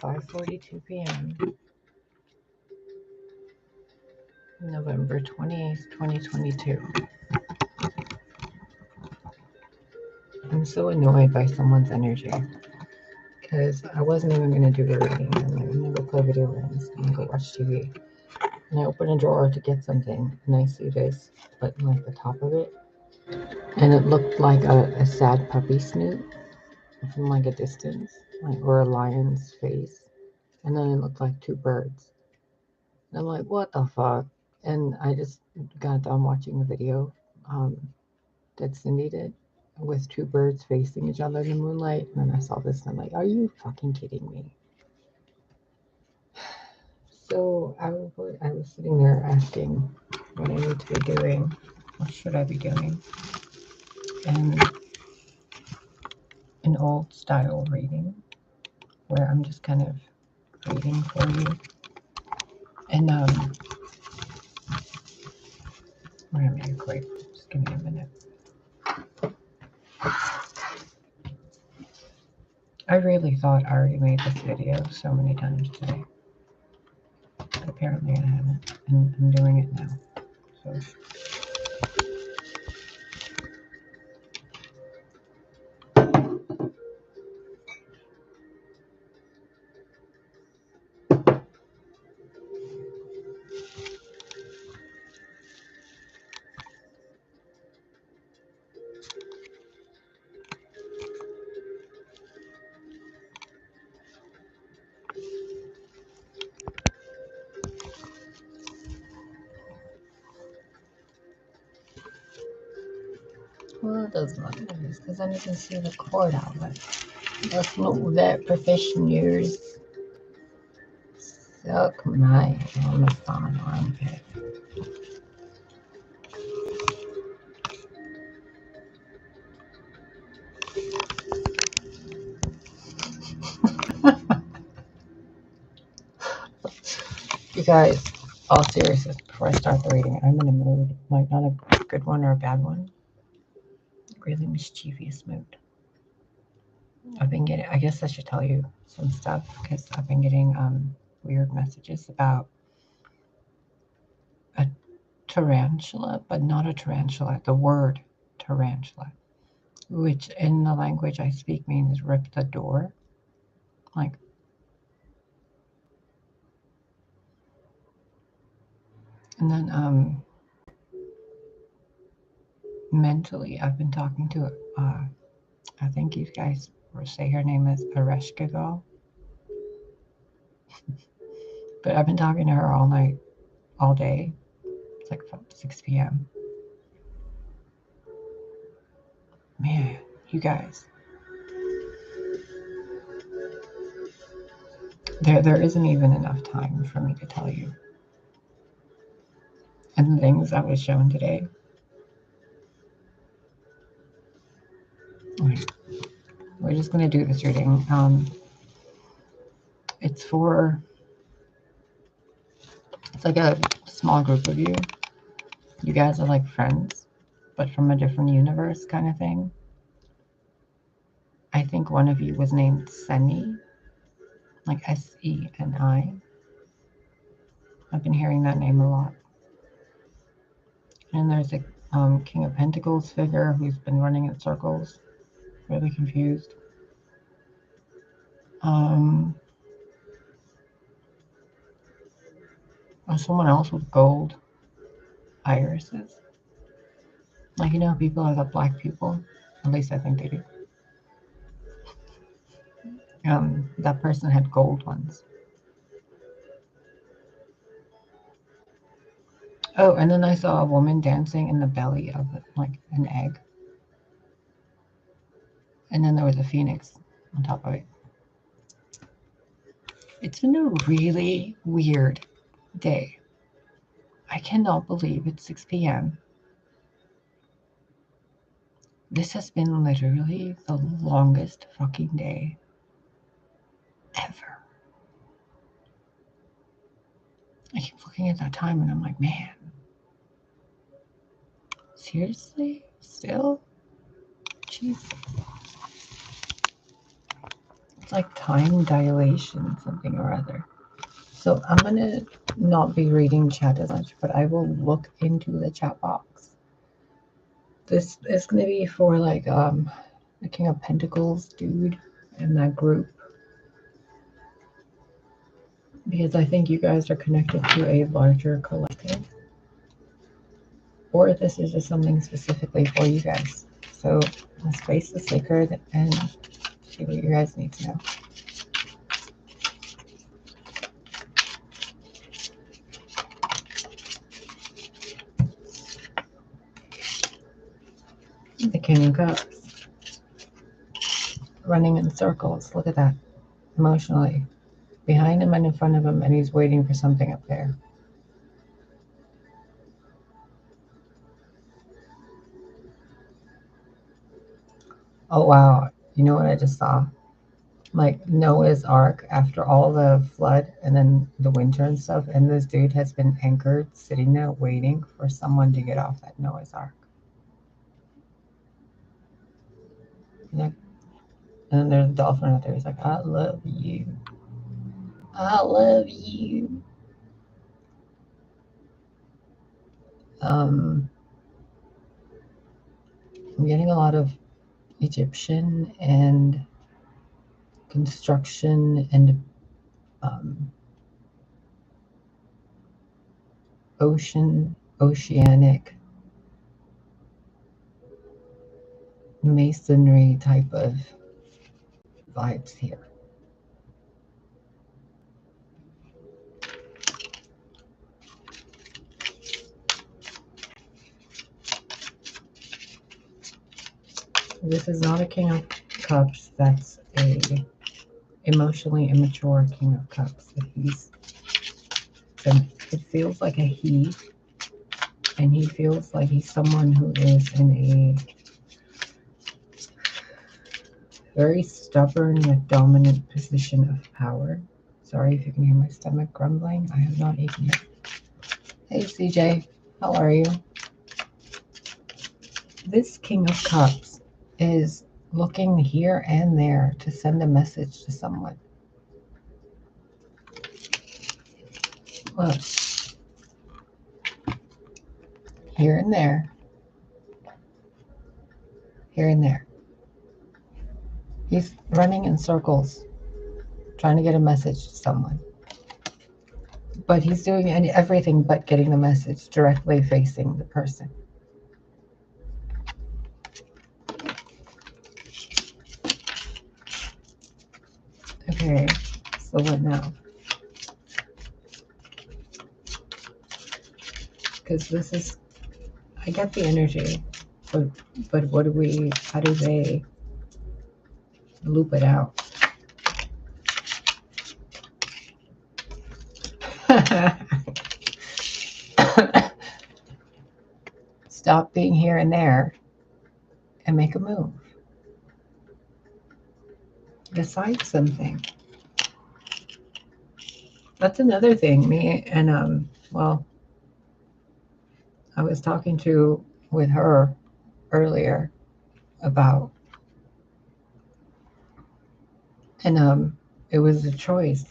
5:42 p.m. November 28th, 2022. I'm so annoyed by someone's energy because I wasn't even going to do the reading. I'm like, I'm going to go play video games. I'm going to go watch TV. And I open a drawer to get something and I see this button like the top of it. And it looked like a sad puppy snoot from like a distance, like, or a lion's face. And then it looked like two birds. And I'm like, what the fuck? And I just got done watching a video that Cindy did with two birds facing each other in the moonlight. And then I saw this and I'm like, are you fucking kidding me? So I was sitting there asking what I need to be doing. What should I be doing? And an old style reading where I'm just kind of reading for you. And we're gonna make it quick. Just give me a minute. I really thought I already made this video so many times today. But apparently I haven't. And I'm doing it now. So well, it does not matter because then you can see the cord outlet. Let's move that professionals. Suck my Amazon armpit. You guys, all seriousness, before I start the reading, I'm in a mood, like not a good one or a bad one. Really mischievous mood. I've been getting, I guess I should tell you some stuff because I've been getting weird messages about a tarantula, but not a tarantula, the word tarantula, which in the language I speak means rip the door. Like, and then mentally, I've been talking to, I think you guys will say her name is Areshkigal. But I've been talking to her all night, all day. It's like 6 p.m. Man, you guys. There isn't even enough time for me to tell you. And the things I was shown today. Okay. We're just going to do this reading. It's like a small group of you. You guys are like friends, but from a different universe kind of thing. I think one of you was named Seni, like Seni. I've been hearing that name a lot. And there's a King of Pentacles figure who's been running in circles, really confused. Someone else with gold irises. Like, you know, people are the black people. At least I think they do. That person had gold ones. Oh, and then I saw a woman dancing in the belly of like an egg. And then there was a phoenix on top of it. It's been a really weird day. I cannot believe it's 6 p.m. This has been literally the longest fucking day ever. I keep looking at that time and I'm like, man, seriously? Still? Jesus. It's like time dilation, something or other. So I'm going to not be reading chat as much, but I will look into the chat box. This is going to be for like the King of Pentacles dude in that group. Because I think you guys are connected to a larger collective. Or this is just something specifically for you guys. So the space is sacred and see what you guys need to know. The King of Cups. Running in circles. Look at that. Emotionally. Behind him and in front of him, and he's waiting for something up there. Oh, wow. You know what I just saw? Like Noah's Ark after all the flood and then the winter and stuff. And this dude has been anchored, sitting there waiting for someone to get off that Noah's Ark. Yeah. And then there's a dolphin out there. He's like, I love you. I love you. I'm getting a lot of Egyptian and construction and oceanic masonry type of vibes here. This is not a King of Cups. That's a emotionally immature King of Cups. It feels like a he, and he feels like he's someone who is in a very stubborn yet dominant position of power. Sorry if you can hear my stomach grumbling. I have not eaten yet. Hey CJ, how are you? This King of Cups is looking here and there to send a message to someone. Look. Here and there. Here and there. He's running in circles, trying to get a message to someone. But he's doing everything but getting the message directly facing the person. Okay, so what now? Because this is, I get the energy, but how do they loop it out? Stop being here and there and make a move. Decide something. That's another thing. Me and well, I was talking with her earlier about, and it was a choice,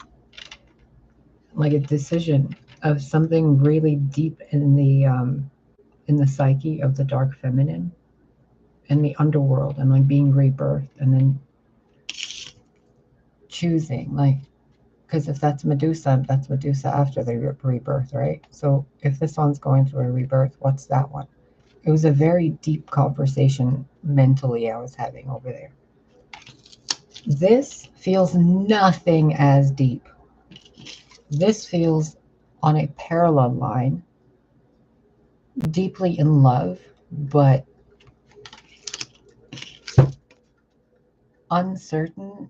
like a decision of something really deep in the psyche of the dark feminine and the underworld, and like being rebirthed, and then choosing, like, because if that's Medusa after the rebirth, right? So if this one's going through a rebirth, what's that one? It was a very deep conversation mentally I was having over there. This feels nothing as deep. This feels on a parallel line, deeply in love, but uncertain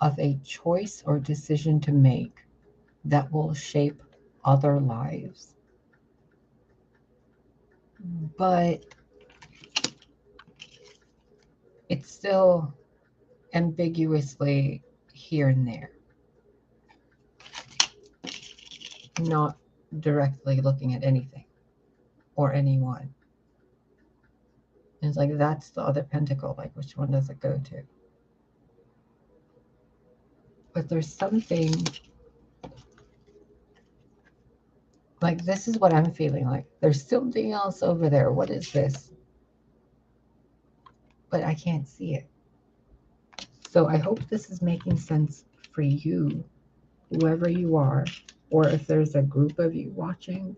of a choice or decision to make that will shape other lives. But it's still ambiguously here and there, not directly looking at anything or anyone. And it's like, that's the other pentacle. Like, which one does it go to? But there's something, like, this is what I'm feeling like. There's something else over there. What is this? But I can't see it. So I hope this is making sense for you, whoever you are, or if there's a group of you watching.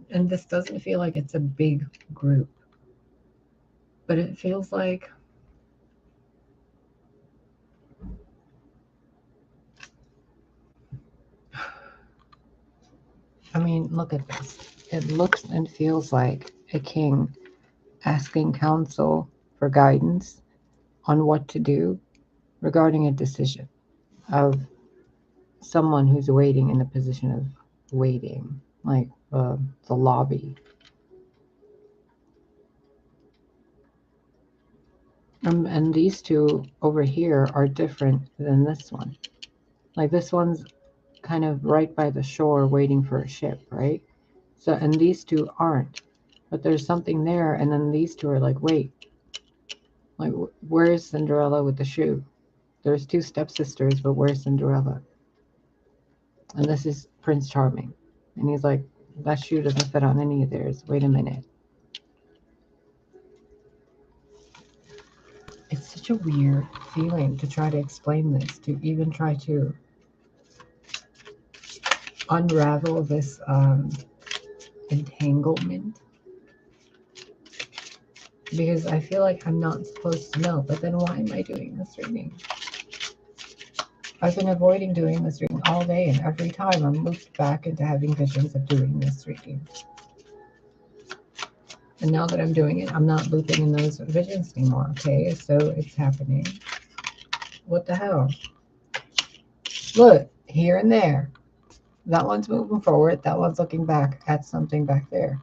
And this doesn't feel like it's a big group, but it feels like, I mean, look at this. It looks and feels like a king asking counsel for guidance on what to do regarding a decision of someone who's waiting in a position of waiting, like the lobby. And these two over here are different than this one. Like this one's kind of right by the shore waiting for a ship, right? So, and these two aren't. But there's something there, and then these two are like, wait, like where's Cinderella with the shoe? There's two stepsisters, but where's Cinderella? And this is Prince Charming. And he's like, that shoe doesn't fit on any of theirs. Wait a minute. It's such a weird feeling to try to explain this, to even try to unravel this entanglement. Because I feel like I'm not supposed to know. But then why am I doing this reading? I've been avoiding doing this reading all day, and every time I'm looped back into having visions of doing this reading. And now that I'm doing it, I'm not looping in those visions anymore, okay? So it's happening. What the hell? Look, here and there. That one's moving forward. That one's looking back at something back there.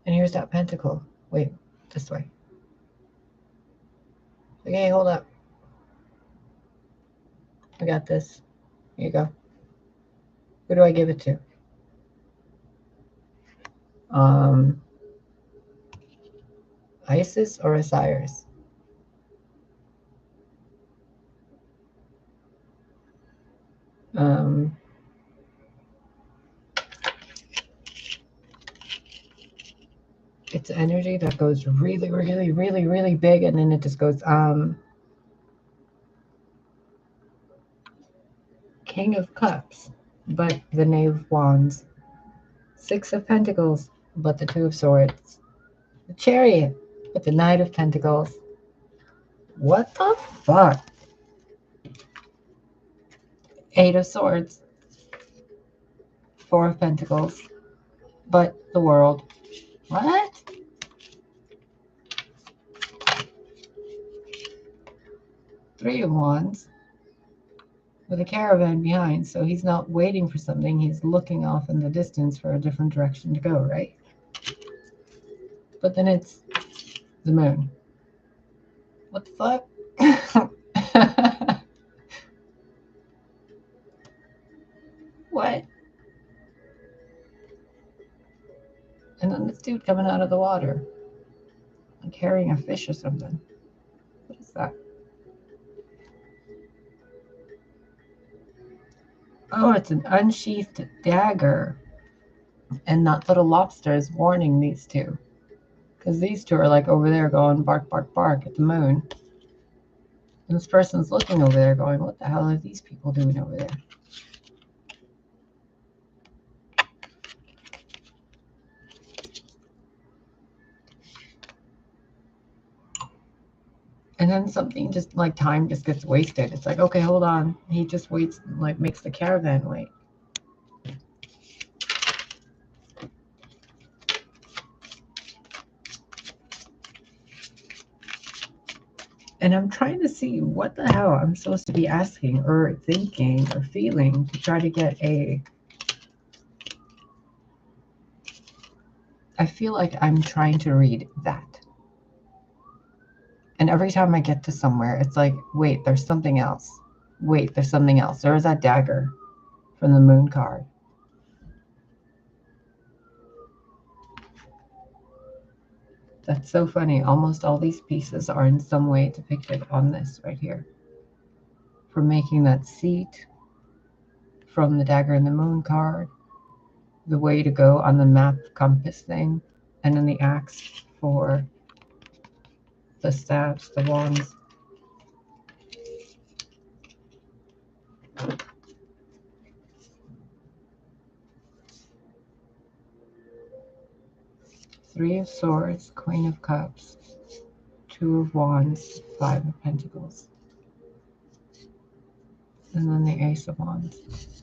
And here's that pentacle. Wait, this way. Okay, hold up. I got this. Here you go. Who do I give it to? Isis or Osiris? It's energy that goes really, really, really, really big, and then it just goes, King of Cups, but the Knave of Wands. Six of Pentacles, but the Two of Swords. The Chariot, but the Knight of Pentacles. What the fuck? Eight of Swords. Four of Pentacles, but the World. What? Three of Wands, with a caravan behind, so he's not waiting for something, he's looking off in the distance for a different direction to go, right? But then it's the moon. What the fuck? What? And then this dude coming out of the water, like carrying a fish or something. What is that? Oh, it's an unsheathed dagger. And that little lobster is warning these two. Because these two are like over there going bark, bark, bark at the moon. And this person's looking over there going, what the hell are these people doing over there? And then something just like time just gets wasted. It's like, okay, hold on. He just waits, like makes the caravan wait. And I'm trying to see what the hell I'm supposed to be asking or thinking or feeling to try to get a... I feel like I'm trying to read that. And every time I get to somewhere, it's like, wait, there's something else. Wait, there's something else. There was that dagger from the moon card. That's so funny. Almost all these pieces are in some way depicted on this right here. From making that seat, from the dagger and the moon card, the way to go on the map compass thing, and then the axe for the staves, the wands. Three of Swords, Queen of Cups, Two of Wands, Five of Pentacles, and then the Ace of Wands.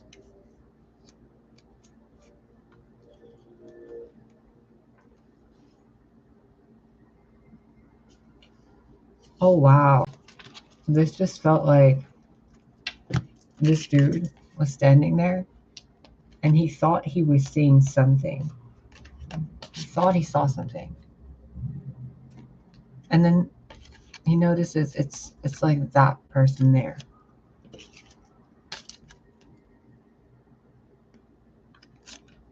Oh wow, this just felt like this dude was standing there and he thought he was seeing something. He thought he saw something. And then he notices it's like that person there.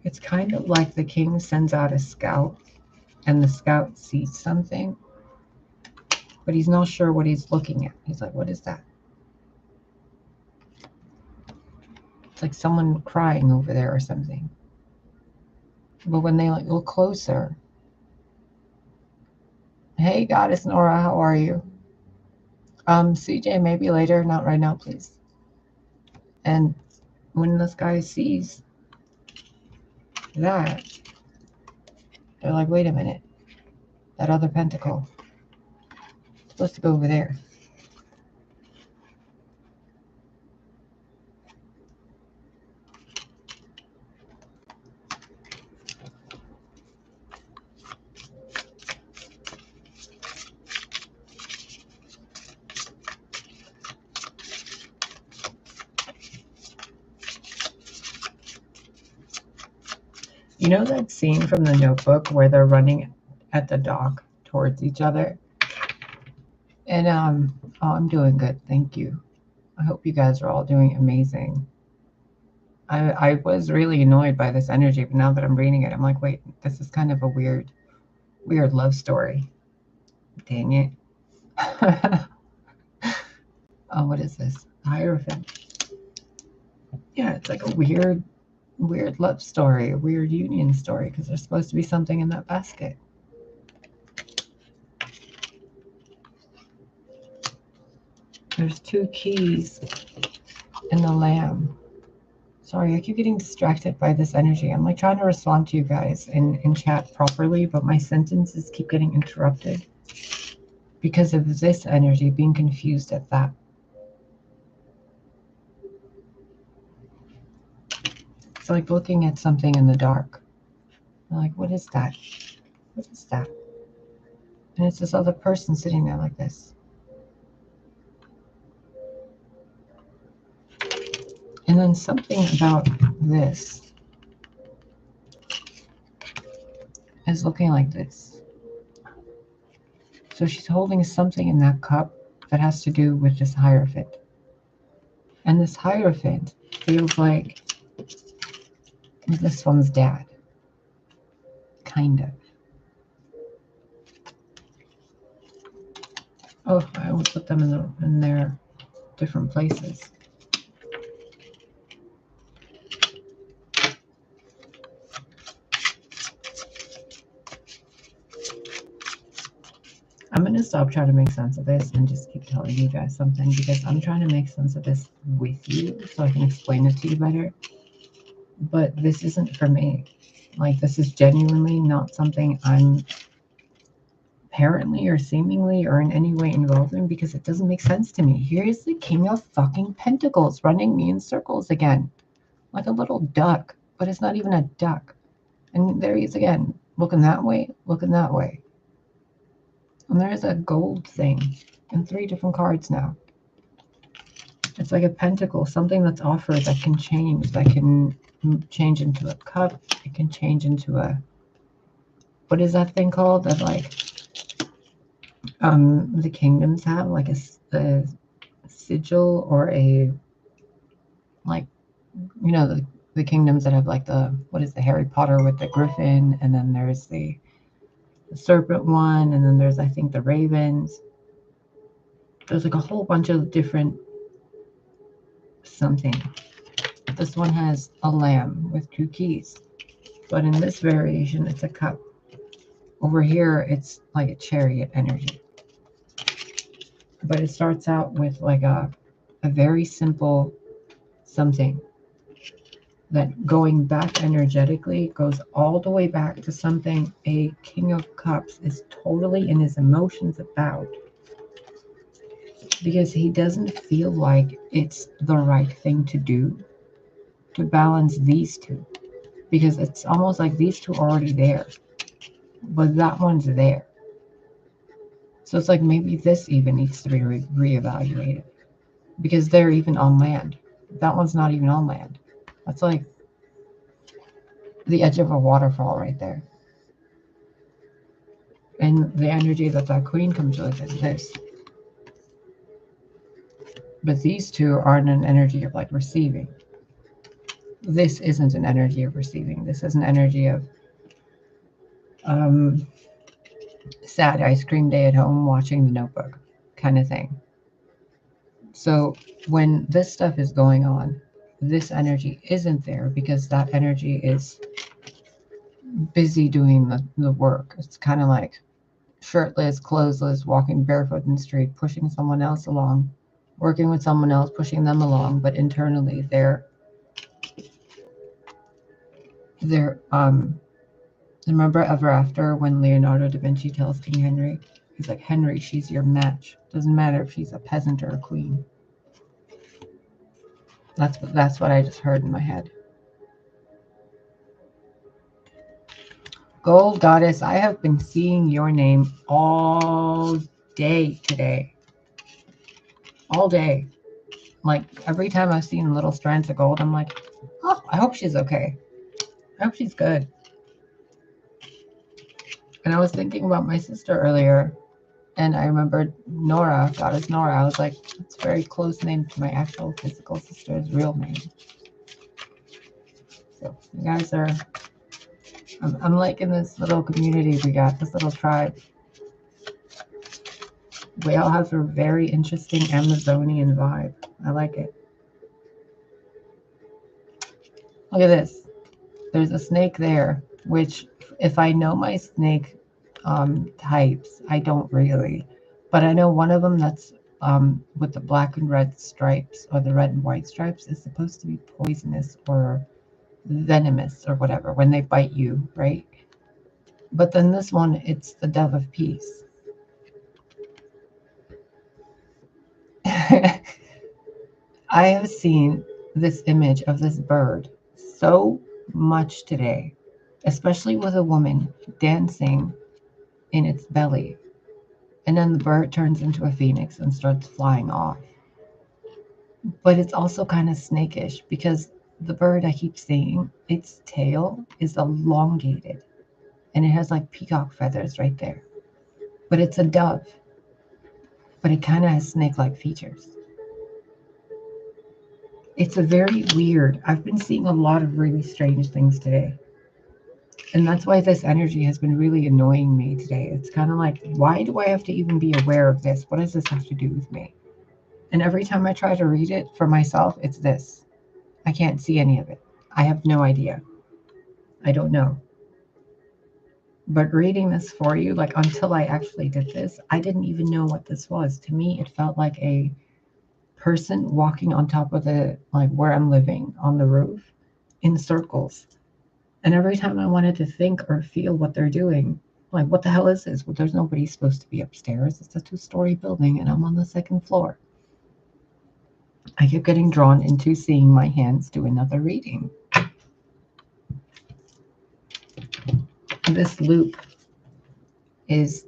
It's kind of like the king sends out a scout and the scout sees something, but he's not sure what he's looking at. He's like, what is that? It's like someone crying over there or something. But when they like look closer, hey, Goddess Nora, how are you? CJ, maybe later, not right now, please. And when this guy sees that, they're like, wait a minute, that other pentacle, it's supposed to go over there. You know that scene from The Notebook where they're running at the dock towards each other? And oh, I'm doing good, thank you. I hope you guys are all doing amazing. I was really annoyed by this energy, but now that I'm reading it, I'm like, wait, this is kind of a weird love story. Dang it. Oh, what is this? Hierophant. Yeah, it's like a weird love story, a weird union story, because there's supposed to be something in that basket. There's two keys in the lamb. Sorry, I keep getting distracted by this energy. I'm like trying to respond to you guys in chat properly, but my sentences keep getting interrupted because of this energy being confused at that. It's like looking at something in the dark. I'm like, what is that? What is that? And it's this other person sitting there like this. And then something about this is looking like this. So she's holding something in that cup that has to do with this Hierophant. And this Hierophant feels like this one's dad. Kind of. Oh, I always put them in their different places. I'm going to stop trying to make sense of this and just keep telling you guys something, because I'm trying to make sense of this with you so I can explain it to you better. But this isn't for me. Like, this is genuinely not something I'm apparently or seemingly or in any way involved in, because it doesn't make sense to me. Here's the King of fucking Pentacles running me in circles again. Like a little duck, but it's not even a duck. And there he is again, looking that way, looking that way. And there's a gold thing and 3 different cards now. It's like a pentacle, something that's offered that can change, that can change into a cup. It can change into a, what is that thing called that like the kingdoms have, like a sigil or a, like, you know, the kingdoms that have like the, what is the Harry Potter with the griffin, and then there's the the serpent one, and then there's, I think, the ravens. There's like a whole bunch of different something. This one has a lamb with 2 keys. But in this variation, it's a cup. Over here, it's like a chariot energy. But it starts out with like a very simple something that, going back energetically, goes all the way back to something a King of Cups is totally in his emotions about, because he doesn't feel like it's the right thing to do to balance these two, because it's almost like these two are already there, but that one's there. So it's like maybe this even needs to be reevaluated, because they're even on land. That one's not even on land. That's like the edge of a waterfall right there. And the energy that that queen comes with is this. But these two are in an energy of like receiving. This isn't an energy of receiving. This is an energy of sad ice cream day at home watching The Notebook kind of thing. So when this stuff is going on, this energy isn't there because that energy is busy doing the work. It's kind of like shirtless, clothesless, walking barefoot in the street, pushing someone else along, working with someone else, pushing them along, but internally they're remember Ever After, when Leonardo da Vinci tells King Henry, he's like, Henry, she's your match. Doesn't matter if she's a peasant or a queen. That's what I just heard in my head. Gold Goddess, I have been seeing your name all day today. All day. Like, every time I've seen little strands of gold, I'm like, oh, I hope she's okay. I hope she's good. And I was thinking about my sister earlier, and I remembered Nora, Goddess Nora. I was like, it's a very close name to my actual physical sister's real name. So you guys are, I'm like in this little community we got, this little tribe. We all have a very interesting Amazonian vibe. I like it. Look at this. There's a snake there, which if I know my snake types, I don't really. But I know one of them that's with the black and red stripes, or the red and white stripes, is supposed to be poisonous or venomous or whatever when they bite you, right? But then this one, it's the dove of peace. I have seen this image of this bird so much today, especially with a woman dancing in its belly. And then the bird turns into a phoenix and starts flying off. But it's also kind of snakish because the bird, I keep saying, its tail is elongated and it has like peacock feathers right there. But it's a dove, but it kind of has snake-like features. It's a very weird, I've been seeing a lot of really strange things today. And that's why this energy has been really annoying me today. It's kind of like, why do I have to even be aware of this? What does this have to do with me? And every time I try to read it for myself, it's this. I can't see any of it. I have no idea. I don't know. But reading this for you, like until I actually did this, I didn't even know what this was. To me, it felt like a person walking on top of the, like where I'm living, on the roof, in circles. And every time I wanted to think or feel what they're doing, like, what the hell is this? Well, there's nobody supposed to be upstairs. It's a 2-story building and I'm on the 2nd floor. I kept getting drawn into seeing my hands do another reading. This loop is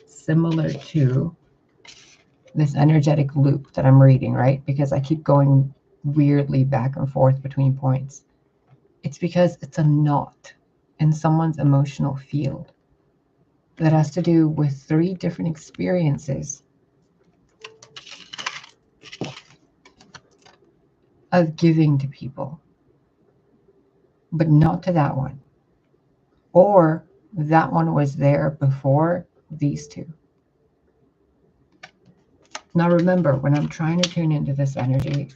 similar to this energetic loop that I'm reading, right? Because I keep going weirdly back and forth between points. It's because it's a knot in someone's emotional field that has to do with 3 different experiences of giving to people, but not to that one. Or that one was there before these two. Now remember, when I'm trying to tune into this energy,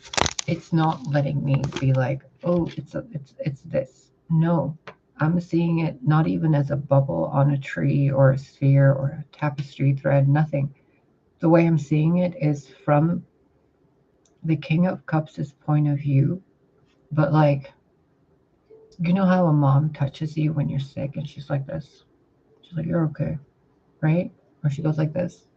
it's not letting me be like, oh, it's this. No, I'm seeing it not even as a bubble on a tree or a sphere or a tapestry thread, nothing. The way I'm seeing it is from the King of Cups' point of view, but like, you know how a mom touches you when you're sick and she's like this? She's like, you're okay, right? Or she goes like this.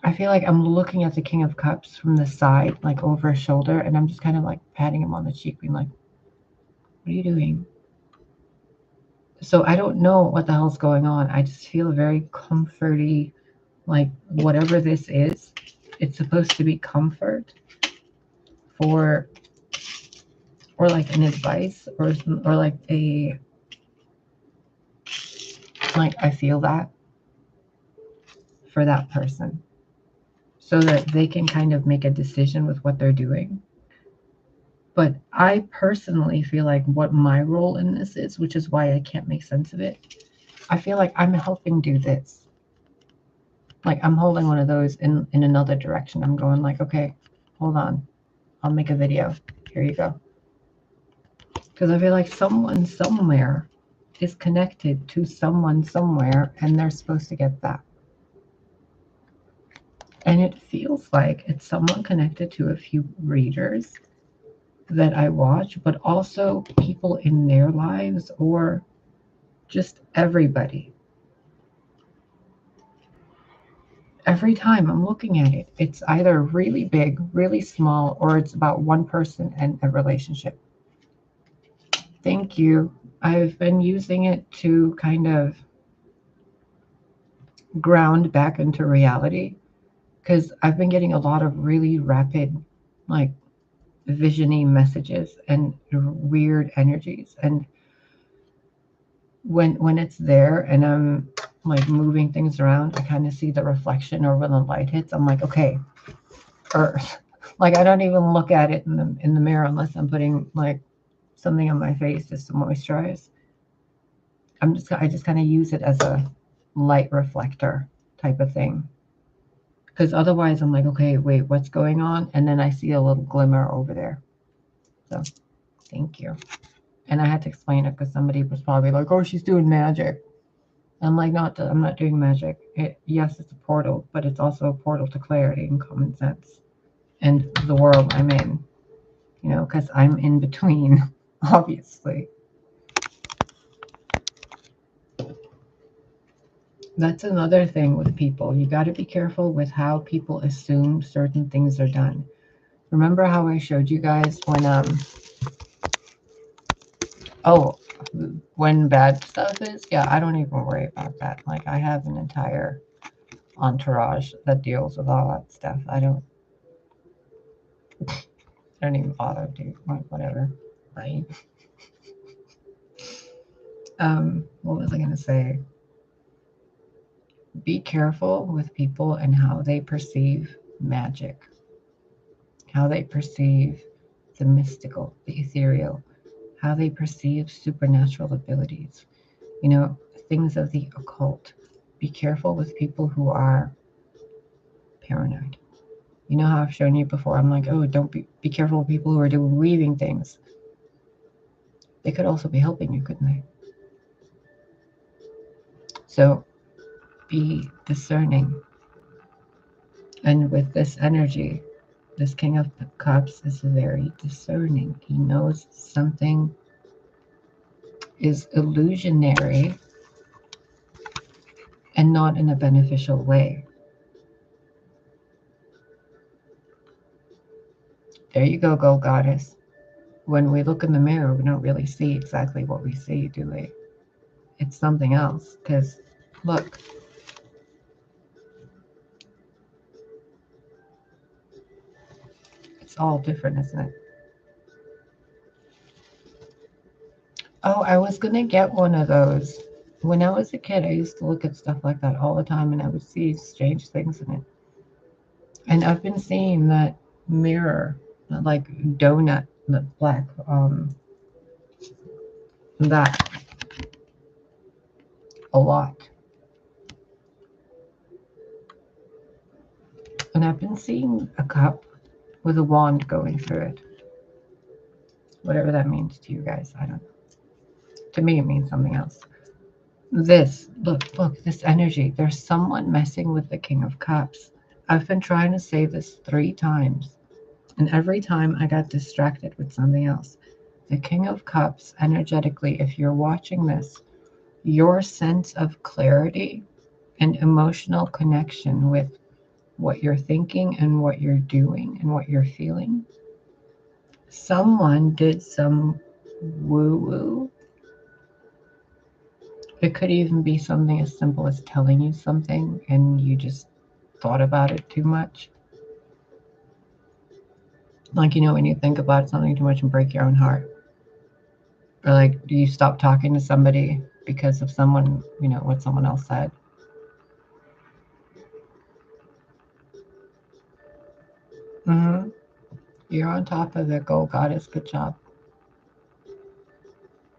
I feel like I'm looking at the King of Cups from the side, like over his shoulder, and I'm just kind of like patting him on the cheek, being like, what are you doing? So I don't know what the hell's going on. I just feel very comforty, like whatever this is, it's supposed to be comfort for, or like an advice, or like a, like I feel that for that person, so that they can kind of make a decision with what they're doing. But I personally feel like what my role in this is, which is why I can't make sense of it, I feel like I'm helping do this. Like I'm holding one of those in another direction. I'm going like, okay, hold on. I'll make a video. Here you go. Because I feel like someone somewhere is connected to someone somewhere, and they're supposed to get that. And it feels like it's someone connected to a few readers that I watch, but also people in their lives, or just everybody. Every time I'm looking at it, it's either really big, really small, or it's about one person and a relationship. Thank you. I've been using it to kind of ground back into reality, because I've been getting a lot of really rapid, like, visiony messages and weird energies. And when it's there and I'm like moving things around, I kind of see the reflection, or when the light hits, I'm like, okay, Earth. Like I don't even look at it in the mirror unless I'm putting like something on my face just to moisturize. I just kind of use it as a light reflector type of thing. Because otherwise I'm like, okay, wait, what's going on? And then I see a little glimmer over there. So thank you. And I had to explain it because somebody was probably like, oh, she's doing magic. I'm like, I'm not doing magic. Yes, it's a portal, but it's also a portal to clarity and common sense and the world I'm in, you know, because I'm in between, obviously. That's another thing with people. You got to be careful with how people assume certain things are done. Remember how I showed you guys when bad stuff is? Yeah, I don't even worry about that. Like, I have an entire entourage that deals with all that stuff. I don't even bother to, like, whatever, right? What was I going to say? Be careful with people and how they perceive magic, how they perceive the mystical, the ethereal, how they perceive supernatural abilities, you know, things of the occult. Be careful with people who are paranoid. You know how I've shown you before, I'm like, oh, don't be careful with people who are doing weaving things. They could also be helping you, couldn't they? So be discerning. And with this energy, this King of Cups is very discerning. He knows something is illusionary and not in a beneficial way. There you go, Gold Goddess. When we look in the mirror, we don't really see exactly what we see, do we? It's something else. Because, look. It's all different, isn't it? Oh, I was going to get one of those. When I was a kid, I used to look at stuff like that all the time, and I would see strange things in it. And I've been seeing that mirror, like donut, the black, that. a lot. And I've been seeing a cup with a wand going through it. Whatever that means to you guys, I don't know. To me, it means something else. This, look, this energy. There's someone messing with the King of Cups. I've been trying to say this 3 times, and every time I got distracted with something else. The King of Cups, energetically, if you're watching this, your sense of clarity and emotional connection with what you're thinking and what you're doing and what you're feeling. Someone did some woo-woo. It could even be something as simple as telling you something and you just thought about it too much. Like, you know, when you think about something too much and break your own heart. Or like, do you stop talking to somebody because of someone, you know, what someone else said? Mm-hmm. You're on top of it, Gold Goddess. Good job.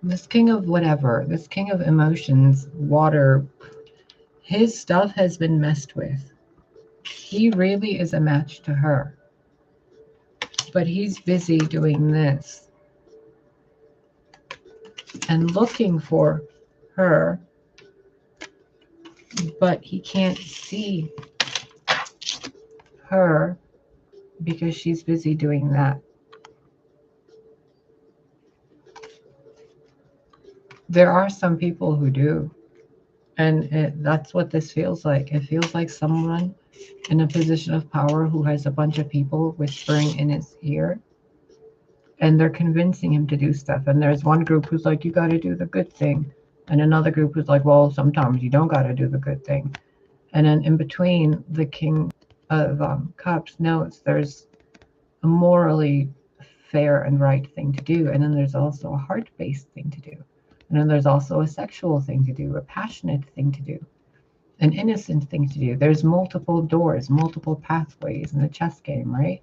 This king of whatever, this king of emotions, water, his stuff has been messed with. He really is a match to her. But he's busy doing this and looking for her, but he can't see her because she's busy doing that. There are some people who do, and that's what this feels like. It feels like someone in a position of power who has a bunch of people whispering in his ear, and they're convincing him to do stuff. And there's one group who's like, you got to do the good thing, and another group who's like, well, sometimes you don't got to do the good thing. And then in between, the King of Cups knows there's a morally fair and right thing to do, and then there's also a heart-based thing to do, and then there's also a sexual thing to do, a passionate thing to do, an innocent thing to do. There's multiple doors, multiple pathways in the chess game, right?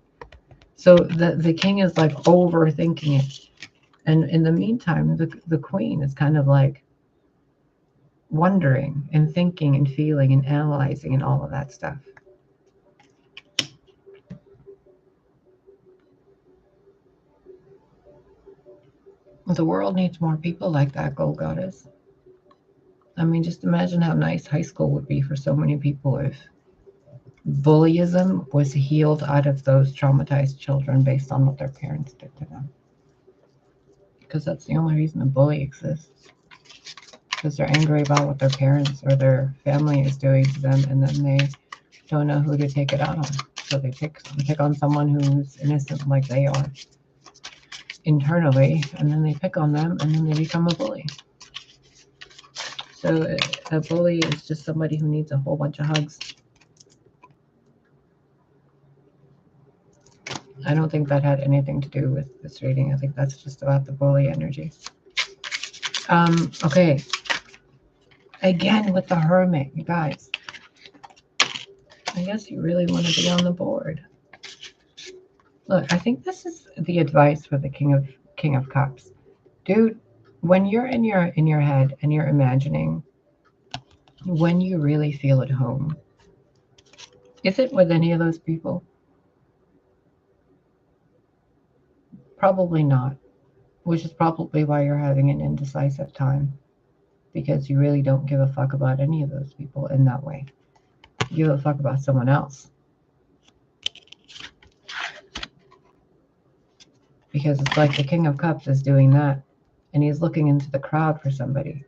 So the king is like overthinking it, and in the meantime, the queen is kind of like wondering and thinking and feeling and analyzing and all of that stuff. The world needs more people like that, Gold Goddess. I mean, just imagine how nice high school would be for so many people if bullyism was healed out of those traumatized children based on what their parents did to them. Because that's the only reason a bully exists. Because they're angry about what their parents or their family is doing to them, and then they don't know who to take it out on. So they pick on someone who's innocent like they are internally, and then they pick on them, and then they become a bully. So a bully is just somebody who needs a whole bunch of hugs. I don't think that had anything to do with this reading. I think that's just about the bully energy. Okay. Again with the Hermit, you guys. I guess you really want to be on the board. Look, I think this is the advice for the King of Cups. Dude, when you're in your head and you're imagining when you really feel at home, is it with any of those people? Probably not, which is probably why you're having an indecisive time, because you really don't give a fuck about any of those people in that way. You give a fuck about someone else. Because it's like the King of Cups is doing that, and he's looking into the crowd for somebody.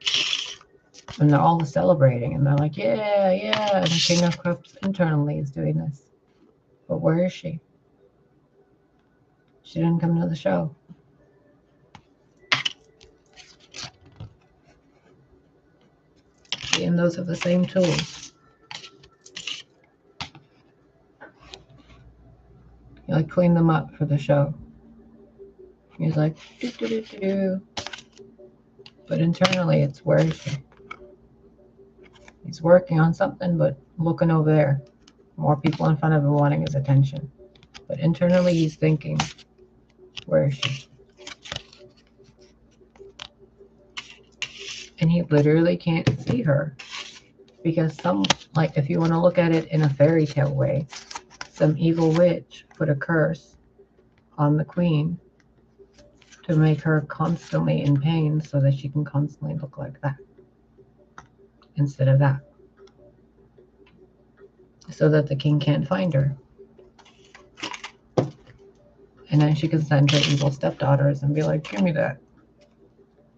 And they're all celebrating, and they're like, yeah, yeah. And the King of Cups internally is doing this. But where is she? She didn't come to the show. See, and those are the same tools. You like clean them up for the show. He's like, do, do, do, do, do. But internally, it's where is she? He's working on something, but looking over there. More people in front of him wanting his attention. But internally, he's thinking, where is she? And he literally can't see her. Because like, if you want to look at it in a fairy tale way, some evil witch put a curse on the queen to make her constantly in pain so that she can constantly look like that instead of that. So that the king can't find her. And then she can send her evil stepdaughters and be like, give me that.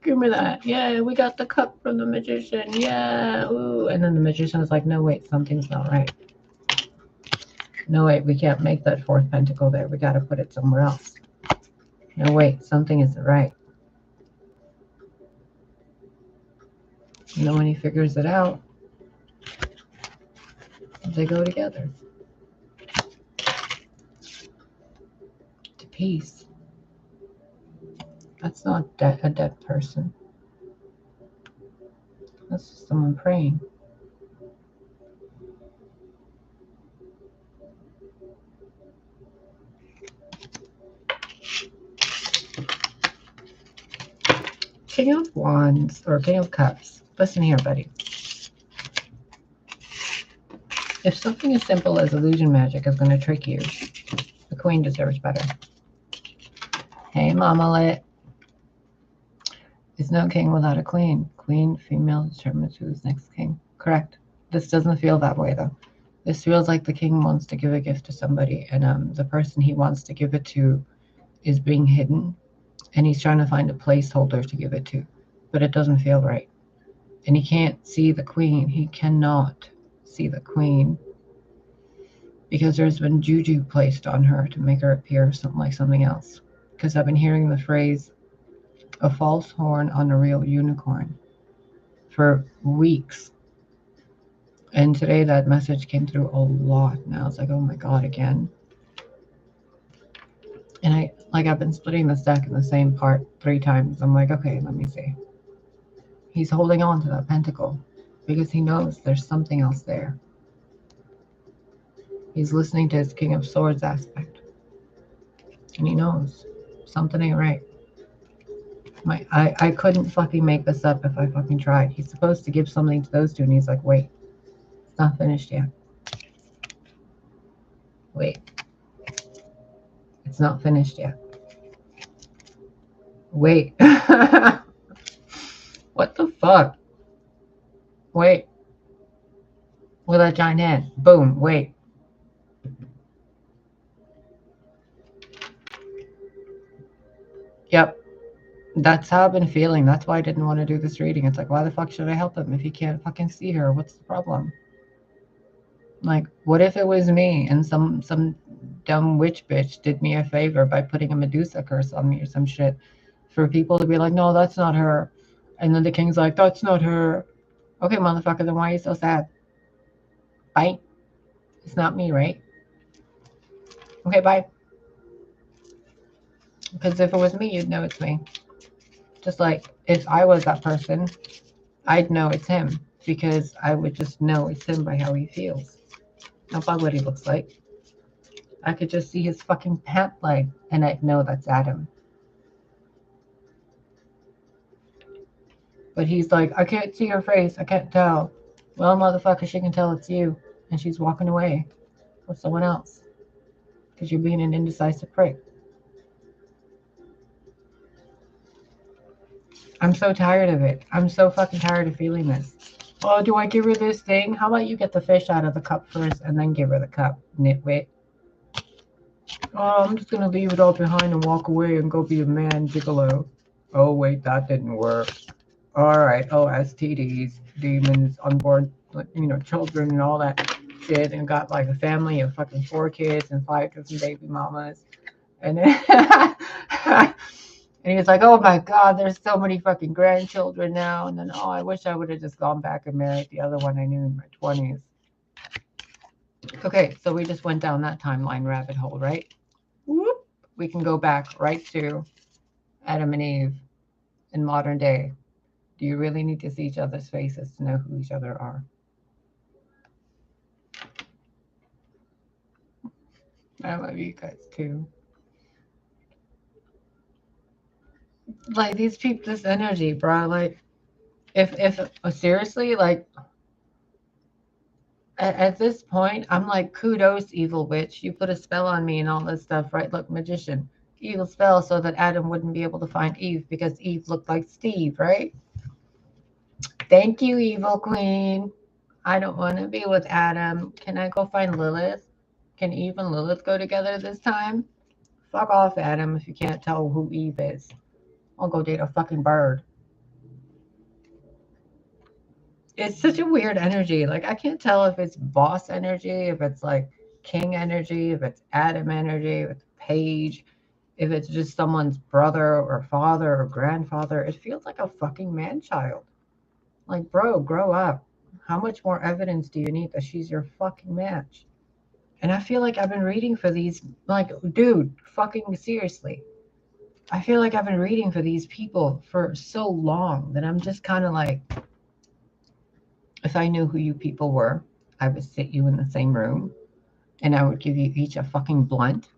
Give me that. Yeah, we got the cup from the magician. Yeah. Ooh. And then the magician is like, no, wait, something's not right. No, wait, we can't make that fourth pentacle there. We got to put it somewhere else. No, wait, something isn't right. And then when he figures it out, they go together. To peace. That's not a dead person. That's just someone praying. King of Wands, or King of Cups. Listen here, buddy. If something as simple as illusion magic is going to trick you, the queen deserves better. Hey, Mama Lit. It's no king without a queen. Queen, female, determines who's next king. Correct. This doesn't feel that way, though. This feels like the king wants to give a gift to somebody, and the person he wants to give it to is being hidden, and he's trying to find a placeholder to give it to, but it doesn't feel right. And he can't see the queen. He cannot see the queen because there's been juju placed on her to make her appear something like something else. Because I've been hearing the phrase, a false horn on a real unicorn, for weeks. And today that message came through a lot. And I was like, oh my God, again. And I've been splitting this deck in the same part 3 times. I'm like, okay, let me see. He's holding on to that pentacle because he knows there's something else there. He's listening to his King of Swords aspect. And he knows something ain't right. I couldn't fucking make this up if I fucking tried. He's supposed to give something to those two, and he's like, wait, it's not finished yet. Wait. It's not finished yet. Wait. What the fuck? Wait. With that giant hand. Boom. Wait. Yep. That's how I've been feeling. That's why I didn't want to do this reading. It's like, why the fuck should I help him if he can't fucking see her? What's the problem? Like, what if it was me and some dumb witch bitch did me a favor by putting a Medusa curse on me or some shit, for people to be like, no, that's not her. And then the king's like, that's not her. Okay, motherfucker, then why are you so sad? Bye. It's not me, right? Okay, bye. Because if it was me, you'd know it's me. Just like if I was that person, I'd know it's him, because I would just know it's him by how he feels, not by what he looks like. I could just see his fucking pant leg and I'd know that's Adam. But he's like, I can't see her face, I can't tell. Well, motherfucker, she can tell it's you, and she's walking away with someone else because you're being an indecisive prick. I'm so tired of it. I'm so fucking tired of feeling this. Oh, do I give her this thing? How about you get the fish out of the cup first and then give her the cup, nitwit? Oh, I'm just gonna leave it all behind and walk away and go be a man gigolo. Oh, wait, that didn't work. All right. Oh, STDs, demons, unborn, children and all that shit, and got like a family of fucking 4 kids and 5 different baby mamas. And then and he was like, oh my God, there's so many fucking grandchildren now. And then, oh, I wish I would have just gone back and married the other one I knew in my 20s. Okay, so we just went down that timeline rabbit hole, right? Whoop. We can go back right to Adam and Eve in modern day. Do you really need to see each other's faces to know who each other are? I love you guys too. Like these people, this energy, bro. Like, If seriously, like, at this point, I'm like, kudos, evil witch. You put a spell on me and all this stuff, right? Look, magician. Evil spell so that Adam wouldn't be able to find Eve because Eve looked like Steve, right? Thank you, evil queen. I don't want to be with Adam. Can I go find Lilith? Can Eve and Lilith go together this time? Fuck off, Adam, if you can't tell who Eve is. I'll go date a fucking bird. It's such a weird energy. Like, I can't tell if it's boss energy, if it's like king energy, if it's Adam energy, if it's page, if it's just someone's brother or father or grandfather. It feels like a fucking man child. Like, bro, grow up. How much more evidence do you need that she's your fucking match? And I feel like I've been reading for these, like, dude, fucking seriously. I feel like I've been reading for these people for so long that I'm just kind of like, if I knew who you people were, I would sit you in the same room and I would give you each a fucking blunt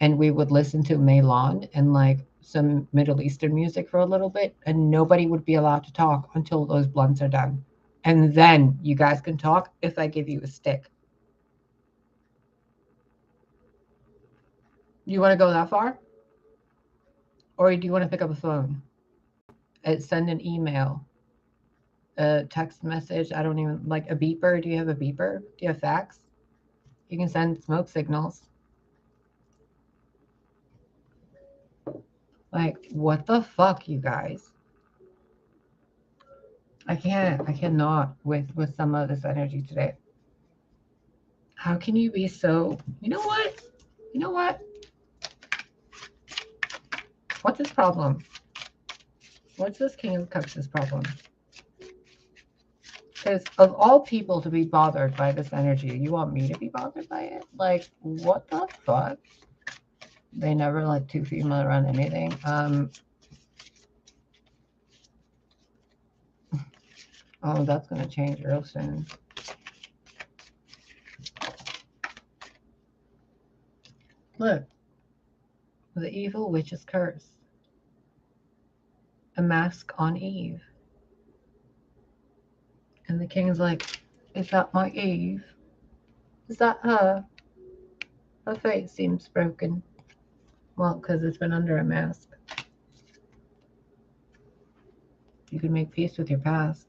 and we would listen to Melan and like some Middle Eastern music for a little bit and nobody would be allowed to talk until those blunts are done. And then you guys can talk if I give you a stick. You want to go that far? Or do you want to pick up a phone? Send an email, a text message. I don't even like a beeper. Do you have a beeper? Do you have fax? You can send smoke signals. Like, what the fuck, you guys? I cannot with some of this energy today. How can you be so, you know what? You know what? What's his problem? What's this King of Cups' problem? Because of all people to be bothered by this energy, you want me to be bothered by it? Like, what the fuck? They never like two female around anything. Oh, that's gonna change real soon. Look, the evil witch's curse. A mask on Eve. And the king's like, is that my Eve? Is that her? Her face seems broken. Well, because it's been under a mask. You can make peace with your past.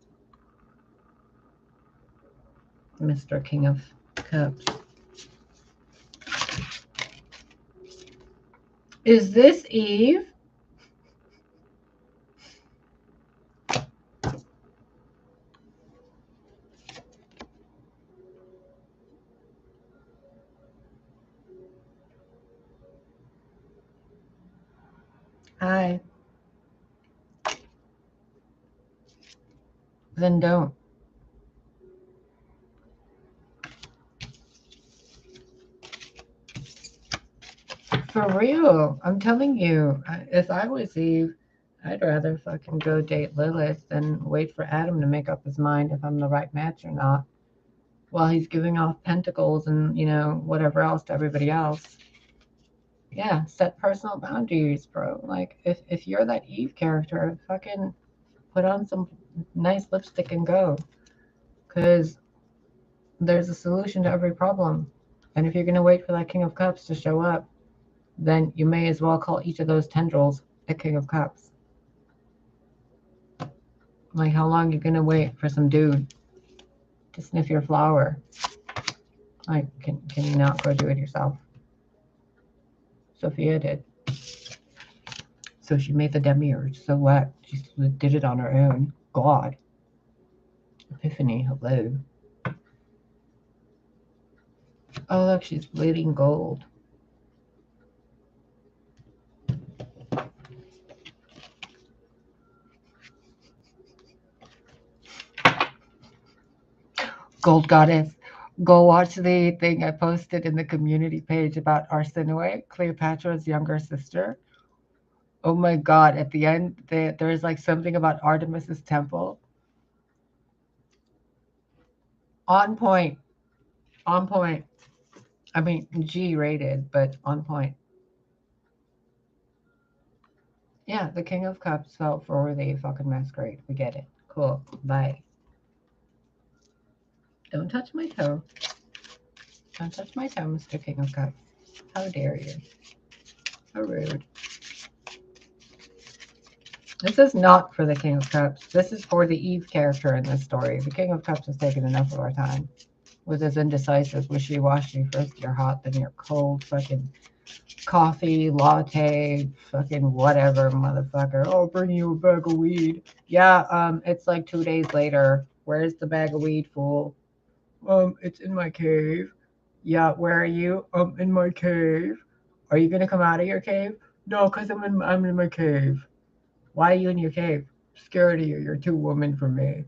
Mr. King of Cups. Is this Eve? Hi. Then don't. For real. I'm telling you, if I was Eve, I'd rather fucking go date Lilith than wait for Adam to make up his mind if I'm the right match or not. While he's giving off pentacles and, you know, whatever else to everybody else. Yeah, set personal boundaries, bro. Like, if you're that Eve character, fucking put on some nice lipstick and go. Because there's a solution to every problem. And if you're going to wait for that King of Cups to show up, then you may as well call each of those tendrils a King of Cups. Like, how long are you going to wait for some dude to sniff your flower? Like, can you not go do it yourself? Sophia did. So she made the demiurge. So what? She did it on her own. God. Epiphany, hello. Oh, look, she's bleeding gold. Gold Goddess. Go watch the thing I posted in the community page about Arsinoe, Cleopatra's younger sister. Oh my God, at the end, there's like something about Artemis's temple. On point. On point. I mean, G rated, but on point. Yeah, the King of Cups fell for the fucking masquerade. We get it. Cool. Bye. Don't touch my toe. Don't touch my toe, Mr. King of Cups. How dare you? How rude. This is not for the King of Cups. This is for the Eve character in this story. The King of Cups has taken enough of our time. With his indecisive, wishy-washy. First you're hot, then you're cold. Fucking coffee, latte, fucking whatever, motherfucker. Oh, I'll bring you a bag of weed. Yeah, it's like 2 days later. Where's the bag of weed, fool? It's in my cave. Yeah, where are you? In my cave. Are you gonna come out of your cave? No, cause I'm in my cave. Why are you in your cave? Scared of you. You're too woman for me.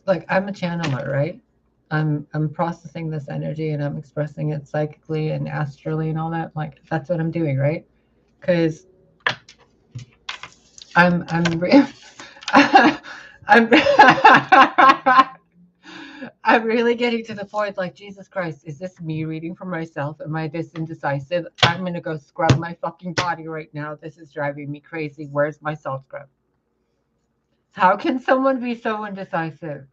Like I'm a channeler, right? I'm processing this energy and I'm expressing it psychically and astrally and all that. Like that's what I'm doing, right? Because I'm I'm I'm really getting to the point. Like Jesus Christ, is this me reading for myself? Am I this indecisive? I'm gonna go scrub my fucking body right now. This is driving me crazy. Where's my salt scrub? How can someone be so indecisive?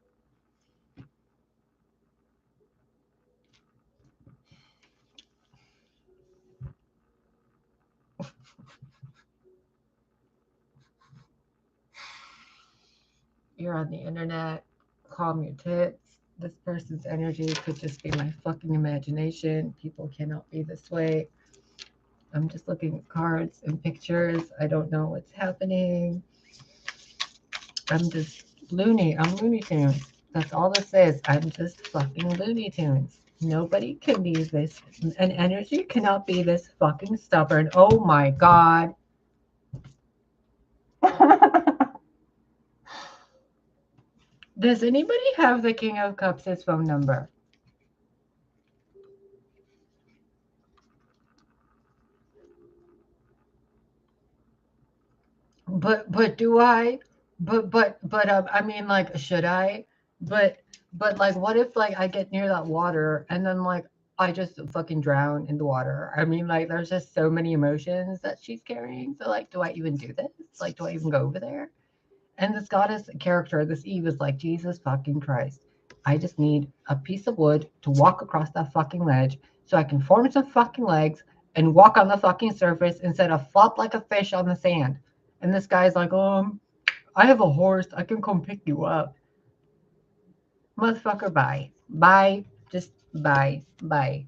You're on the internet. Calm your tits. This person's energy could just be my fucking imagination. People cannot be this way. I'm just looking at cards and pictures. I don't know what's happening. I'm just loony. I'm Looney Tunes. That's all this is. I'm just fucking Looney Tunes. Nobody can be this. An energy cannot be this fucking stubborn. Oh my god. Does anybody have the King of Cups' phone number? But do I? But I mean, like, should I? But like, what if like I get near that water and then like I just fucking drown in the water? I mean, like, there's just so many emotions that she's carrying. So like, do I even do this? Like, do I even go over there? And this goddess character, this Eve, is like, Jesus fucking Christ. I just need a piece of wood to walk across that fucking ledge so I can form some fucking legs and walk on the fucking surface instead of flop like a fish on the sand. And this guy's like, I have a horse. I can come pick you up. Motherfucker, bye. Bye. Just bye. Bye.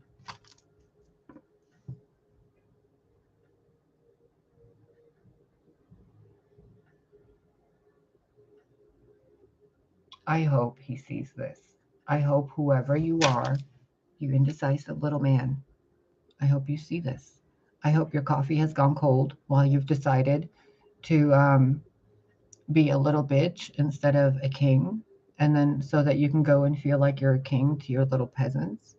I hope he sees this. I hope whoever you are, you indecisive little man, I hope you see this. I hope your coffee has gone cold while you've decided to be a little bitch instead of a king, and then so that you can go and feel like you're a king to your little peasants.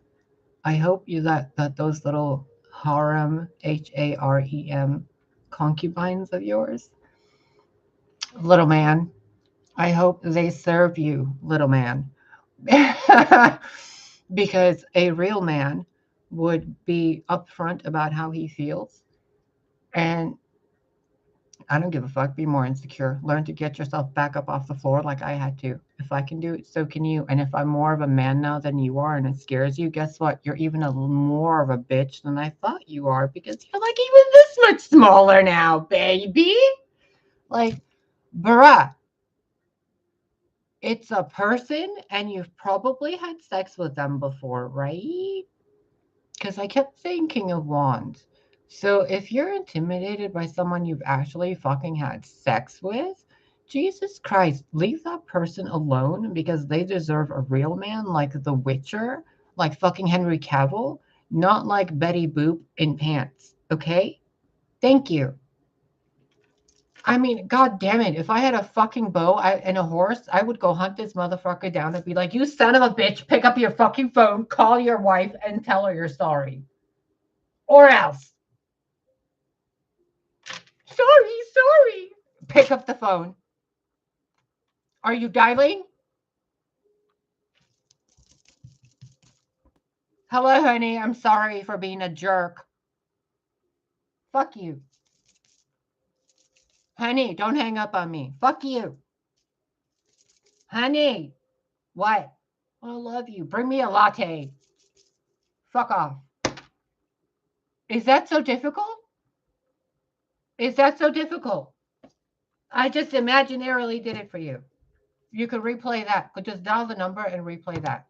I hope you that those little harem, HAREM, concubines of yours, little man. I hope they serve you, little man, because a real man would be upfront about how he feels. And I don't give a fuck. Be more insecure. Learn to get yourself back up off the floor like I had to. If I can do it, so can you. And if I'm more of a man now than you are and it scares you, guess what? You're even a more of a bitch than I thought you are because you're like even this much smaller now, baby. Like, bruh, it's a person and you've probably had sex with them before, right? Because I kept saying King of Wands. So if you're intimidated by someone you've actually fucking had sex with, Jesus Christ, leave that person alone because they deserve a real man like The Witcher, like fucking Henry Cavill, not like Betty Boop in pants. Okay? Thank you. I mean, god damn it. If I had a fucking bow and a horse, I would go hunt this motherfucker down and be like, you son of a bitch, pick up your fucking phone, call your wife, and tell her you're sorry. Or else. Sorry. Pick up the phone. Are you dialing? Hello, honey. I'm sorry for being a jerk. Fuck you. Honey, don't hang up on me. Fuck you. Honey. What? I love you. Bring me a latte. Fuck off. Is that so difficult? Is that so difficult? I just imaginarily did it for you. You could replay that. Could just dial the number and replay that.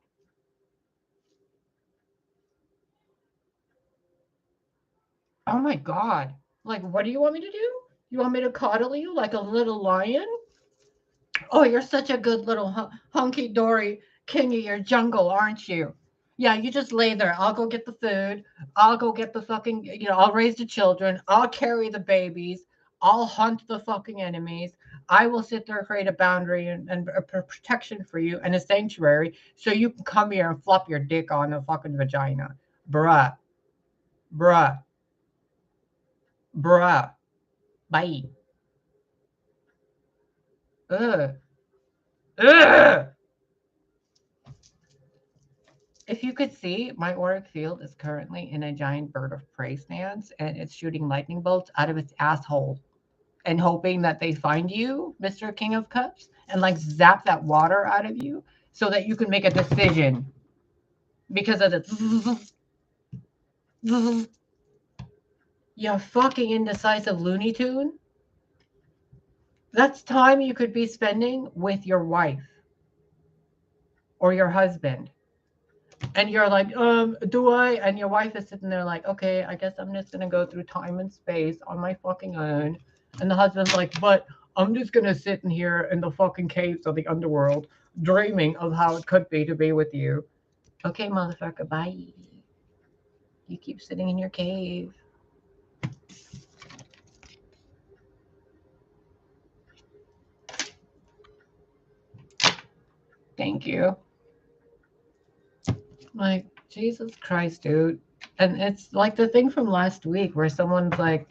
Oh my God. Like, what do you want me to do? You want me to coddle you like a little lion? Oh, you're such a good little hunky-dory king of your jungle, aren't you? Yeah, you just lay there. I'll go get the food. I'll go get the fucking, I'll raise the children. I'll carry the babies. I'll hunt the fucking enemies. I will sit there, create a boundary and a protection for you and a sanctuary so you can come here and flop your dick on a fucking vagina. Bruh. Bruh. Bruh. Bye. Ugh. Ugh. If you could see, my auric field is currently in a giant bird of prey stance, and it's shooting lightning bolts out of its asshole and hoping that they find you, Mr. King of Cups, and like zap that water out of you so that you can make a decision because of the you fucking indecisive Looney Tune. That's time you could be spending with your wife or your husband. And you're like, do I? And your wife is sitting there like, okay, I guess I'm just gonna go through time and space on my fucking own. And the husband's like, but I'm just gonna sit in here in the fucking caves of the underworld, dreaming of how it could be to be with you. Okay, motherfucker, bye. You keep sitting in your cave. Thank you. Like, Jesus Christ, dude. And it's like the thing from last week where someone's like,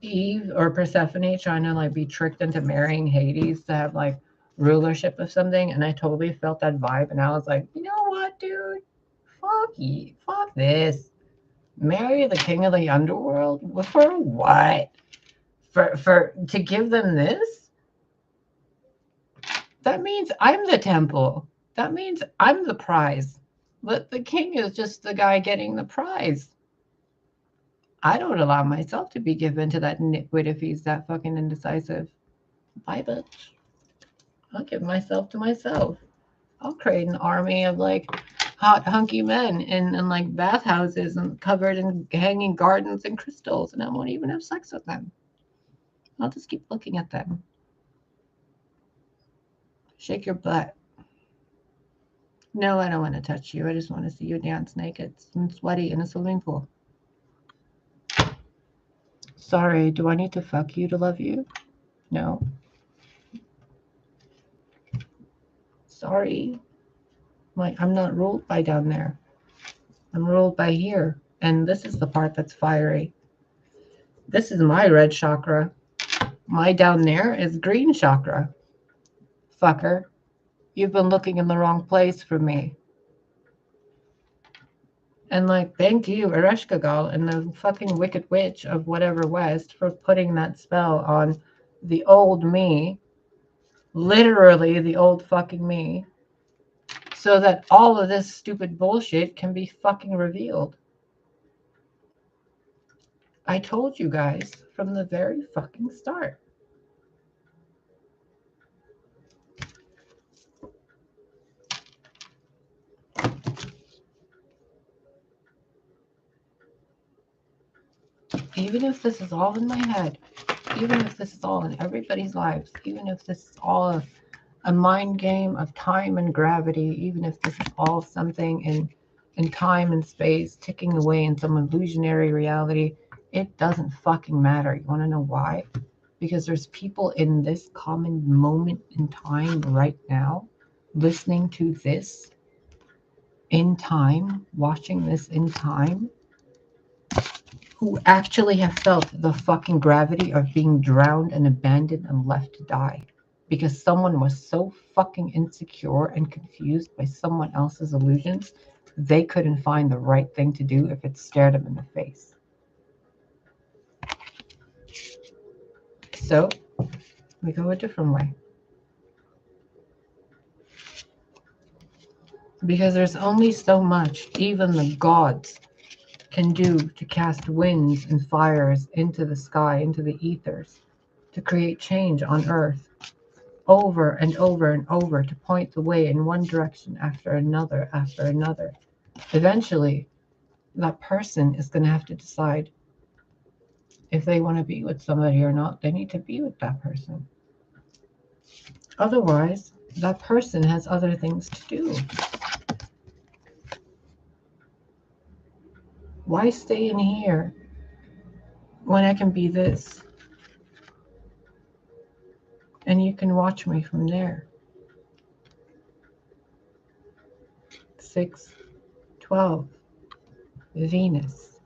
Eve or Persephone trying to like be tricked into marrying Hades to have like rulership of something, and I totally felt that vibe, and I was like, you know what, dude? Fuck you, fuck this. Marry the king of the underworld for what? For to give them this? That means I'm the temple. That means I'm the prize. But the king is just the guy getting the prize. I don't allow myself to be given to that nitwit if he's that fucking indecisive. Bye, bitch. I'll give myself to myself. I'll create an army of like hot, hunky men in like bathhouses and covered in hanging gardens and crystals, and I won't even have sex with them. I'll just keep looking at them. Shake your butt. No, I don't want to touch you. I just want to see you dance naked and sweaty in a swimming pool. Sorry, do I need to fuck you to love you? No. Sorry. Like, I'm not ruled by down there. I'm ruled by here. And this is the part that's fiery. This is my red chakra. My down there is green chakra. Fucker. You've been looking in the wrong place for me. And like, thank you, Ereshkigal and the fucking Wicked Witch of whatever West for putting that spell on the old me. Literally the old fucking me. So that all of this stupid bullshit can be fucking revealed. I told you guys from the very fucking start. Even if this is all in my head, even if this is all in everybody's lives, even if this is all a mind game of time and gravity, even if this is all something in time and space ticking away in some illusionary reality, it doesn't fucking matter. You want to know why? Because there's people in this common moment in time right now listening to this in time, watching this in time, who actually have felt the fucking gravity of being drowned and abandoned and left to die because someone was so fucking insecure and confused by someone else's illusions, they couldn't find the right thing to do if it stared them in the face. So we go a different way. Because there's only so much even the gods can do to cast winds and fires into the sky, into the ethers, to create change on earth over and over and over, to point the way in one direction after another after another. Eventually, that person is going to have to decide if they want to be with somebody or not. They need to be with that person. Otherwise, that person has other things to do. Why stay in here when I can be this? And you can watch me from there. 6/12, Venus,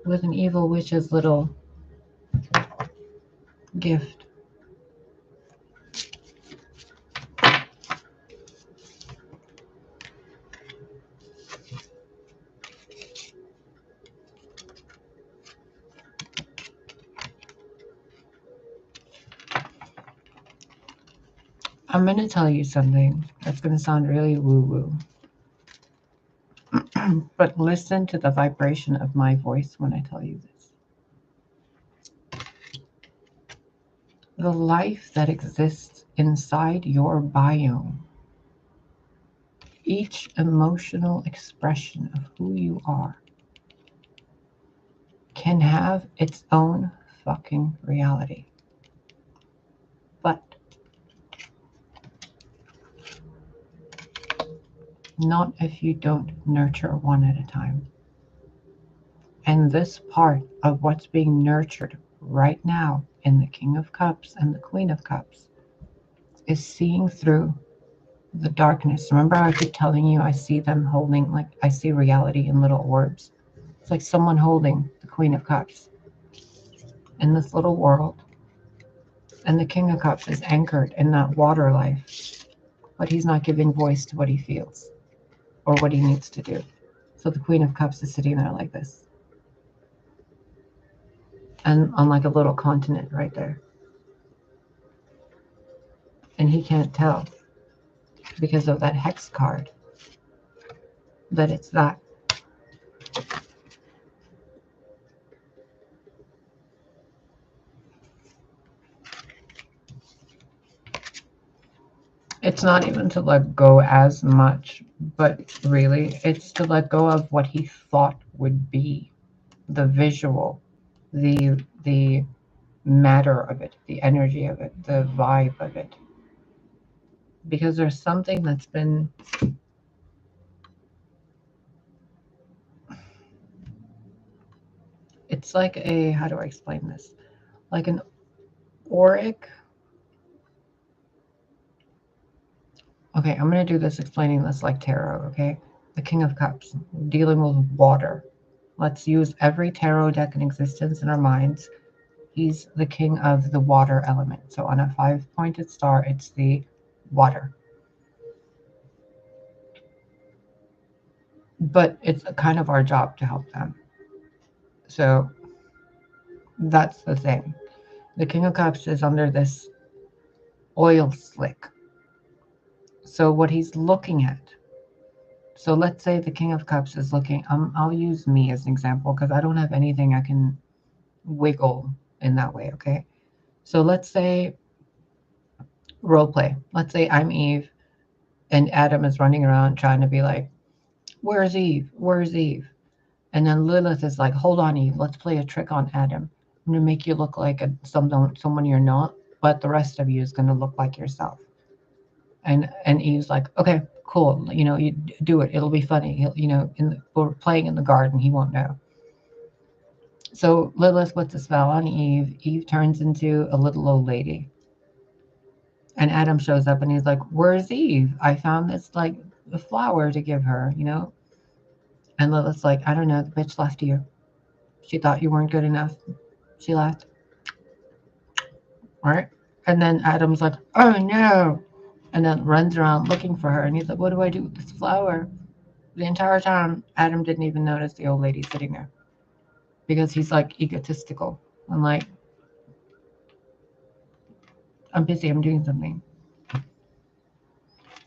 with an evil witch's little gift. I'm going to tell you something that's going to sound really woo-woo. But listen to the vibration of my voice when I tell you this. The life that exists inside your biome, each emotional expression of who you are, can have its own fucking reality. But not if you don't nurture one at a time. And this part of what's being nurtured right now in the King of Cups and the Queen of Cups is seeing through the darkness. Remember, I keep telling you I see them holding, like, I see reality in little orbs. It's like someone holding the Queen of Cups in this little world. And the King of Cups is anchored in that water life. But he's not giving voice to what he feels or what he needs to do. So the Queen of Cups is sitting there like this. And on like a little continent right there. And he can't tell because of that hex card that it's that. It's not even to let go as much, but really it's to let go of what he thought would be the visual, the matter of it, the energy of it, the vibe of it. Because there's something that's been it's like a, how do I explain this? Like an auric. Okay, I'm going to do this explaining this like tarot, okay? The King of Cups, dealing with water. Let's use every tarot deck in existence in our minds. He's the king of the water element. So on a 5-pointed star, it's the water. But it's kind of our job to help them. So that's the thing. The King of Cups is under this oil slick. So what he's looking at, so let's say the King of Cups is looking, I'll use me as an example because I don't have anything I can wiggle in that way, okay? So let's say, role play. Let's say I'm Eve and Adam is running around trying to be like, where's Eve? Where's Eve? And then Lilith is like, hold on, Eve, let's play a trick on Adam. I'm going to make you look like someone you're not, but the rest of you is going to look like yourself. And Eve's like, okay, cool. You know, you do it. It'll be funny. He'll, you know, we're playing in the garden. He won't know. So Lilith puts a spell on Eve. Eve turns into a little old lady. And Adam shows up and he's like, where's Eve? I found this, like, the flower to give her, you know? And Lilith's like, I don't know, the bitch left you. She thought you weren't good enough. She left. Right? And then Adam's like, oh no. And then runs around looking for her. And he's like, what do I do with this flower? The entire time, Adam didn't even notice the old lady sitting there. Because he's like egotistical. I'm like, I'm busy, I'm doing something.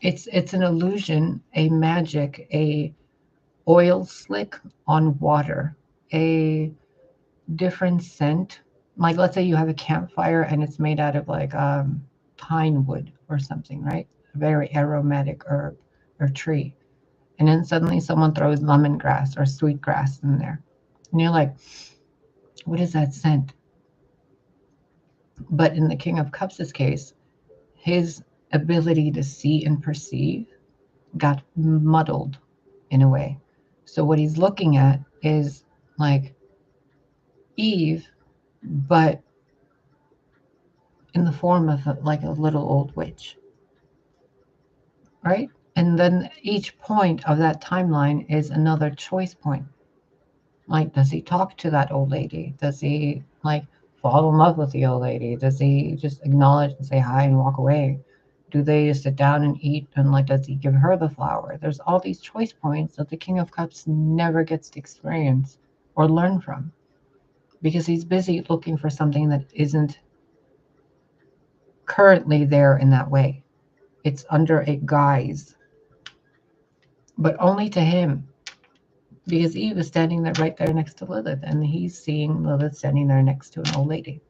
It's an illusion, a magic, a oil slick on water, a different scent. Like let's say you have a campfire and it's made out of like pine wood or something, right? A very aromatic herb or tree. And then suddenly someone throws lemongrass or sweetgrass in there. And you're like, what is that scent? But in the King of Cups' case, his ability to see and perceive got muddled in a way. So what he's looking at is like Eve, but in the form of like a little old witch, right? And then each point of that timeline is another choice point. Like, does he talk to that old lady? Does he like fall in love with the old lady? Does he just acknowledge and say hi and walk away? Do they just sit down and eat? And like, does he give her the flower? There's all these choice points that the King of Cups never gets to experience or learn from because he's busy looking for something that isn't currently there in that way. It's under a guise, but only to him because Eve is standing there right there next to Lilith, and he's seeing Lilith standing there next to an old lady.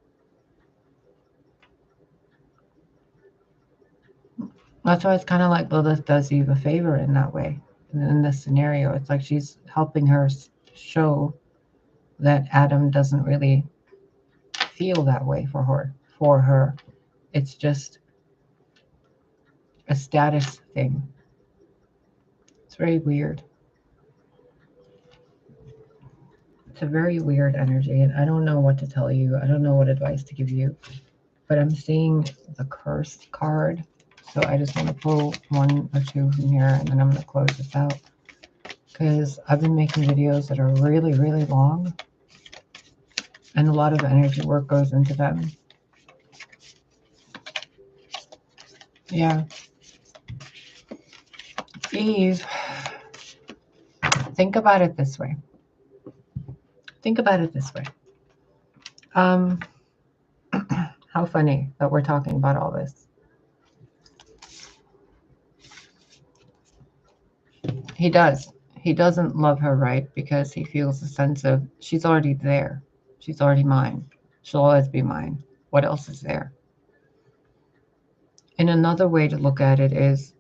That's why it's kind of like Lilith does Eve a favor in that way. And in this scenario, it's like she's helping her show that Adam doesn't really feel that way for her. For her, it's just a status thing. It's very weird. It's a very weird energy, and I don't know what to tell you. I don't know what advice to give you, but I'm seeing the cursed card. So I just want to pull one or two from here, and then I'm going to close this out because I've been making videos that are really, really long, and a lot of energy work goes into them. Yeah. Eve, think about it this way. Think about it this way. How funny that we're talking about all this. He does. He doesn't love her, right? Because he feels a sense of she's already there. She's already mine. She'll always be mine. What else is there? And another way to look at it is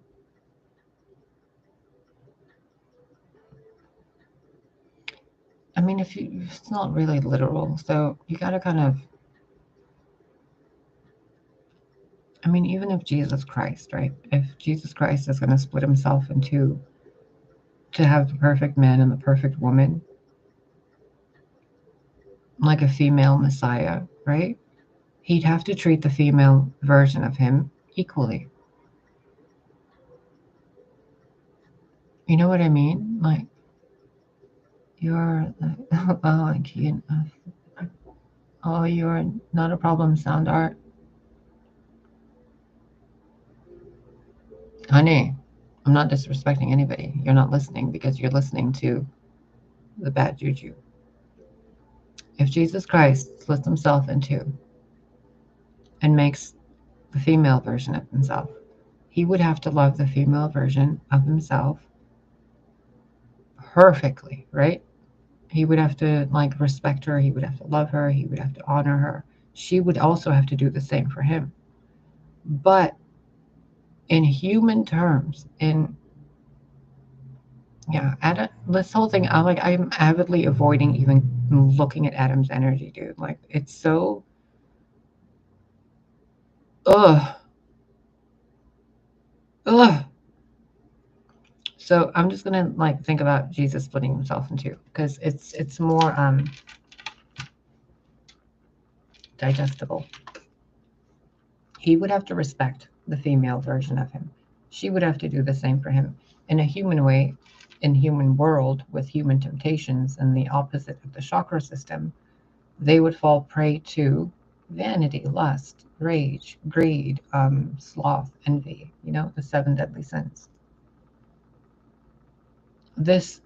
I mean, it's not really literal, so you got to kind of, I mean, even if Jesus Christ, right? If Jesus Christ is going to split himself in two to have the perfect man and the perfect woman, like a female Messiah, right? He'd have to treat the female version of him equally. You know what I mean? Like, you're, oh, I can't, oh, you're not a problem, sound art. Honey, I'm not disrespecting anybody. You're not listening because you're listening to the bad juju. If Jesus Christ splits himself in two and makes the female version of himself, he would have to love the female version of himself perfectly, right? He would have to like respect her. He would have to love her. He would have to honor her. She would also have to do the same for him. But in human terms, this whole thing, I'm avidly avoiding even looking at Adam's energy, dude. Like it's so, ugh. So I'm just gonna like think about Jesus splitting himself in two because it's more digestible. He would have to respect the female version of him. She would have to do the same for him. In a human way, in human world with human temptations and the opposite of the chakra system, they would fall prey to vanity, lust, rage, greed, sloth, envy, the seven deadly sins. This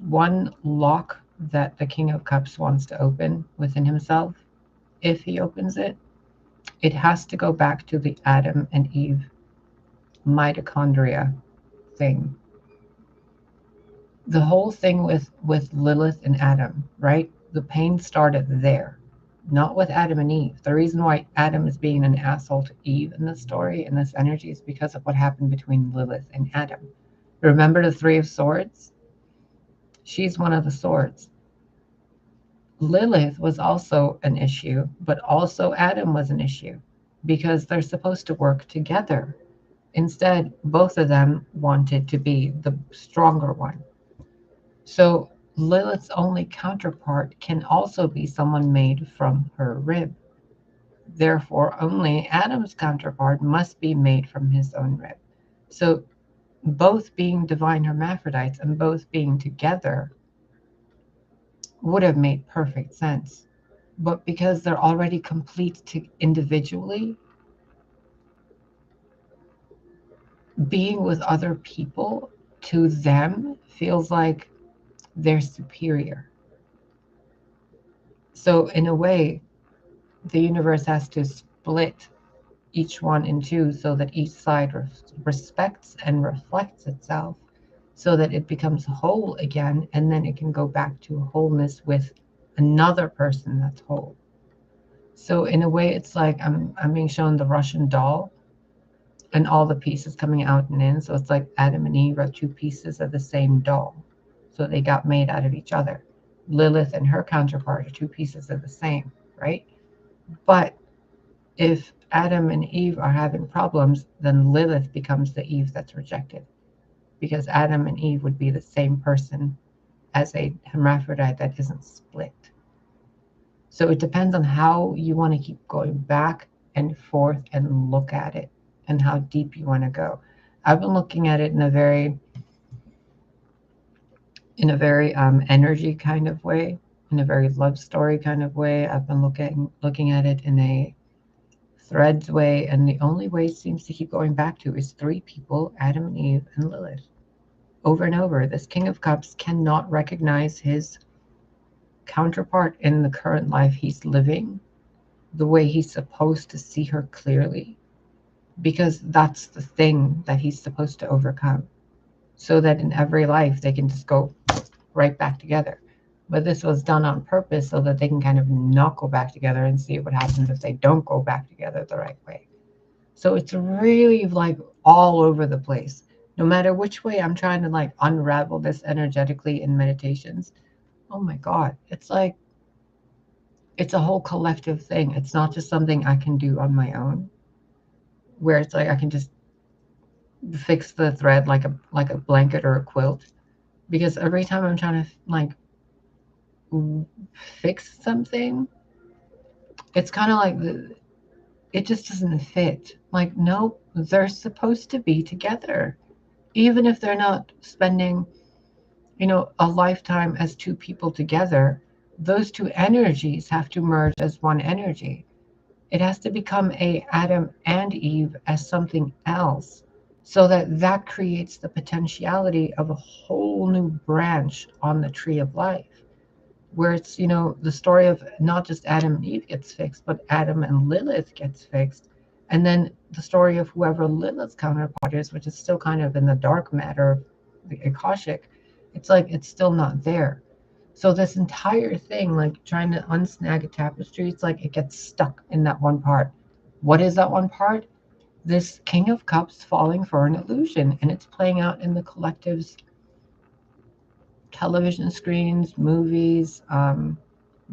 one lock that the King of Cups wants to open within himself, if he opens it, it has to go back to the Adam and Eve mitochondria thing. The whole thing with Lilith and Adam, right? The pain started there, not with Adam and Eve. The reason why Adam is being an asshole to Eve in this story, in this energy, is because of what happened between Lilith and Adam. Remember the Three of Swords? She's one of the swords. Lilith was also an issue, but also Adam was an issue because they're supposed to work together. Instead, both of them wanted to be the stronger one. So Lilith's only counterpart can also be someone made from her rib. Therefore, only Adam's counterpart must be made from his own rib. So both being divine hermaphrodites and both being together would have made perfect sense. But because they're already complete individually, being with other people to them feels like they're superior. So in a way, the universe has to split each one in two so that each side respects and reflects itself so that it becomes whole again, and then it can go back to wholeness with another person that's whole. So in a way, it's like I'm being shown the Russian doll and all the pieces coming out and in. So it's like Adam and Eve are two pieces of the same doll. So they got made out of each other. Lilith and her counterpart are two pieces of the same, right? But if Adam and Eve are having problems, then Lilith becomes the Eve that's rejected. Because Adam and Eve would be the same person as a hermaphrodite that isn't split. So it depends on how you want to keep going back and forth and look at it and how deep you want to go. I've been looking at it in a very energy kind of way, in a very love story kind of way. I've been looking at it in a threads way, and the only way it seems to keep going back to is three people, Adam and Eve and Lilith. Over and over, this King of Cups cannot recognize his counterpart in the current life he's living the way he's supposed to see her clearly, because that's the thing that he's supposed to overcome, so that in every life they can just go right back together. But this was done on purpose so that they can kind of not go back together and see what happens if they don't go back together the right way. So it's really like all over the place. No matter which way I'm trying to like unravel this energetically in meditations, oh my God, it's like, it's a whole collective thing. It's not just something I can do on my own, where it's like I can just fix the thread like a blanket or a quilt. Because every time I'm trying to like fix something, it's kind of like it just doesn't fit. Like, no, they're supposed to be together. Even if they're not spending, a lifetime as two people together, those two energies have to merge as one energy. It has to become a Adam and Eve as something else, so that creates the potentiality of a whole new branch on the tree of life, where it's, the story of not just Adam and Eve gets fixed, but Adam and Lilith gets fixed. And then the story of whoever Lilith's counterpart is, which is still kind of in the dark matter of the Akashic, it's like it's still not there. So this entire thing, like trying to unsnag a tapestry, it's like it gets stuck in that one part. What is that one part? This King of Cups falling for an illusion, and it's playing out in the collective's television screens, movies,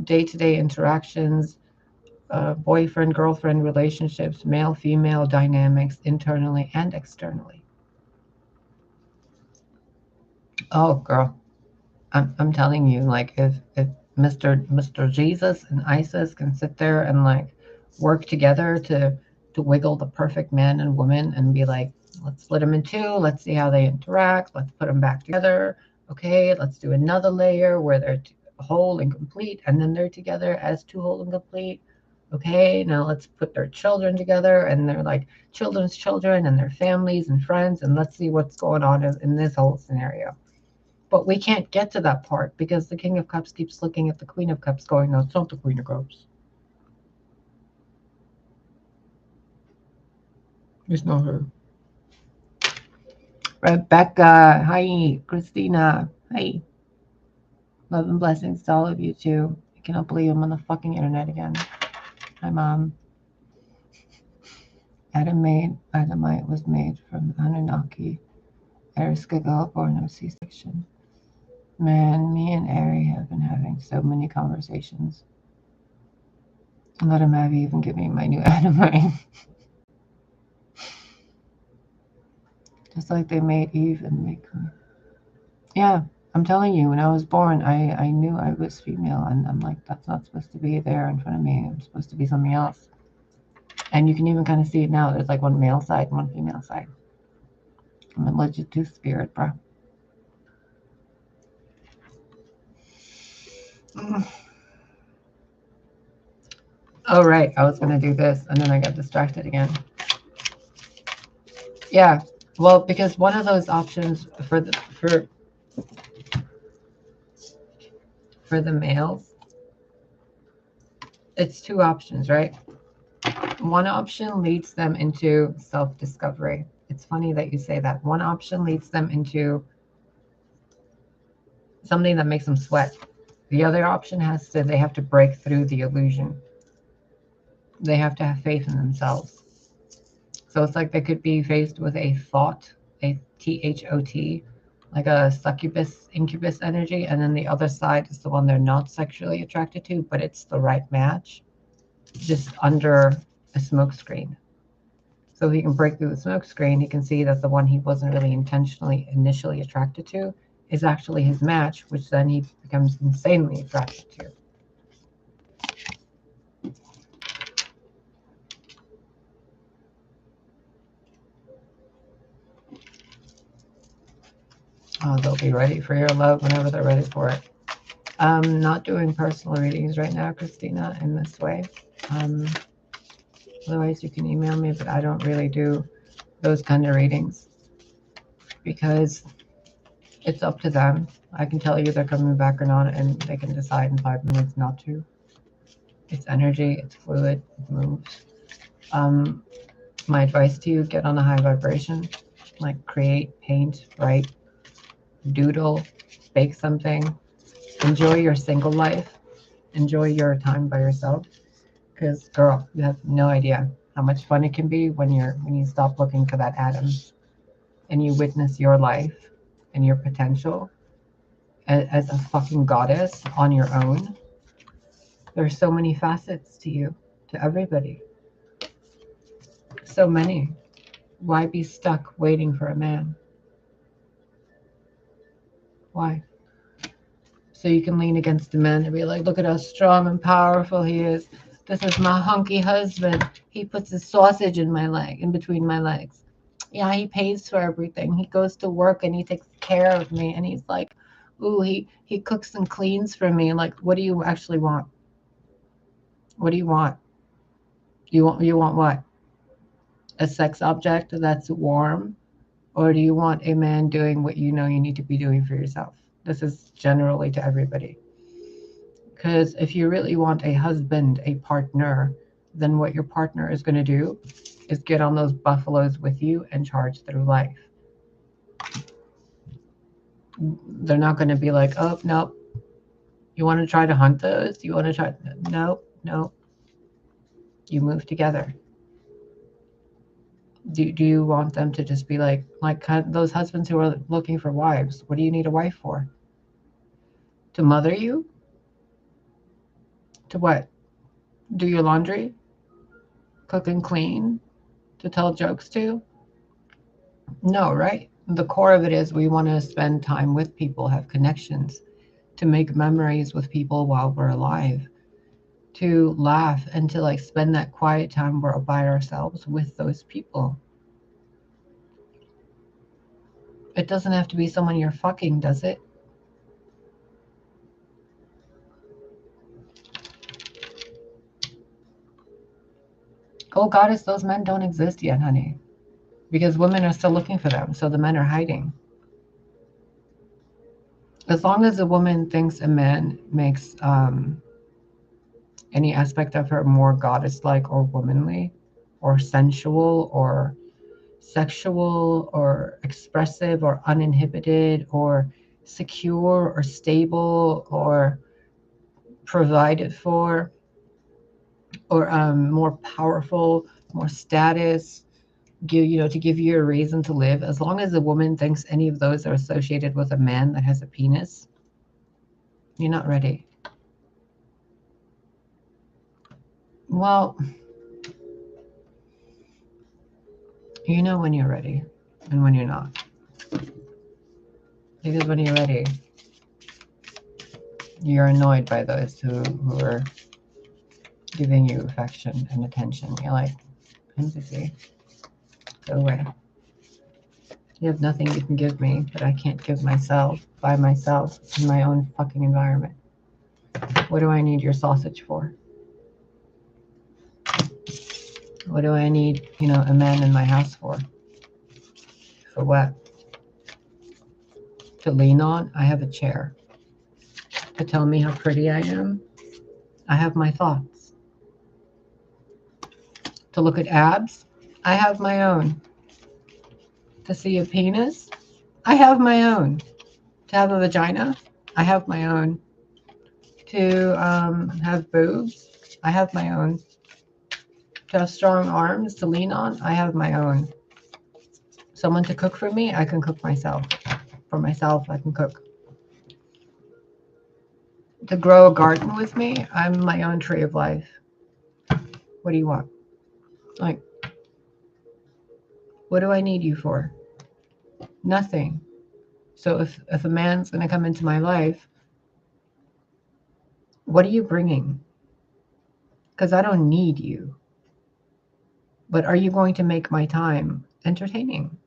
day-to-day interactions, boyfriend, girlfriend relationships, male, female dynamics, internally and externally. Oh, girl, I'm telling you, like if Mr. Jesus and Isis can sit there and like work together to wiggle the perfect man and woman and be like, let's split them in two, let's see how they interact, let's put them back together. Okay, let's do another layer where they're whole and complete, and then they're together as two whole and complete. Okay, now let's put their children together, and they're like children's children and their families and friends, and let's see what's going on in this whole scenario. But we can't get to that part because the King of Cups keeps looking at the Queen of Cups going, no, it's not the Queen of Cups. It's not her. Rebecca, hi. Christina, hi. Love and blessings to all of you too. I cannot believe I'm on the fucking internet again. Hi, Mom. Adamite was made from Anunnaki. Eriska born of C-section. Man, me and Ari have been having so many conversations. Let him have even give me my new Adamite. Just like they made Eve and make her. Yeah, I'm telling you, when I was born, I knew I was female, and I'm like, that's not supposed to be there in front of me. I'm supposed to be something else. And you can even kind of see it now. There's like one male side and one female side. I'm a legit two spirit, bro. Oh, right. I was going to do this, and then I got distracted again. Yeah. Well, because one of those options for the males, it's two options, right? One option leads them into self-discovery. It's funny that you say that. One option leads them into something that makes them sweat. The other option they have to break through the illusion. They have to have faith in themselves. So it's like they could be faced with a thought, a THOT, like a succubus, incubus energy, and then the other side is the one they're not sexually attracted to, but it's the right match, just under a smoke screen. So if he can break through the smoke screen, he can see that the one he wasn't really initially attracted to is actually his match, which then he becomes insanely attracted to. They'll be ready for your love whenever they're ready for it. I'm not doing personal readings right now, Christina, in this way. Otherwise, you can email me, but I don't really do those kind of readings because it's up to them. I can tell you they're coming back or not, and they can decide in 5 minutes not to. It's energy, it's fluid, it moves. My advice to you, get on a high vibration, like create, paint, write, doodle, bake something. Enjoy your single life. Enjoy your time by yourself. Because, girl, you have no idea how much fun it can be when you stop looking for that Adam and you witness your life and your potential as a fucking goddess on your own. There's so many facets to you, to everybody. So many. Why be stuck waiting for a man? Why? So you can lean against a man and be like, look at how strong and powerful he is. This is my hunky husband. He puts his sausage in my leg, in between my legs. Yeah, he pays for everything. He goes to work and he takes care of me. And he's like, ooh, he cooks and cleans for me. Like, what do you actually want? What do you want? You want what? A sex object that's warm? Or do you want a man doing what you know you need to be doing for yourself? This is generally to everybody. Because if you really want a husband, a partner, then what your partner is going to do is get on those buffaloes with you and charge through life. They're not going to be like, oh, no, you want to try to hunt those? You want to try? No, no. You move together. Do you want them to just be like those husbands who are looking for wives? What do you need a wife for? To mother you? To what? Do your laundry? Cook and clean? To tell jokes to? No, right? The core of it is we want to spend time with people, have connections, to make memories with people while we're alive, to laugh and to like spend that quiet time we're by ourselves with those people. It doesn't have to be someone you're fucking, does it? Oh, goddess, those men don't exist yet, honey. Because women are still looking for them. So the men are hiding. As long as a woman thinks a man makes any aspect of her more goddess-like or womanly or sensual or sexual or expressive or uninhibited or secure or stable or provided for or more powerful, more status, to give you a reason to live. As long as a woman thinks any of those are associated with a man that has a penis, you're not ready. Well, you know when you're ready and when you're not. Because when you're ready, you're annoyed by those who are giving you affection and attention. You're like, empathy, go away. You have nothing you can give me that I can't give myself by myself in my own fucking environment. What do I need your sausage for? What do I need, a man in my house for? For what? To lean on? I have a chair. To tell me how pretty I am? I have my thoughts. To look at abs? I have my own. To see a penis? I have my own. To have a vagina? I have my own. To have boobs? I have my own. To have strong arms to lean on? I have my own. Someone to cook for me? I can cook myself. For myself, I can cook. To grow a garden with me? I'm my own tree of life. What do you want? Like, what do I need you for? Nothing. So if a man's going to come into my life, what are you bringing? Because I don't need you. But are you going to make my time entertaining?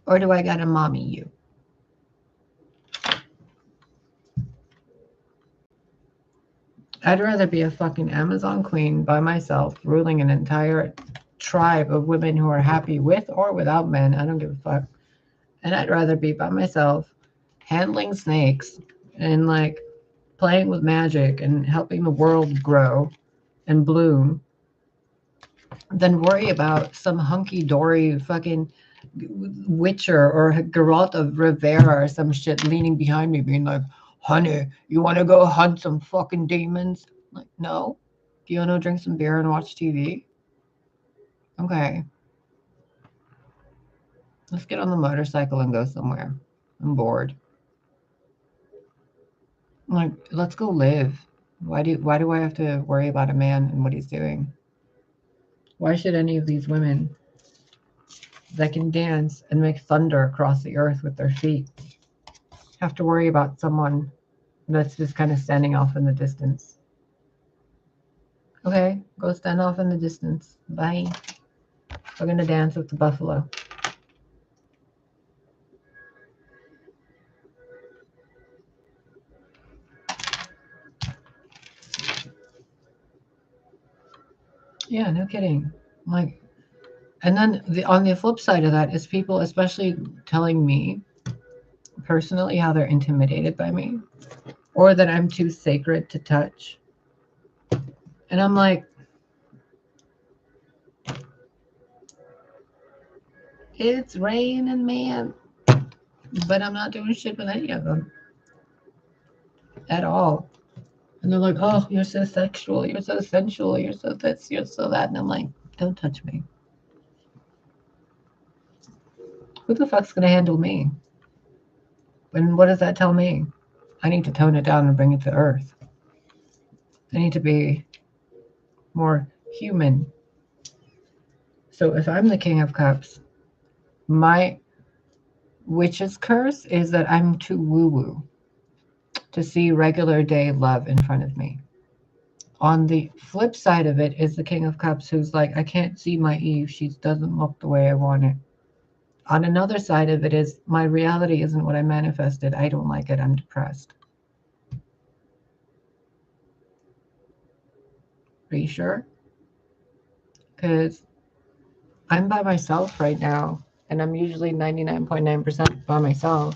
Or do I got to mommy you? I'd rather be a fucking Amazon queen by myself, ruling an entire tribe of women who are happy with or without men. I don't give a fuck. And I'd rather be by myself, handling snakes and like playing with magic and helping the world grow and bloom than worry about some hunky-dory fucking Witcher or Geralt of Rivera or some shit leaning behind me being like, honey, you want to go hunt some fucking demons? I'm like, no. Do you want to drink some beer and watch TV? Okay. Let's get on the motorcycle and go somewhere. I'm bored. I'm like, let's go live. Why do I have to worry about a man and what he's doing? Why should any of these women that can dance and make thunder across the earth with their feet have to worry about someone that's just kind of standing off in the distance? Okay, go stand off in the distance. Bye. We're going to dance with the buffalo. Yeah, no kidding. Like, and then on the flip side of that is people especially telling me personally how they're intimidated by me or that I'm too sacred to touch. And I'm like, it's raining, man. But I'm not doing shit with any of them at all. And they're like, oh, you're so sexual, you're so sensual, you're so this, you're so that. And I'm like, don't touch me. Who the fuck's going to handle me? And what does that tell me? I need to tone it down and bring it to earth. I need to be more human. So if I'm the King of Cups, my witch's curse is that I'm too woo-woo to see regular day love in front of me. On the flip side of it is the King of Cups who's like, I can't see my Eve. She doesn't look the way I want it. On another side of it is my reality isn't what I manifested. I don't like it. I'm depressed. Are you sure? Because I'm by myself right now, and I'm usually 99.9% by myself,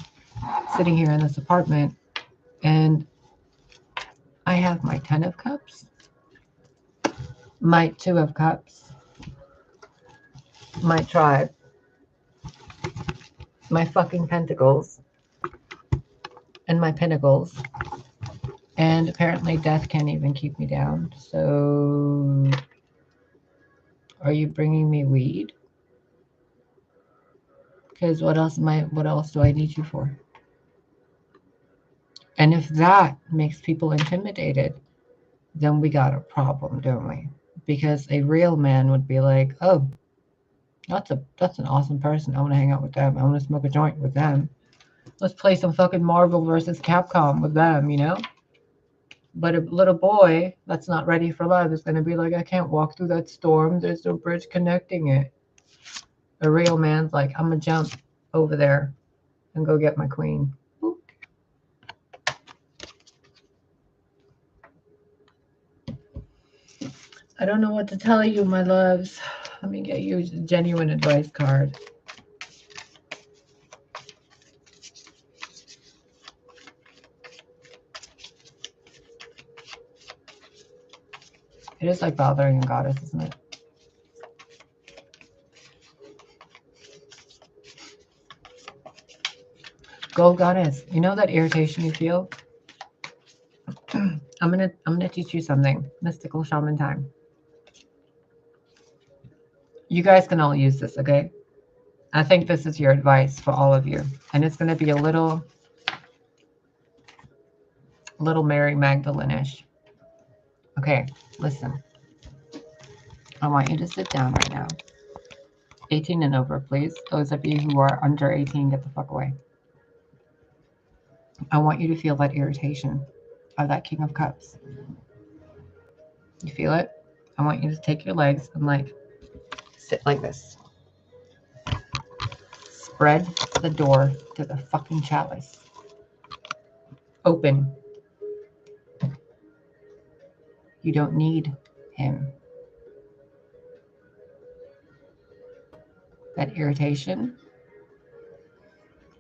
sitting here in this apartment, and I have my 10 of cups, my 2 of cups, my tribe, my fucking pentacles, and my pinnacles. And apparently death can't even keep me down. So are you bringing me weed? Because what else do I need you for? And if that makes people intimidated, then we got a problem, don't we? Because a real man would be like, oh, that's an awesome person. I want to hang out with them. I want to smoke a joint with them. Let's play some fucking Marvel versus Capcom with them, you know? But a little boy that's not ready for love is going to be like, I can't walk through that storm. There's no bridge connecting it. A real man's like, I'm going to jump over there and go get my queen. I don't know what to tell you, my loves. Let me get you a genuine advice card. It is like bothering a goddess, isn't it? Go goddess. You know that irritation you feel? I'm gonna teach you something. Mystical shaman time. You guys can all use this, okay? I think this is your advice for all of you. And it's gonna be a little Mary Magdalene-ish. Okay, listen. I want you to sit down right now. 18 and over, please. Those of you who are under 18, get the fuck away. I want you to feel that irritation of that King of Cups. You feel it? I want you to take your legs and like sit like this. Spread the door to the fucking chalice. Open. You don't need him. That irritation,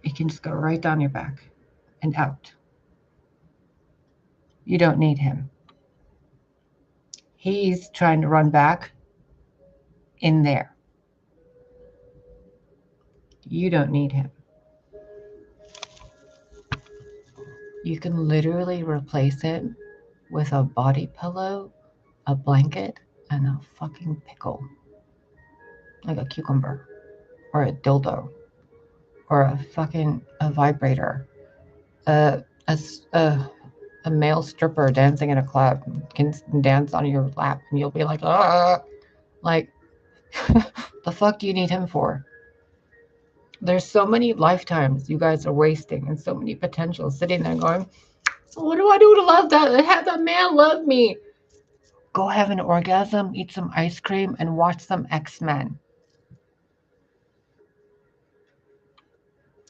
it can just go right down your back and out. You don't need him. He's trying to run back in there. You don't need him. You can literally replace him with a body pillow, a blanket, and a fucking pickle. Like a cucumber. Or a dildo. Or a vibrator. A male stripper dancing in a club can dance on your lap and you'll be like, ah! Like, the fuck do you need him for? There's so many lifetimes you guys are wasting and so many potentials sitting there going, so what do I do to love that? Have that man love me? Go have an orgasm, eat some ice cream, and watch some X-Men.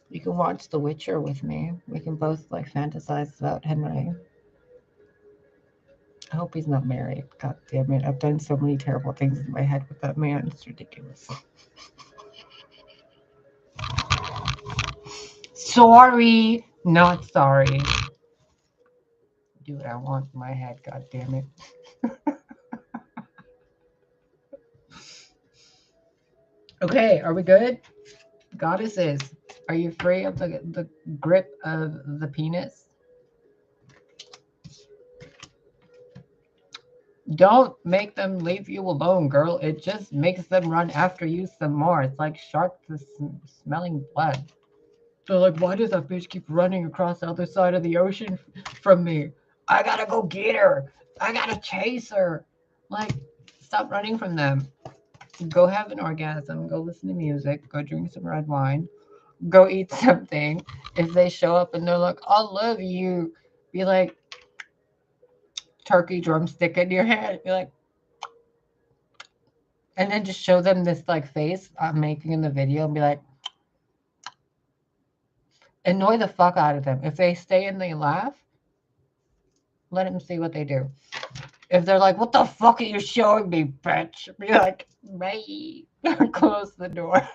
You can watch The Witcher with me. We can both like fantasize about Henry. I hope he's not married. God damn it. I've done so many terrible things in my head with that man. It's ridiculous. Sorry. Not sorry. Do what I want in my head. God damn it. Okay, are we good? Goddesses, are you free of the grip of the penis? Don't make them leave you alone, girl. It just makes them run after you some more. It's like sharks smelling blood. They're like, why does that bitch keep running across the other side of the ocean from me? I gotta go get her. I gotta chase her. Like, stop running from them. Go have an orgasm. Go listen to music. Go drink some red wine. Go eat something. If they show up and they're like, I love you, be like, turkey drumstick in your hand. Be like, and then just show them this like face I'm making in the video and be like, annoy the fuck out of them. If they stay and they laugh, let them see what they do. If they're like, what the fuck are you showing me, bitch? Be like, bye. Close the door.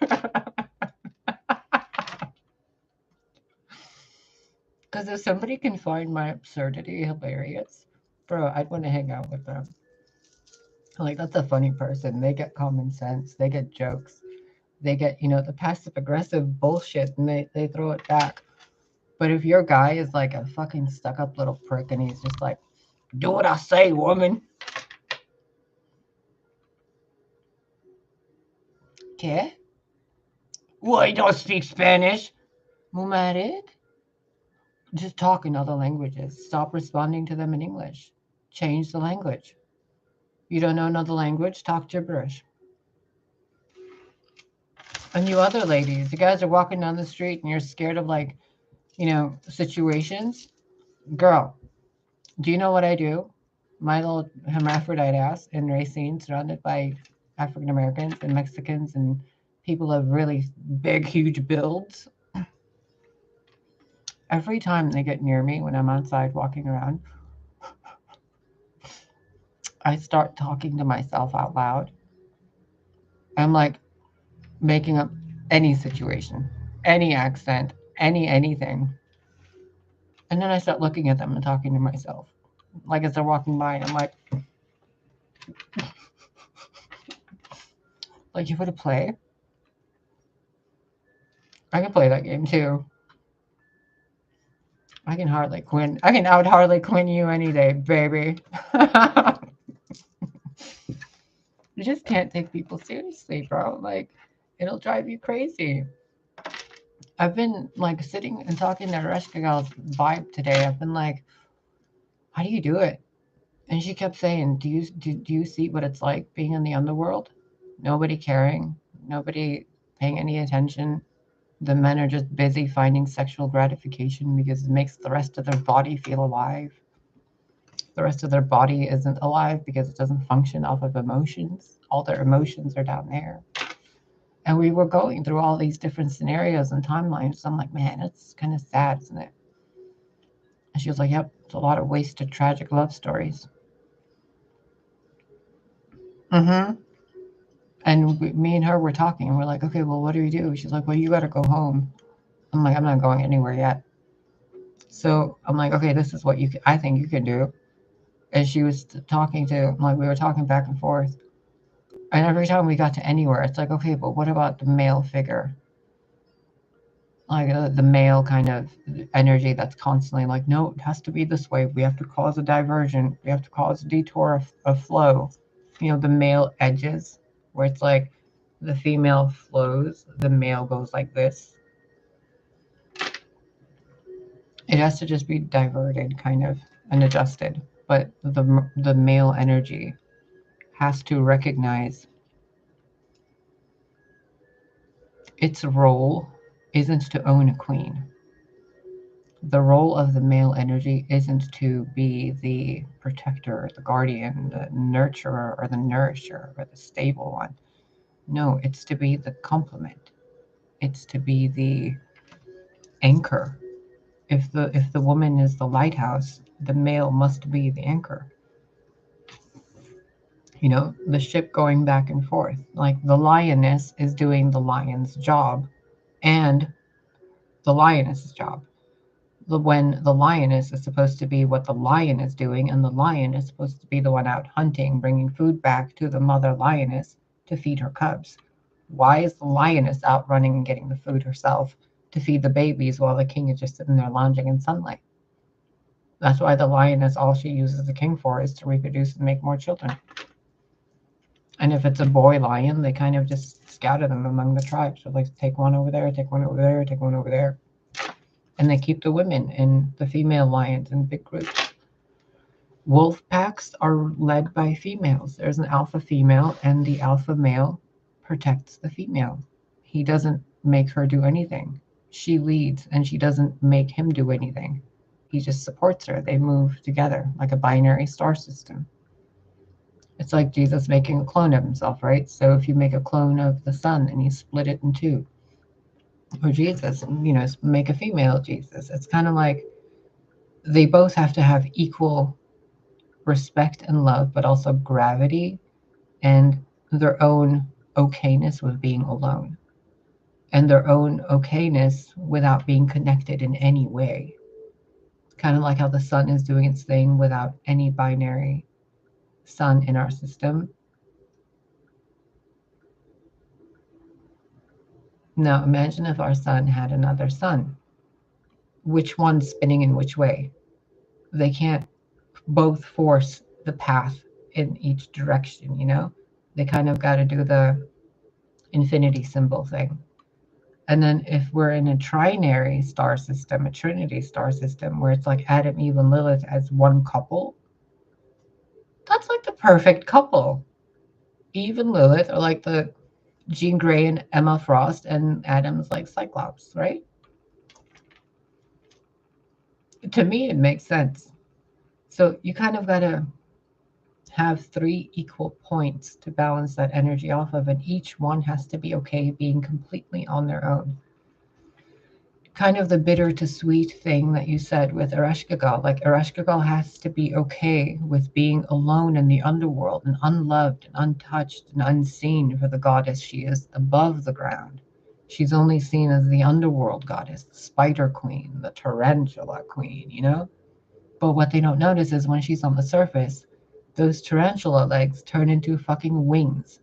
Because if somebody can find my absurdity hilarious, bro, I'd want to hang out with them. Like, that's a funny person. They get common sense. They get jokes. They get, the passive aggressive bullshit and they throw it back. But if your guy is like a fucking stuck up little prick and he's just like, do what I say, woman. ¿Qué? Why don't speak Spanish? Mumarid? Just talk in other languages. Stop responding to them in English. Change the language. You don't know another language? Talk gibberish. And you other ladies, you guys are walking down the street and you're scared of like, situations. Girl, do you know what I do? My little hermaphrodite ass in Racine, surrounded by African Americans and Mexicans and people of really big, huge builds. Every time they get near me when I'm outside walking around, I start talking to myself out loud. I'm like making up any situation, any accent, anything. And then I start looking at them and talking to myself. Like as they're walking by, I'm like you want to play? I can play that game too. I can hardly Quinn. I can out Harley Quinn you any day, baby. You just can't take people seriously, bro. Like, it'll drive you crazy. I've been like sitting and talking to Reshka Gal's vibe today. I've been like, how do you do it? And she kept saying, do you see what it's like being in the underworld? Nobody caring, nobody paying any attention. The men are just busy finding sexual gratification because it makes the rest of their body feel alive. The rest of their body isn't alive because it doesn't function off of emotions. All their emotions are down there. And we were going through all these different scenarios and timelines. So I'm like, man, it's kind of sad, isn't it? And she was like, yep, it's a lot of wasted, tragic love stories. Mm-hmm. And me and her were talking, and we're like, okay, well, what do we do? She's like, well, you got to go home. I'm like, I'm not going anywhere yet. So I'm like, okay, this is what I think you can do. And she was talking to, like, we were talking back and forth. And every time we got to anywhere, it's like, okay, but what about the male figure? Like the male kind of energy that's constantly like, no, it has to be this way. We have to cause a diversion. We have to cause a detour of flow. The male edges where it's like the female flows, the male goes like this. It has to just be diverted kind of and adjusted. But the male energy has to recognize its role isn't to own a queen. The role of the male energy isn't to be the protector, the guardian, the nurturer, or the nourisher, or the stable one. No, it's to be the complement. It's to be the anchor. If the woman is the lighthouse, the male must be the anchor. The ship going back and forth. Like the lioness is doing the lion's job and the lioness's job. When the lioness is supposed to be what the lion is doing, and the lion is supposed to be the one out hunting, bringing food back to the mother lioness to feed her cubs. Why is the lioness out running and getting the food herself to feed the babies while the king is just sitting there lounging in sunlight? That's why the lioness, all she uses the king for is to reproduce and make more children. And if it's a boy lion, they kind of just scatter them among the tribes. So like, take one over there, take one over there, take one over there. And they keep the women and the female lions in big groups. Wolf packs are led by females. There's an alpha female, and the alpha male protects the female. He doesn't make her do anything. She leads, and she doesn't make him do anything. He just supports her. They move together like a binary star system. It's like Jesus making a clone of himself, right? So if you make a clone of the sun and you split it in two, or Jesus, make a female Jesus. It's kind of like they both have to have equal respect and love, but also gravity and their own okayness with being alone and their own okayness without being connected in any way. Kind of like how the sun is doing its thing without any binary sun in our system. Now imagine if our sun had another sun. Which one's spinning in which way? They can't both force the path in each direction, you know? They kind of got to do the infinity symbol thing. And then if we're in a trinary star system, a trinity star system, where it's like Adam, Eve, and Lilith as one couple, that's like the perfect couple. Eve and Lilith are like the Jean Grey and Emma Frost, and Adam's like Cyclops, right? To me, it makes sense. So you kind of got to have 3 equal points to balance that energy off of, and each one has to be okay being completely on their own. Kind of the bitter to sweet thing that you said with Ereshkigal. Like Ereshkigal has to be okay with being alone in the underworld and unloved and untouched and unseen for the goddess she is above the ground. She's only seen as the underworld goddess, the spider queen, the tarantula queen, you know? But what they don't notice is when she's on the surface, those tarantula legs turn into fucking wings.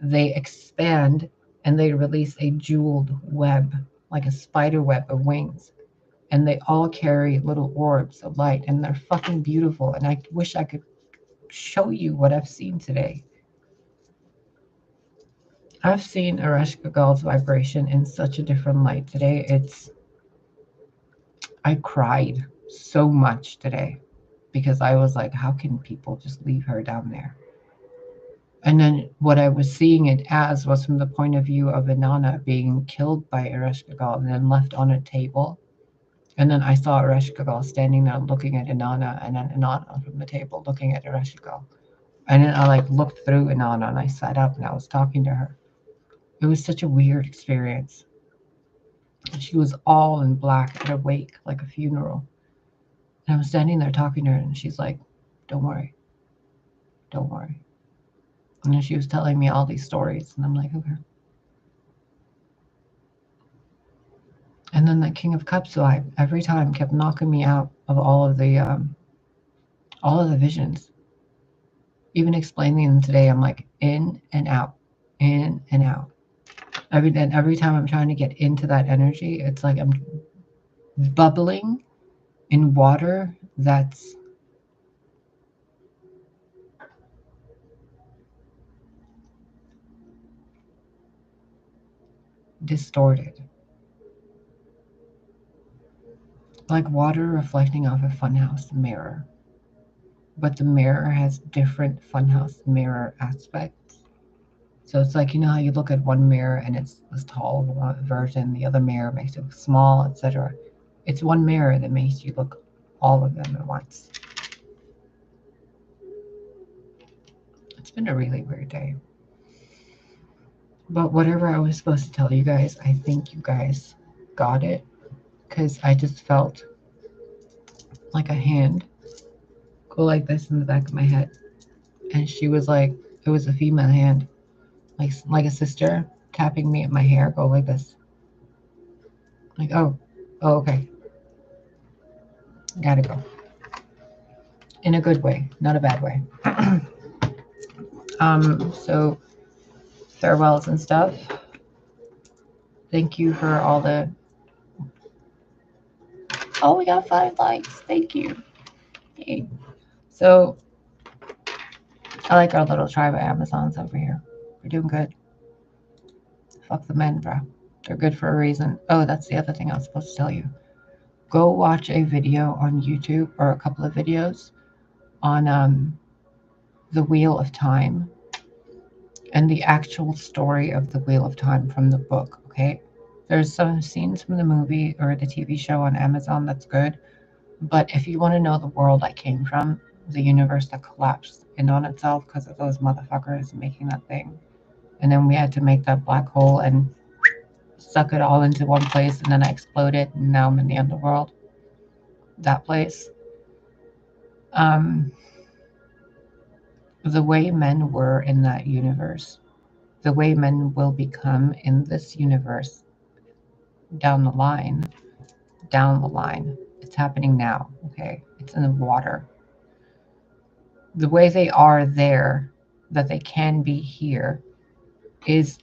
They expand and they release a jeweled web, like a spider web of wings. And they all carry little orbs of light, and they're fucking beautiful. And I wish I could show you what I've seen today. I've seen Ereshkigal's vibration in such a different light today. I cried so much today because I was like, how can people just leave her down there? And then what I was seeing it as was from the point of view of Inanna being killed by Ereshkigal and then left on a table. And then I saw Ereshkigal standing there looking at Inanna, and then Inanna from the table looking at Ereshkigal. And then I like looked through Inanna and I sat up and I was talking to her. It was such a weird experience. She was all in black at a wake, like a funeral. And I was standing there talking to her, and she's like, don't worry. Don't worry. And then she was telling me all these stories, and I'm like, okay. And then the King of Cups vibe every time kept knocking me out of all of the visions. Even explaining them today, I'm like in and out, in and out. Every time I'm trying to get into that energy, it's like I'm bubbling in water that's distorted. Like water reflecting off a funhouse mirror. But the mirror has different funhouse mirror aspects. So it's like, you know how you look at one mirror and it's this tall version, the other mirror makes it look small, etc. It's one mirror that makes you look all of them at once. It's been a really weird day. But whatever I was supposed to tell you guys, I think you guys got it. Because I just felt like a hand go like this in the back of my head. And she was like, it was a female hand, like a sister tapping me at my hair, go like this. Like, oh, okay. Gotta go. In a good way, not a bad way. So farewells and stuff. Thank you for all the... Oh, we got 5 likes. Thank you. Yay. So I like our little tribe of Amazons over here. We're doing good. Fuck the men, bro. They're good for a reason. Oh, that's the other thing I was supposed to tell you. Go watch a video on YouTube, or a couple of videos on the Wheel of Time and the actual story of the Wheel of Time from the book, okay? There's some scenes from the movie or the TV show on Amazon that's good, but if you want to know the world I came from, the universe that collapsed in on itself because of those motherfuckers making that thing, and then we had to make that black hole and suck it all into one place, and then I exploded, and now I'm in the underworld. That place. The way men were in that universe, the way men will become in this universe down the line, it's happening now, okay? It's in the water. The way they are there, that they can be here, is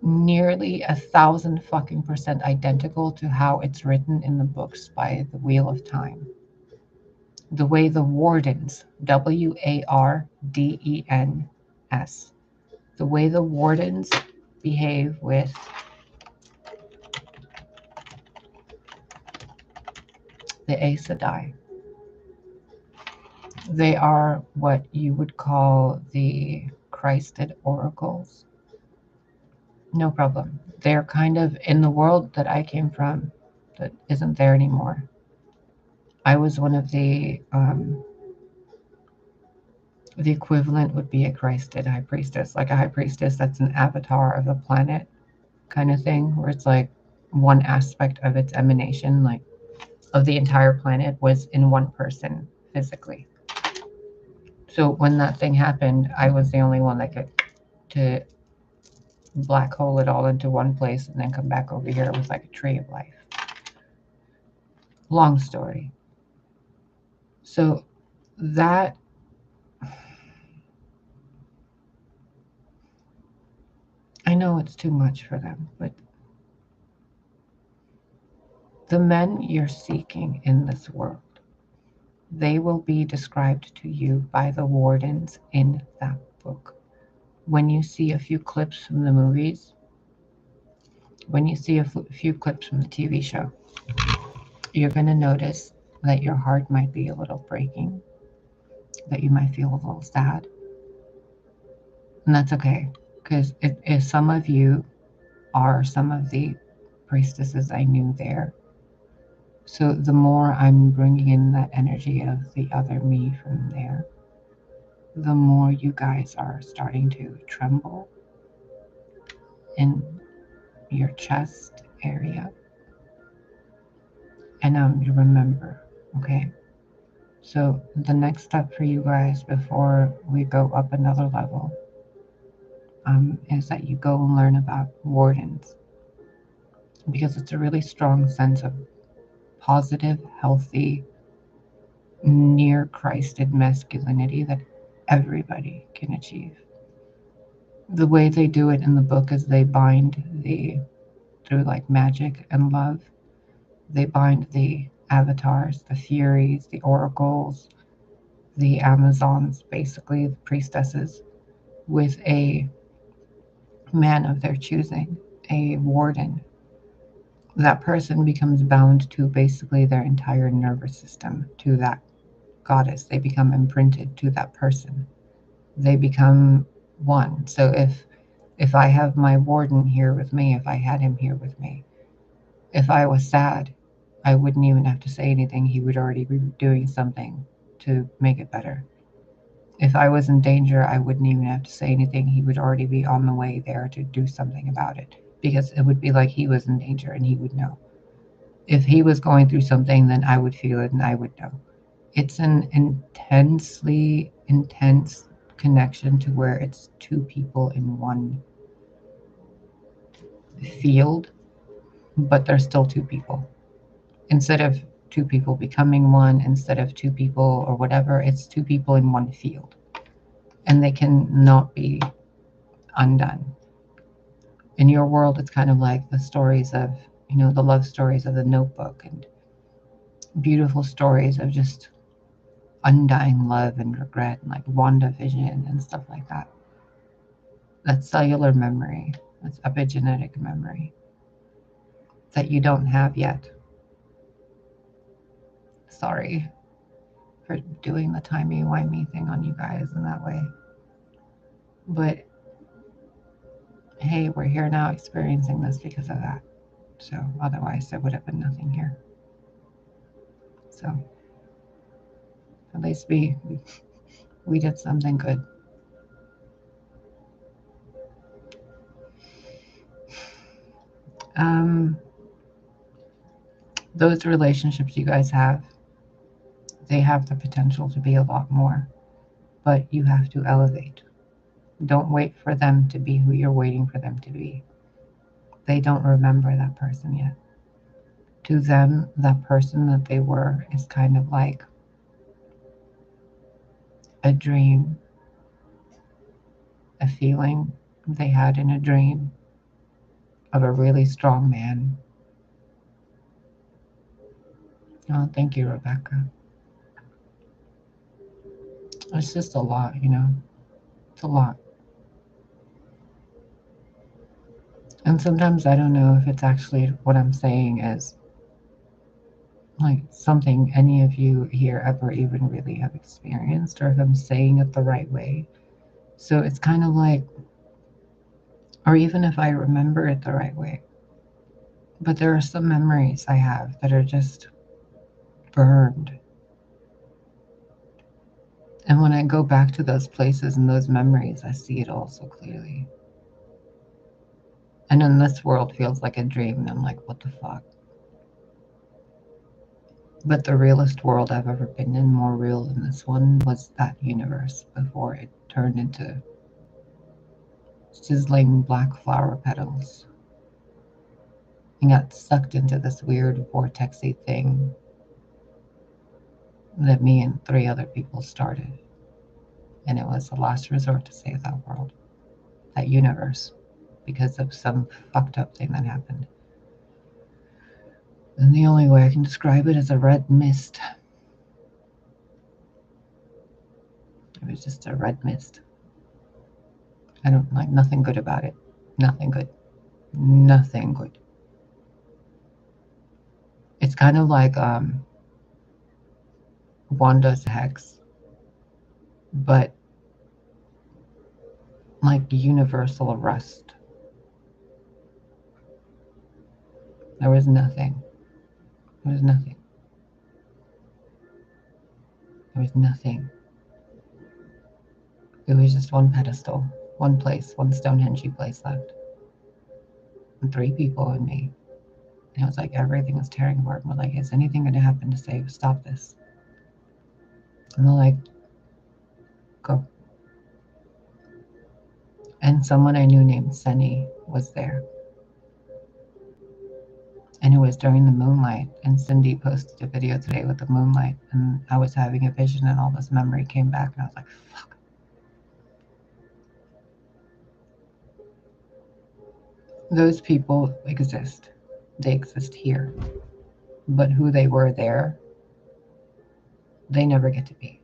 nearly 1,000% identical to how it's written in the books by the Wheel of Time. The way the Wardens, Wardens, the way the Wardens behave with the Aes Sedai. They are what you would call the Christed oracles. No problem. They're kind of in the world that I came from that isn't there anymore. I was one of the equivalent would be a Christed high priestess, like a high priestess that's an avatar of a planet kind of thing, where it's like one aspect of its emanation, like of the entire planet, was in one person physically. So when that thing happened, I was the only one that could to black hole it all into one place and then come back over here with like a tree of life. Long story. So that I know it's too much for them, but the men you're seeking in this world, they will be described to you by the Wardens in that book. When you see a few clips from the movies, when you see a few clips from the TV show, you're going to notice that your heart might be a little breaking, that you might feel a little sad. And that's okay, because if some of you are some of the priestesses I knew there. So the more I'm bringing in that energy of the other me from there, the more you guys are starting to tremble in your chest area. And you remember, okay? So the next step for you guys before we go up another level is that you go and learn about wardens, because it's a really strong sense of positive, healthy, near Christed masculinity that everybody can achieve. The way they do it in the book is they bind through like magic and love, they bind the avatars, the furies, the oracles, the Amazons, basically the priestesses, with a man of their choosing, a warden. That person becomes bound to basically their entire nervous system, to that goddess. They become imprinted to that person. They become one. So if I have my warden here with me, if I had him here with me, if I was sad, I wouldn't even have to say anything. He would already be doing something to make it better. If I was in danger, I wouldn't even have to say anything. He would already be on the way there to do something about it, because it would be like he was in danger and he would know. If he was going through something, then I would feel it and I would know. It's an intensely intense connection to where it's two people in one field, but they're still two people. Instead of two people becoming one, instead of two people or whatever, it's two people in one field. And they can not be undone. In your world, it's kind of like the stories of, the love stories of the Notebook, and beautiful stories of just undying love and regret, and like WandaVision and stuff like that. That's cellular memory. That's epigenetic memory that you don't have yet. Sorry for doing the timey-wimey thing on you guys in that way. But hey, we're here now experiencing this because of that. So otherwise there would have been nothing here. So at least we did something good. Those relationships you guys have, they have the potential to be a lot more. but you have to elevate. Don't wait for them to be who you're waiting for them to be. They don't remember that person yet. To them, that person that they were is kind of like a dream, a feeling they had in a dream of a really strong man. Oh, thank you, Rebecca. It's just a lot, you know? It's a lot. And sometimes I don't know if it's actually what I'm saying is like something any of you here ever even really have experienced, or if I'm saying it the right way. So it's kind of like, or even if I remember it the right way. But there are some memories I have that are just burned. And when I go back to those places and those memories, I see it all so clearly. And then this world feels like a dream, and I'm like, what the fuck? But the realest world I've ever been in, more real than this one, was that universe before it turned into sizzling black flower petals and got sucked into this weird vortexy thing that me and 3 other people started. And it was the last resort to save that world, that universe, because of some fucked up thing that happened. And the only way I can describe it is a red mist. It was just a red mist. I don't like nothing good about it. Nothing good. Nothing good. It's kind of like Wanda's Hex, but like universal arrest. There was nothing. There was nothing. There was nothing. It was just one pedestal, one place, one Stonehenge place left. And 3 people and me. And it was like everything was tearing apart. We're like, is anything going to happen to save? Stop this. And they're like, go. And someone I knew named Sunny was there. And it was during the moonlight. And Cindy posted a video today with the moonlight. And I was having a vision and all this memory came back. And I was like, fuck. Those people exist. They exist here. But who they were there, they never get to be.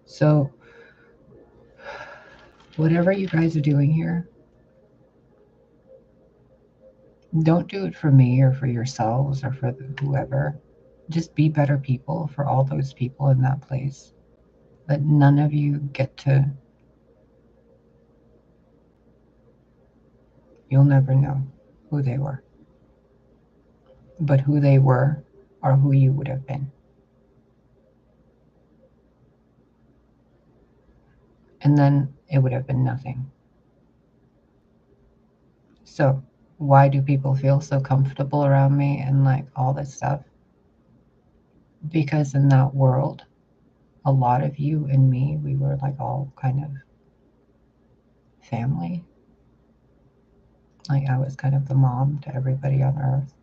So, whatever you guys are doing here, don't do it for me or for yourselves or for whoever. Just be better people for all those people in that place. But none of you get to, you'll never know who they were. But who they were or who you would have been. And then it would have been nothing. So, why do people feel so comfortable around me and like all this stuff? Because in that world, a lot of you and me, we were like all kind of family. Like I was kind of the mom to everybody on earth.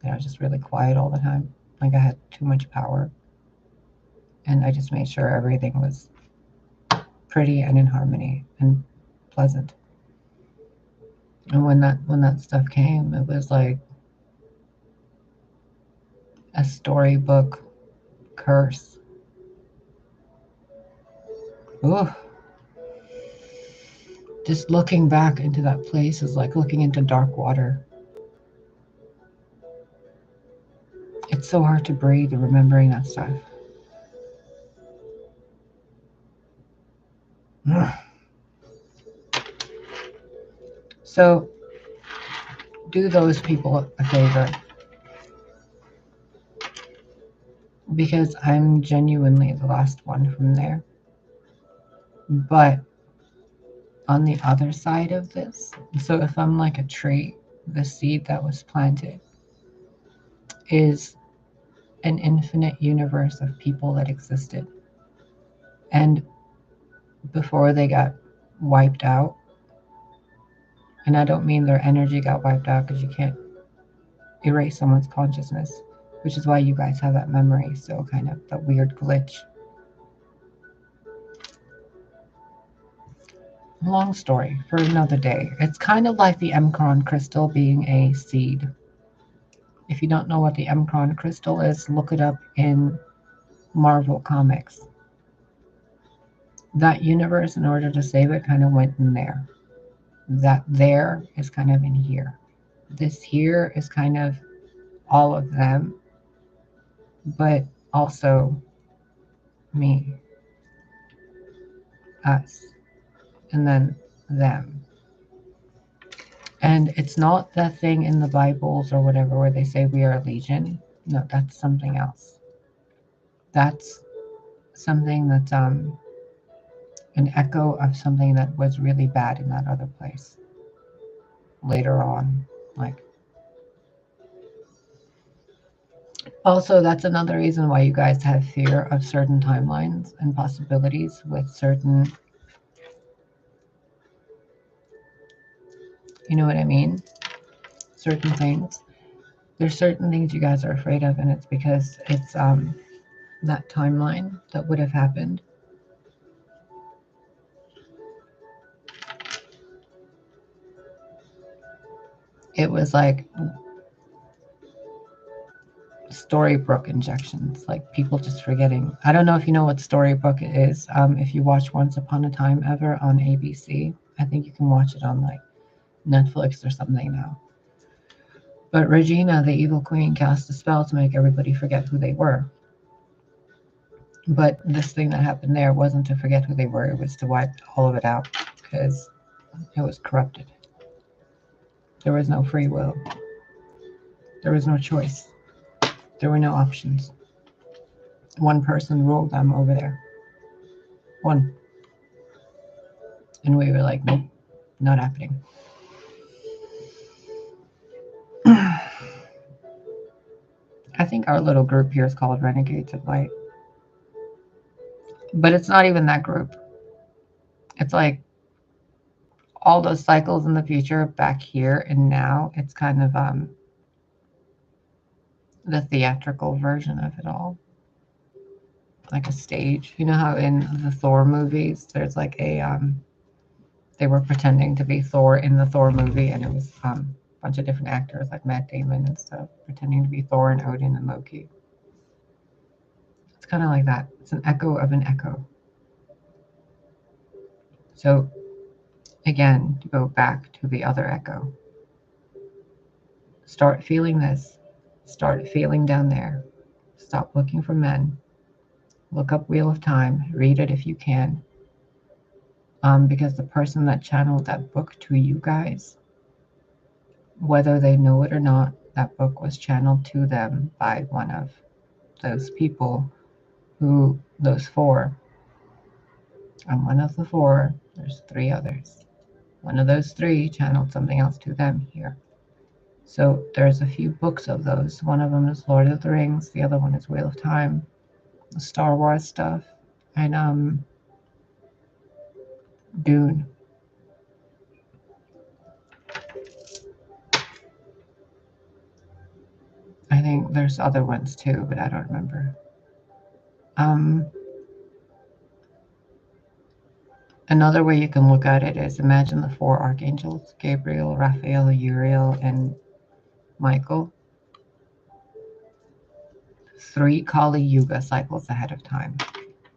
And I was just really quiet all the time. Like I had too much power. And I just made sure everything was pretty and in harmony and pleasant. And when that stuff came, it was like a storybook curse. Ooh. Just looking back into that place is like looking into dark water. It's so hard to breathe remembering that stuff. So do those people a favor. Because I'm genuinely the last one from there. But on the other side of this, so if I'm like a tree, the seed that was planted is an infinite universe of people that existed. And before they got wiped out, and I don't mean their energy got wiped out because you can't erase someone's consciousness, which is why you guys have that memory, so kind of that weird glitch. Long story for another day. It's kind of like the Emcron crystal being a seed. If you don't know what the Emcron crystal is, look it up in Marvel Comics. That universe, in order to save it, kind of went in there. That there is kind of in here. This here is kind of all of them, but also me, us, and then them. And it's not that thing in the Bibles or whatever where they say we are legion. No, that's something else. That's something that's an echo of something that was really bad in that other place later on. Like, also, that's another reason why you guys have fear of certain timelines and possibilities with certain, you know what I mean? Certain things. There's certain things you guys are afraid of, and it's because it's that timeline that would have happened. It was like Storybook injections, like people just forgetting. I don't know if you know what Storybook is. If you watch Once Upon a Time Ever on ABC, I think you can watch it on like Netflix or something now. But Regina, the evil queen, cast a spell to make everybody forget who they were. But this thing that happened there wasn't to forget who they were, it was to wipe all of it out because it was corrupted. There was no free will. There was no choice. There were no options. One person ruled them over there. One. And we were like, nope, not happening. I think our little group here is called Renegades of Light. But it's not even that group. It's like all those cycles in the future back here and now. It's kind of the theatrical version of it all. Like a stage. You know how in the Thor movies, there's like a, they were pretending to be Thor in the Thor movie, and it was a bunch of different actors like Matt Damon and stuff, pretending to be Thor and Odin and Loki. It's kind of like that. It's an echo of an echo. So again, to go back to the other echo, start feeling this. Start feeling down there. Stop looking for men. Look up Wheel of Time. Read it if you can. Because the person that channeled that book to you guys, whether they know it or not, that book was channeled to them by one of those people who, those four. I'm one of the four. There's three others. One of those three channeled something else to them here. So there's a few books of those. One of them is Lord of the Rings. The other one is Wheel of Time, the Star Wars stuff, and Dune. I think there's other ones too, but I don't remember. Another way you can look at it is imagine the four archangels, Gabriel, Raphael, Uriel, and Michael. 3 Kali Yuga cycles ahead of time,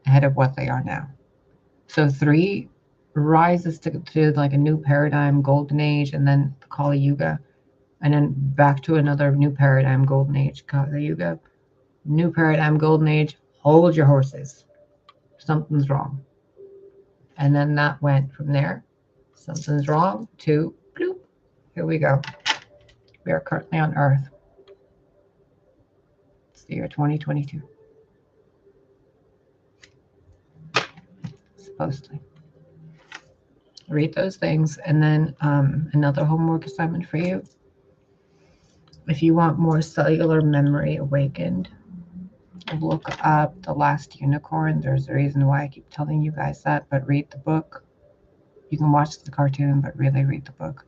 ahead of what they are now. So 3 rises to like a new paradigm, golden age, and then the Kali Yuga, and then back to another new paradigm, golden age, Kali Yuga, new paradigm, golden age. Hold your horses. Something's wrong. And then that went from there. Something's wrong to bloop. Here we go. We are currently on Earth. It's the year 2022. Supposedly. Read those things. And then another homework assignment for you. If you want more cellular memory awakened, look up The Last Unicorn. There's a reason why I keep telling you guys that, but read the book. You can watch the cartoon, but really read the book.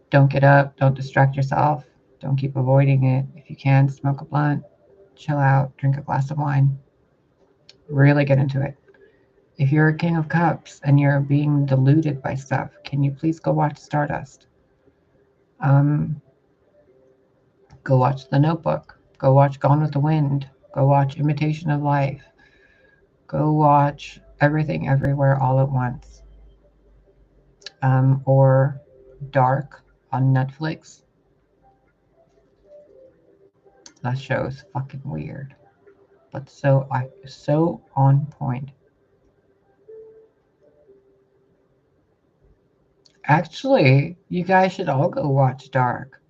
Don't get up. Don't distract yourself. Don't keep avoiding it. If you can, smoke a blunt, chill out, drink a glass of wine. Really get into it. If you're a King of Cups and you're being deluded by stuff, can you please go watch Stardust? Go watch The Notebook. Go watch Gone with the Wind. Go watch Imitation of Life. Go watch Everything Everywhere All at Once. Or Dark on Netflix. That show is fucking weird, but so on point. Actually, you guys should all go watch Dark.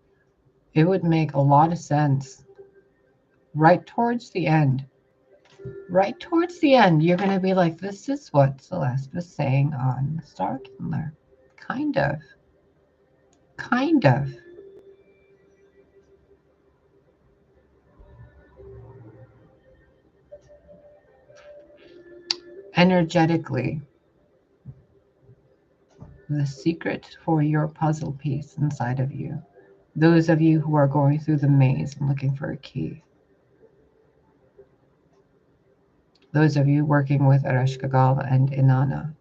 It would make a lot of sense. Right towards the end, you're going to be like, this is what Celeste was saying on the Star Killer. Kind of. Energetically, the secret for your puzzle piece inside of you. Those of you who are going through the maze and looking for a key. Those of you working with Ereshkigal and Inanna.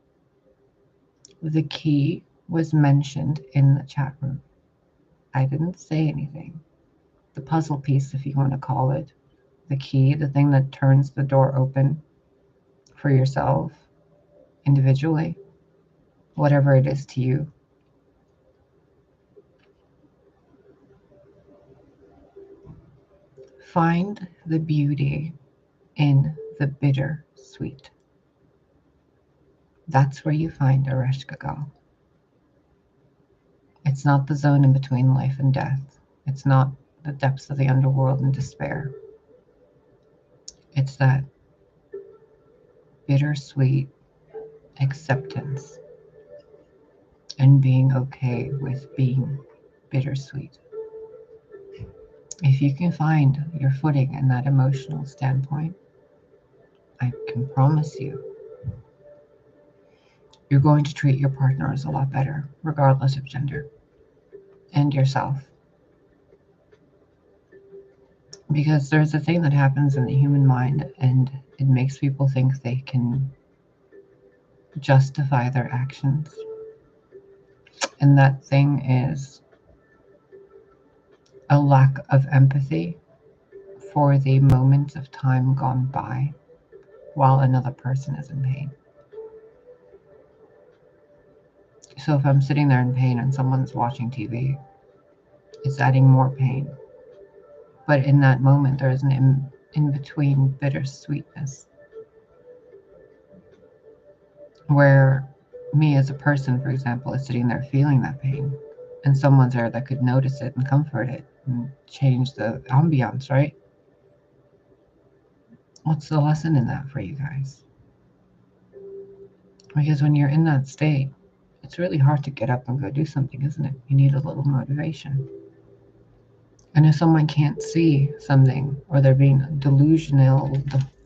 The key was mentioned in the chat room. I didn't say anything. The puzzle piece, if you want to call it. The key, the thing that turns the door open for yourself, individually, whatever it is to you. Find the beauty in the bittersweet. That's where you find Ereshkigal. It's not the zone in between life and death. It's not the depths of the underworld and despair. It's that bittersweet acceptance and being okay with being bittersweet. If you can find your footing in that emotional standpoint, I can promise you, you're going to treat your partners a lot better, regardless of gender, and yourself. Because there's a thing that happens in the human mind, and it makes people think they can justify their actions. And that thing is a lack of empathy for the moments of time gone by while another person is in pain. So if I'm sitting there in pain and someone's watching TV, it's adding more pain. But in that moment, there is an in-between bittersweetness where me as a person, for example, is sitting there feeling that pain, and someone's there that could notice it and comfort it and change the ambiance, right? What's the lesson in that for you guys? Because when you're in that state, it's really hard to get up and go do something, isn't it? You need a little motivation. And if someone can't see something, or they're being delusional,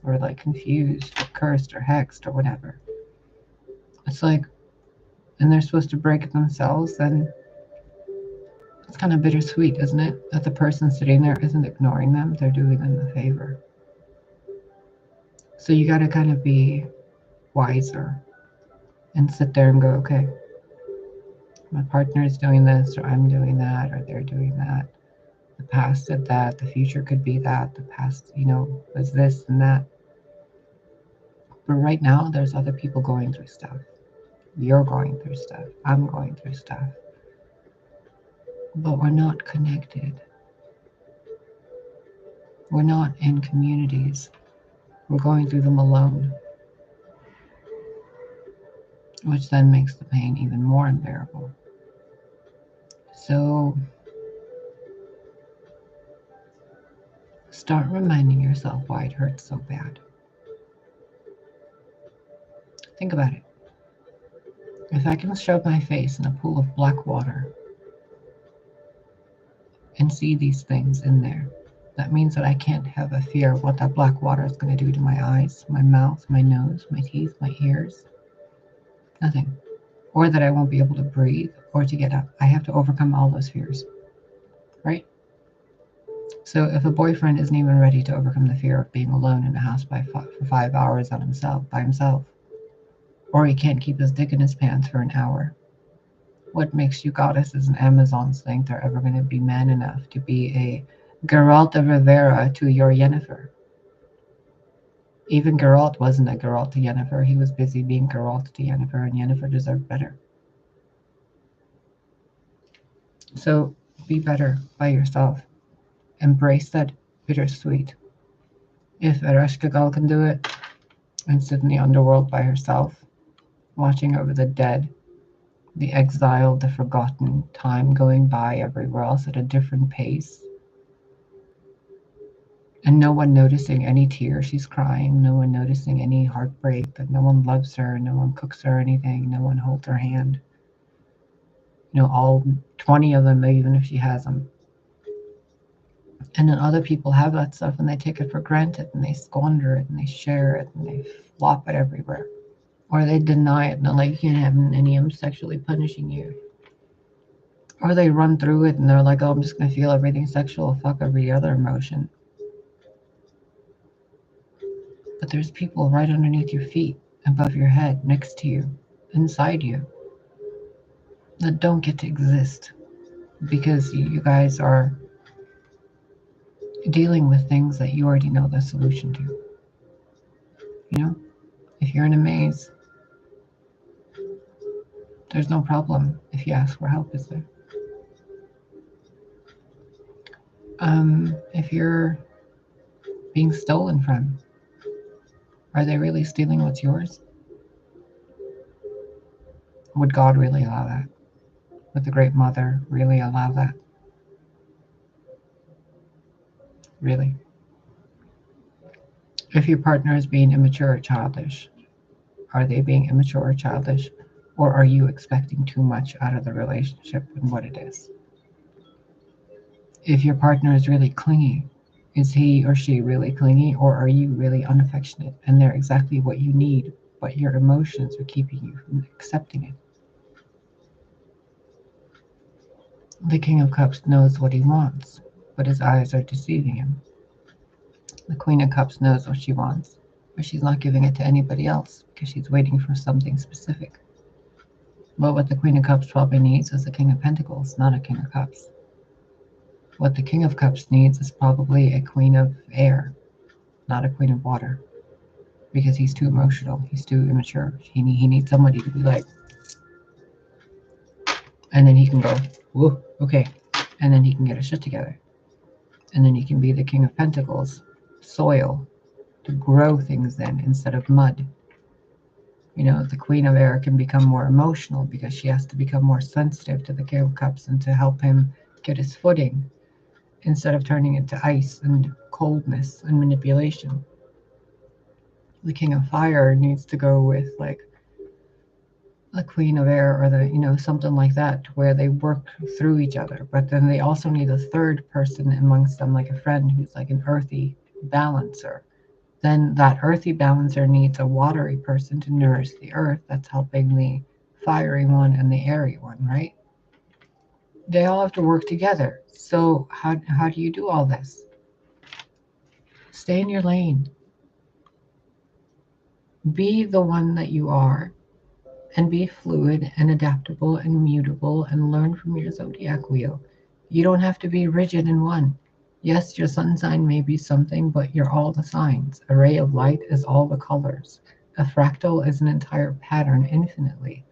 or like confused, or cursed, or hexed, or whatever, it's like, and they're supposed to break it themselves, then it's kind of bittersweet, isn't it? That the person sitting there isn't ignoring them, they're doing them a favor. So you got to kind of be wiser and sit there and go, okay, my partner is doing this, or I'm doing that, or they're doing that. The past did that, the future could be that, the past, was this and that. But right now, there's other people going through stuff. You're going through stuff. I'm going through stuff. But we're not connected. We're not in communities. We're going through them alone, which then makes the pain even more unbearable. So start reminding yourself why it hurts so bad. Think about it. If I can shove my face in a pool of black water and see these things in there, That means that I can't have a fear of what that black water is going to do to my eyes, my mouth, my nose, my teeth, my ears. Nothing. Or that I won't be able to breathe or to get up. I have to overcome all those fears, right? So if a boyfriend isn't even ready to overcome the fear of being alone in a house for 5 hours by himself, or he can't keep his dick in his pants for an hour, what makes you goddesses and Amazons think they're ever going to be man enough to be a Geralt of Rivera to your Yennefer? Even Geralt wasn't a Geralt to Yennefer. He was busy being Geralt to Yennefer, and Yennefer deserved better. So be better by yourself. Embrace that bittersweet. If Ereshkigal can do it and sit in the underworld by herself, watching over the dead, the exiled, the forgotten, time going by everywhere else at a different pace, and no one noticing any tears she's crying, no one noticing any heartbreak, that no one loves her, no one cooks her anything, no one holds her hand. All 20 of them, even if she has them. And then other people have that stuff and they take it for granted and they squander it and they share it and they flop it everywhere. Or they deny it and they're like, you can't have any, I'm sexually punishing you. Or they run through it and they're like, oh, I'm just going to feel everything sexual, fuck every other emotion. But there's people right underneath your feet, above your head, next to you, inside you, that don't get to exist because you guys are dealing with things that you already know the solution to. If you're in a maze, there's no problem if you ask for help, is there? If you're being stolen from, are they really stealing what's yours? Would God really allow that? Would the Great Mother really allow that? Really? If your partner is being immature or childish, are they being immature or childish? Or are you expecting too much out of the relationship and what it is? If your partner is really clingy, is he or she really clingy, or are you really unaffectionate and they're exactly what you need, but your emotions are keeping you from accepting it? The King of Cups knows what he wants, but his eyes are deceiving him. The Queen of Cups knows what she wants, but she's not giving it to anybody else because she's waiting for something specific. But what the Queen of Cups probably needs is the King of Pentacles, not a King of Cups. What the King of Cups needs is probably a Queen of Air, not a Queen of Water, because he's too emotional, he's too immature. He needs somebody to be like, and then he can go, whoa, okay, and then he can get his shit together. And then he can be the King of Pentacles, soil, to grow things in instead of mud. The Queen of Air can become more emotional because she has to become more sensitive to the King of Cups and to help him get his footing instead of turning into ice and coldness and manipulation. The King of Fire needs to go with like the Queen of Air or something like that, where they work through each other. But then they also need a third person amongst them, like a friend who's like an earthy balancer. Then that earthy balancer needs a watery person to nourish the earth that's helping the fiery one and the airy one, right? They all have to work together. So how do you do all this? Stay in your lane. Be the one that you are and be fluid and adaptable and mutable and learn from your zodiac wheel. You don't have to be rigid in one. Yes, your sun sign may be something, but you're all the signs. A ray of light is all the colors. A fractal is an entire pattern infinitely.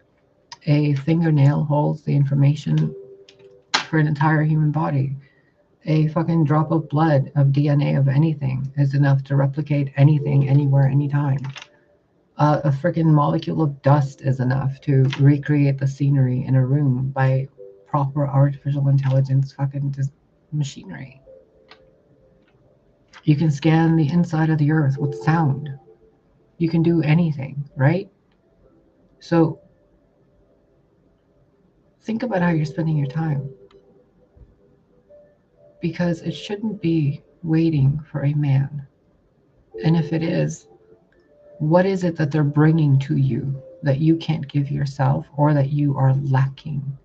A fingernail holds the information for an entire human body. A fucking drop of blood, of DNA, of anything is enough to replicate anything, anywhere, anytime. A freaking molecule of dust is enough to recreate the scenery in a room by proper artificial intelligence fucking machinery. You can scan the inside of the earth with sound. You can do anything, right? So think about how you're spending your time. Because it shouldn't be waiting for a man? And if it is, what is it that they're bringing to you that you can't give yourself or that you are lacking?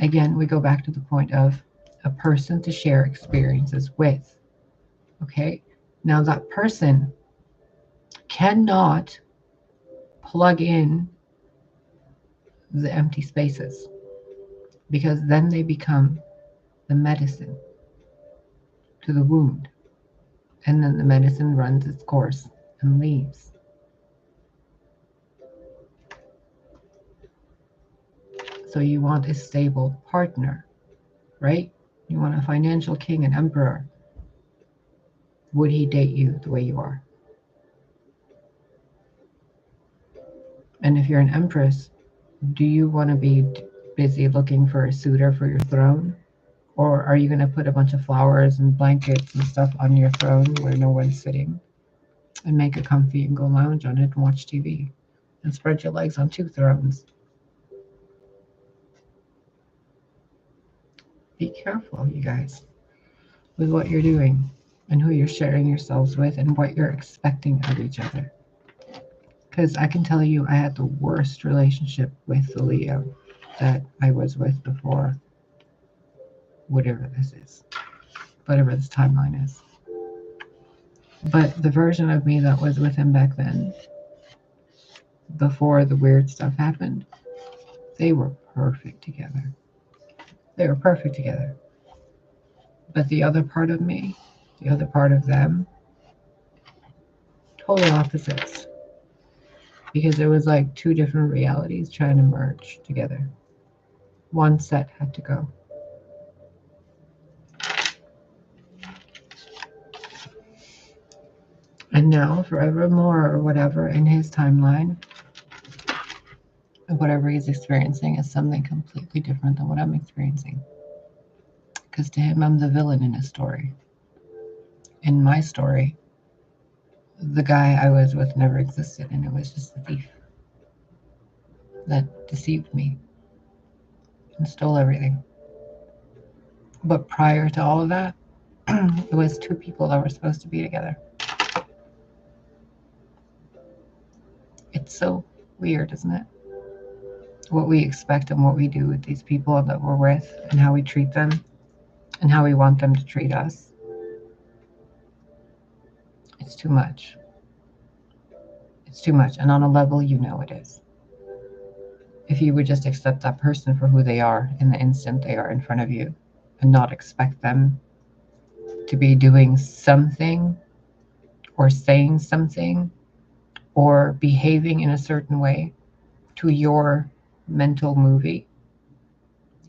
Again, we go back to the point of a person to share experiences with. Okay? Now, that person cannot plug in the empty spaces because then they become the medicine to the wound. And then the medicine runs its course and leaves. So you want a stable partner, right? You want a financial king, an emperor. Would he date you the way you are? And if you're an empress, do you want to be busy looking for a suitor for your throne? Or are you going to put a bunch of flowers and blankets and stuff on your throne where no one's sitting and make it comfy and go lounge on it and watch TV and spread your legs on 2 thrones? Be careful, you guys, with what you're doing and who you're sharing yourselves with and what you're expecting of each other. Because I can tell you, I had the worst relationship with the Leo that I was with before, whatever this is, whatever this timeline is. But the version of me that was with him back then, before the weird stuff happened, they were perfect together. They were perfect together. But the other part of me, the other part of them, total opposites. Because it was like 2 different realities trying to merge together. One set had to go. And now, forevermore, or whatever, in his timeline, whatever he's experiencing is something completely different than what I'm experiencing. Because to him, I'm the villain in his story. In my story, the guy I was with never existed, and it was just a thief that deceived me and stole everything. But prior to all of that, it was 2 people that were supposed to be together. It's so weird, isn't it? What we expect and what we do with these people that we're with and how we treat them and how we want them to treat us. It's too much. It's too much. And on a level, you know it is. If you would just accept that person for who they are in the instant they are in front of you and not expect them to be doing something or saying something or behaving in a certain way to your mental movie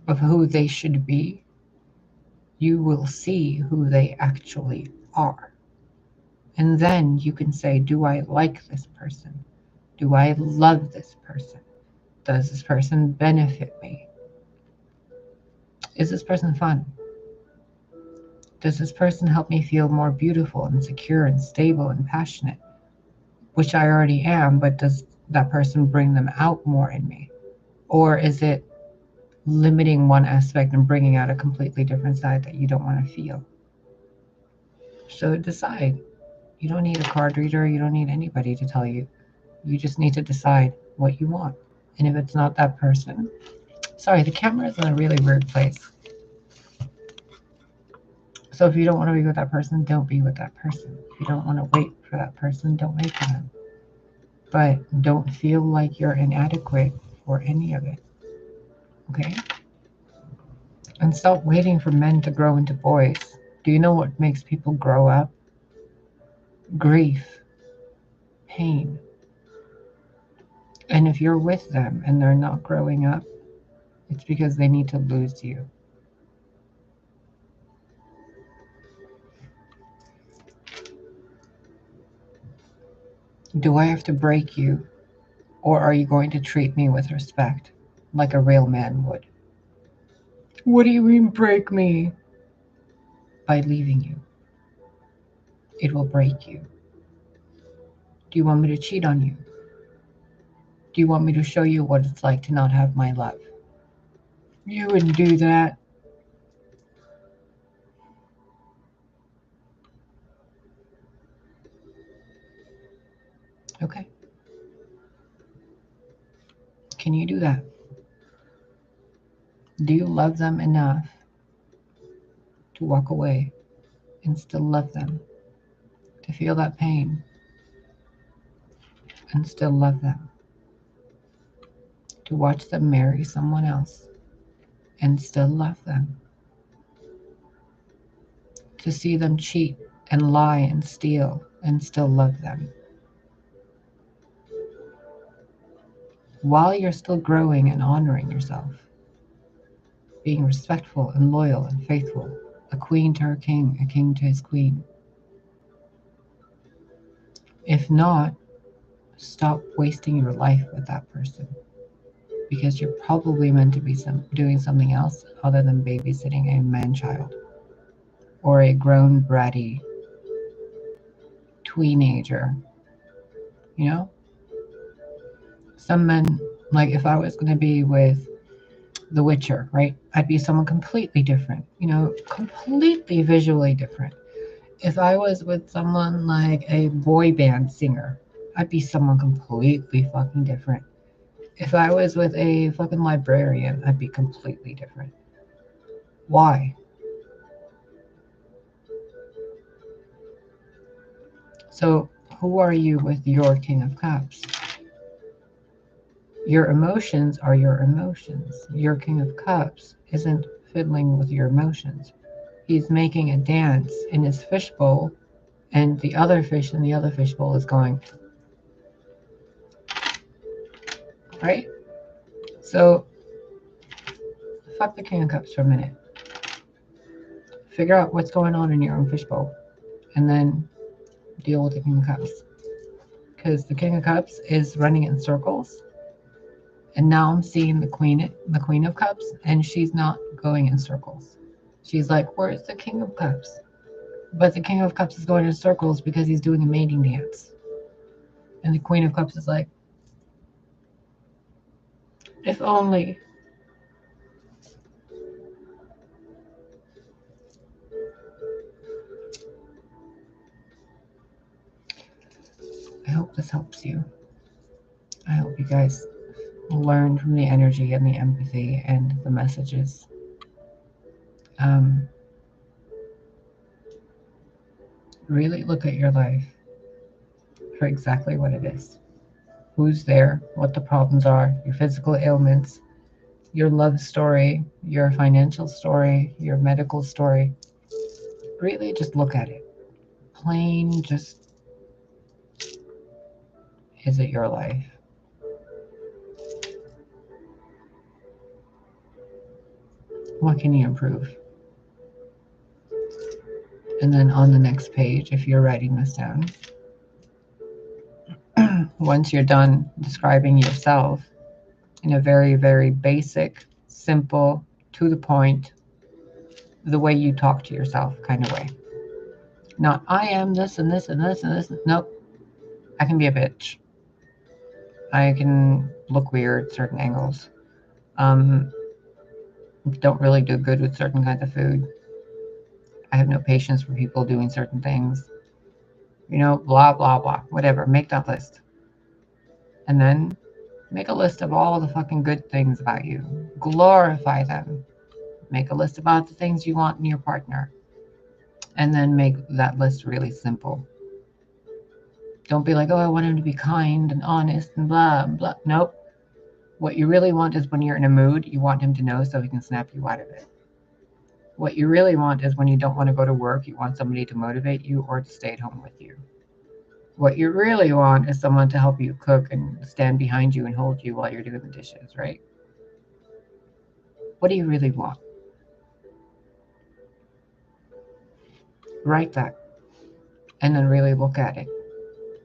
of who they should be, you will see who they actually are. And then you can say, do I like this person? Do I love this person? Does this person benefit me? Is this person fun? Does this person help me feel more beautiful and secure and stable and passionate? Which I already am, but does that person bring them out more in me? Or is it limiting one aspect and bringing out a completely different side that you don't want to feel? So decide. You don't need a card reader. You don't need anybody to tell you. You just need to decide what you want. And if it's not that person, sorry, the camera is in a really weird place. So if you don't want to be with that person, don't be with that person. If you don't want to wait for that person, don't wait for them. But don't feel like you're inadequate for any of it. Okay? And stop waiting for men to grow into boys. Do you know what makes people grow up? Grief, pain. And if you're with them and they're not growing up, it's because they need to lose you. Do I have to break you? Or are you going to treat me with respect, like a real man would? What do you mean break me? By leaving you. It will break you. Do you want me to cheat on you? Do you want me to show you what it's like to not have my love? You wouldn't do that. Okay. Can you do that? Do you love them enough to walk away and still love them? To feel that pain and still love them? To watch them marry someone else and still love them? To see them cheat and lie and steal and still love them? While you're still growing and honoring yourself, being respectful and loyal and faithful, a queen to her king, a king to his queen. If not, stop wasting your life with that person, because you're probably meant to be doing something else other than babysitting a man-child or a grown bratty teenager. You know, some men, like if I was going to be with The Witcher, right? I'd be someone completely different, you know, completely visually different. If I was with someone like a boy band singer, I'd be someone completely fucking different. If I was with a fucking librarian, I'd be completely different. Why? So, who are you with your King of Cups? Your emotions are your emotions. Your King of Cups isn't fiddling with your emotions. He's making a dance in his fishbowl, and the other fish in the other fishbowl is going, right? So, fuck the King of Cups for a minute. Figure out what's going on in your own fishbowl, and then deal with the King of Cups. Because the King of Cups is running in circles, and now I'm seeing the Queen of Cups, and she's not going in circles. She's like, "Where's the King of Cups?" But the King of Cups is going in circles because he's doing a mating dance, and the Queen of Cups is like, "If only." I hope this helps you. I hope you guys learn from the energy and the empathy and the messages. Really look at your life for exactly what it is. Who's there, what the problems are, your physical ailments, your love story, your financial story, your medical story. Really just look at it. Plain just, is it your life? What can you improve? And then on the next page, if you're writing this down, once you're done describing yourself in a very, very basic, simple, to the point, the way you talk to yourself kind of way. Not, I am this and this and this and this. Nope. I can be a bitch. I can look weird at certain angles. Don't really do good with certain kinds of food. I have no patience for people doing certain things. You know, blah, blah, blah. Whatever. Make that list. And then make a list of all the fucking good things about you. Glorify them. Make a list about the things you want in your partner. And then make that list really simple. Don't be like, oh, I want him to be kind and honest and blah, blah. Nope. What you really want is when you're in a mood, you want him to know so he can snap you out of it. What you really want is when you don't want to go to work, you want somebody to motivate you or to stay at home with you. What you really want is someone to help you cook and stand behind you and hold you while you're doing the dishes, right? What do you really want? Write that and then really look at it.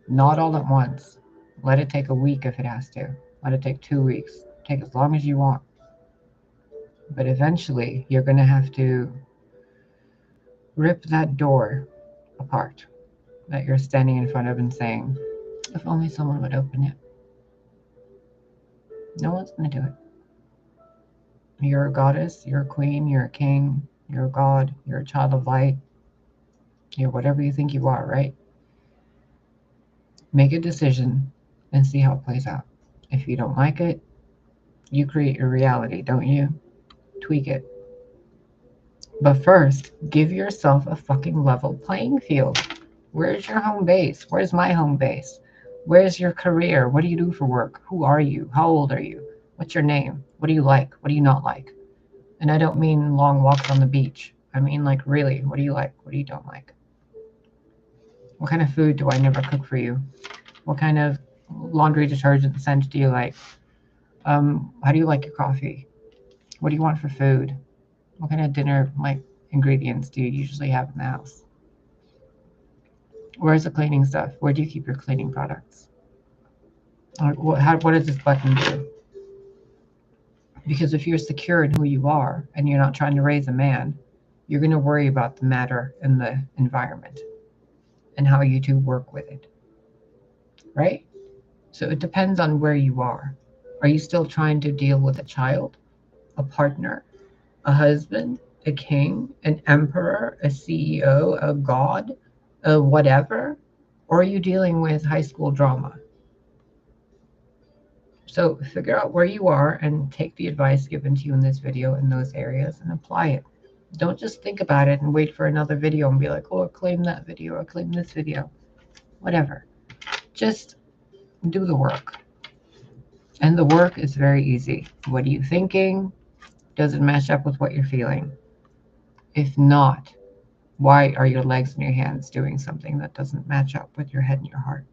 Not all at once. Let it take a week if it has to. Let it take 2 weeks. Take as long as you want. But eventually, you're going to have to rip that door apart that you're standing in front of and saying, if only someone would open it. No one's going to do it. You're a goddess, you're a queen, you're a king, you're a god, you're a child of light, you're whatever you think you are, right? Make a decision and see how it plays out. If you don't like it, you create your reality, don't you? Tweak it. But first, give yourself a fucking level playing field. Where's your home base? Where's my home base? Where's your career? What do you do for work? Who are you? How old are you? What's your name? What do you like? What do you not like? And I don't mean long walks on the beach. I mean, like, really, what do you like? What do you don't like? What kind of food do I never cook for you? What kind of laundry detergent scent do you like? How do you like your coffee? What do you want for food? What kind of dinner, like, ingredients do you usually have in the house? Where's the cleaning stuff? Where do you keep your cleaning products? What does this button do? Because if you're secure in who you are and you're not trying to raise a man, you're going to worry about the matter and the environment and how you two work with it. Right? So it depends on where you are. Are you still trying to deal with a child, a partner, a husband, a king, an emperor, a CEO, a god, a whatever? Or are you dealing with high school drama? So figure out where you are and take the advice given to you in this video in those areas and apply it. Don't just think about it and wait for another video and be like, oh, claim that video or claim this video. Whatever. Just do the work. And the work is very easy. What are you thinking? Does it match up with what you're feeling? If not, why are your legs and your hands doing something that doesn't match up with your head and your heart?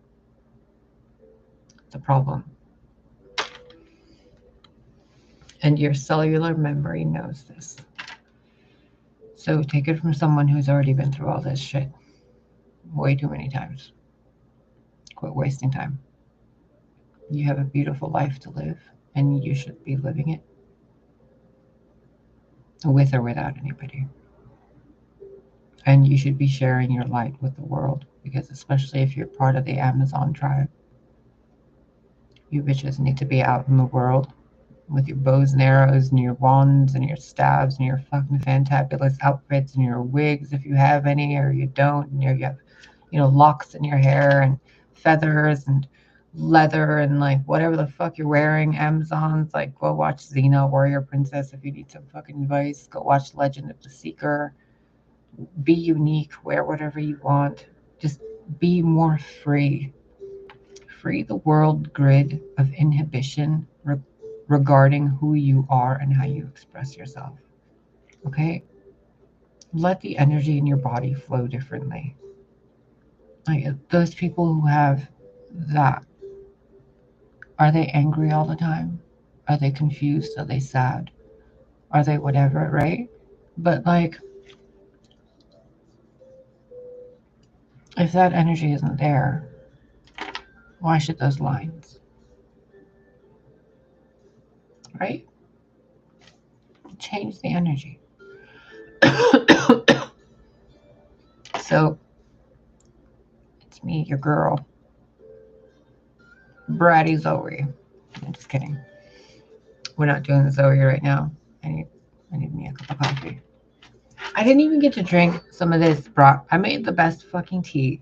It's a problem. And your cellular memory knows this. So take it from someone who's already been through all this shit way too many times. Quit wasting time. You have a beautiful life to live, and you should be living it with or without anybody. And you should be sharing your light with the world, because especially if you're part of the Amazon tribe, you bitches need to be out in the world with your bows and arrows and your wands and your staves and your fucking fantabulous outfits and your wigs if you have any or you don't, and you have, locks in your hair and feathers and leather and like whatever the fuck you're wearing. Amazon's like, go watch Xena, Warrior Princess if you need some fucking advice. Go watch Legend of the Seeker. Be unique, wear whatever you want. Just be more free. Free the world grid of inhibition regarding who you are and how you express yourself. Okay? Let the energy in your body flow differently. Like those people who have that, are they angry all the time? Are they confused? Are they sad? Are they whatever, right? But like, if that energy isn't there, why should those lines? Right? Change the energy. So, it's me, your girl, Bratty Zoe. I'm just kidding. We're not doing the Zoe right now. I need me a cup of coffee. I didn't even get to drink some of this, bro. I made the best fucking tea.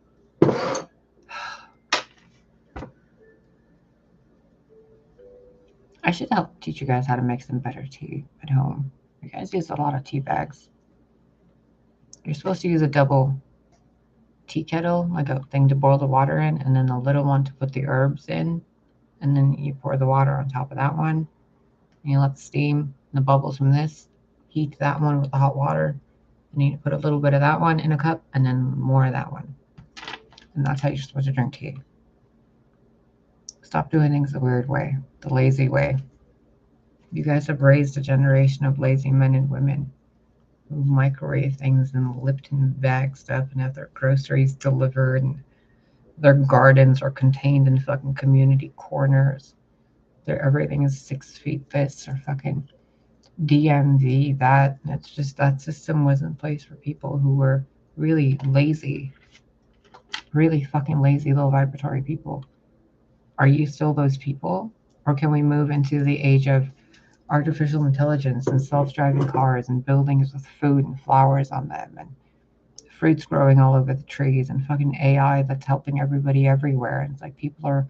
I should help teach you guys how to make some better tea at home. You guys use a lot of tea bags. You're supposed to use a double tea kettle, like a thing to boil the water in, and then a little one to put the herbs in. And then you pour the water on top of that one. And you let the steam and the bubbles from this heat that one with the hot water. And you put a little bit of that one in a cup and then more of that one. And that's how you're supposed to drink tea. Stop doing things the weird way, the lazy way. You guys have raised a generation of lazy men and women who microwave things and Lipton bag stuff and have their groceries delivered, and their gardens are contained in fucking community corners. Everything is 6 feet this or fucking DMV that. And it's just that system was in place for people who were really lazy, really fucking lazy, low vibratory people. Are you still those people? Or can we move into the age of artificial intelligence and self-driving cars and buildings with food and flowers on them and fruits growing all over the trees and fucking AI that's helping everybody everywhere. And it's like people are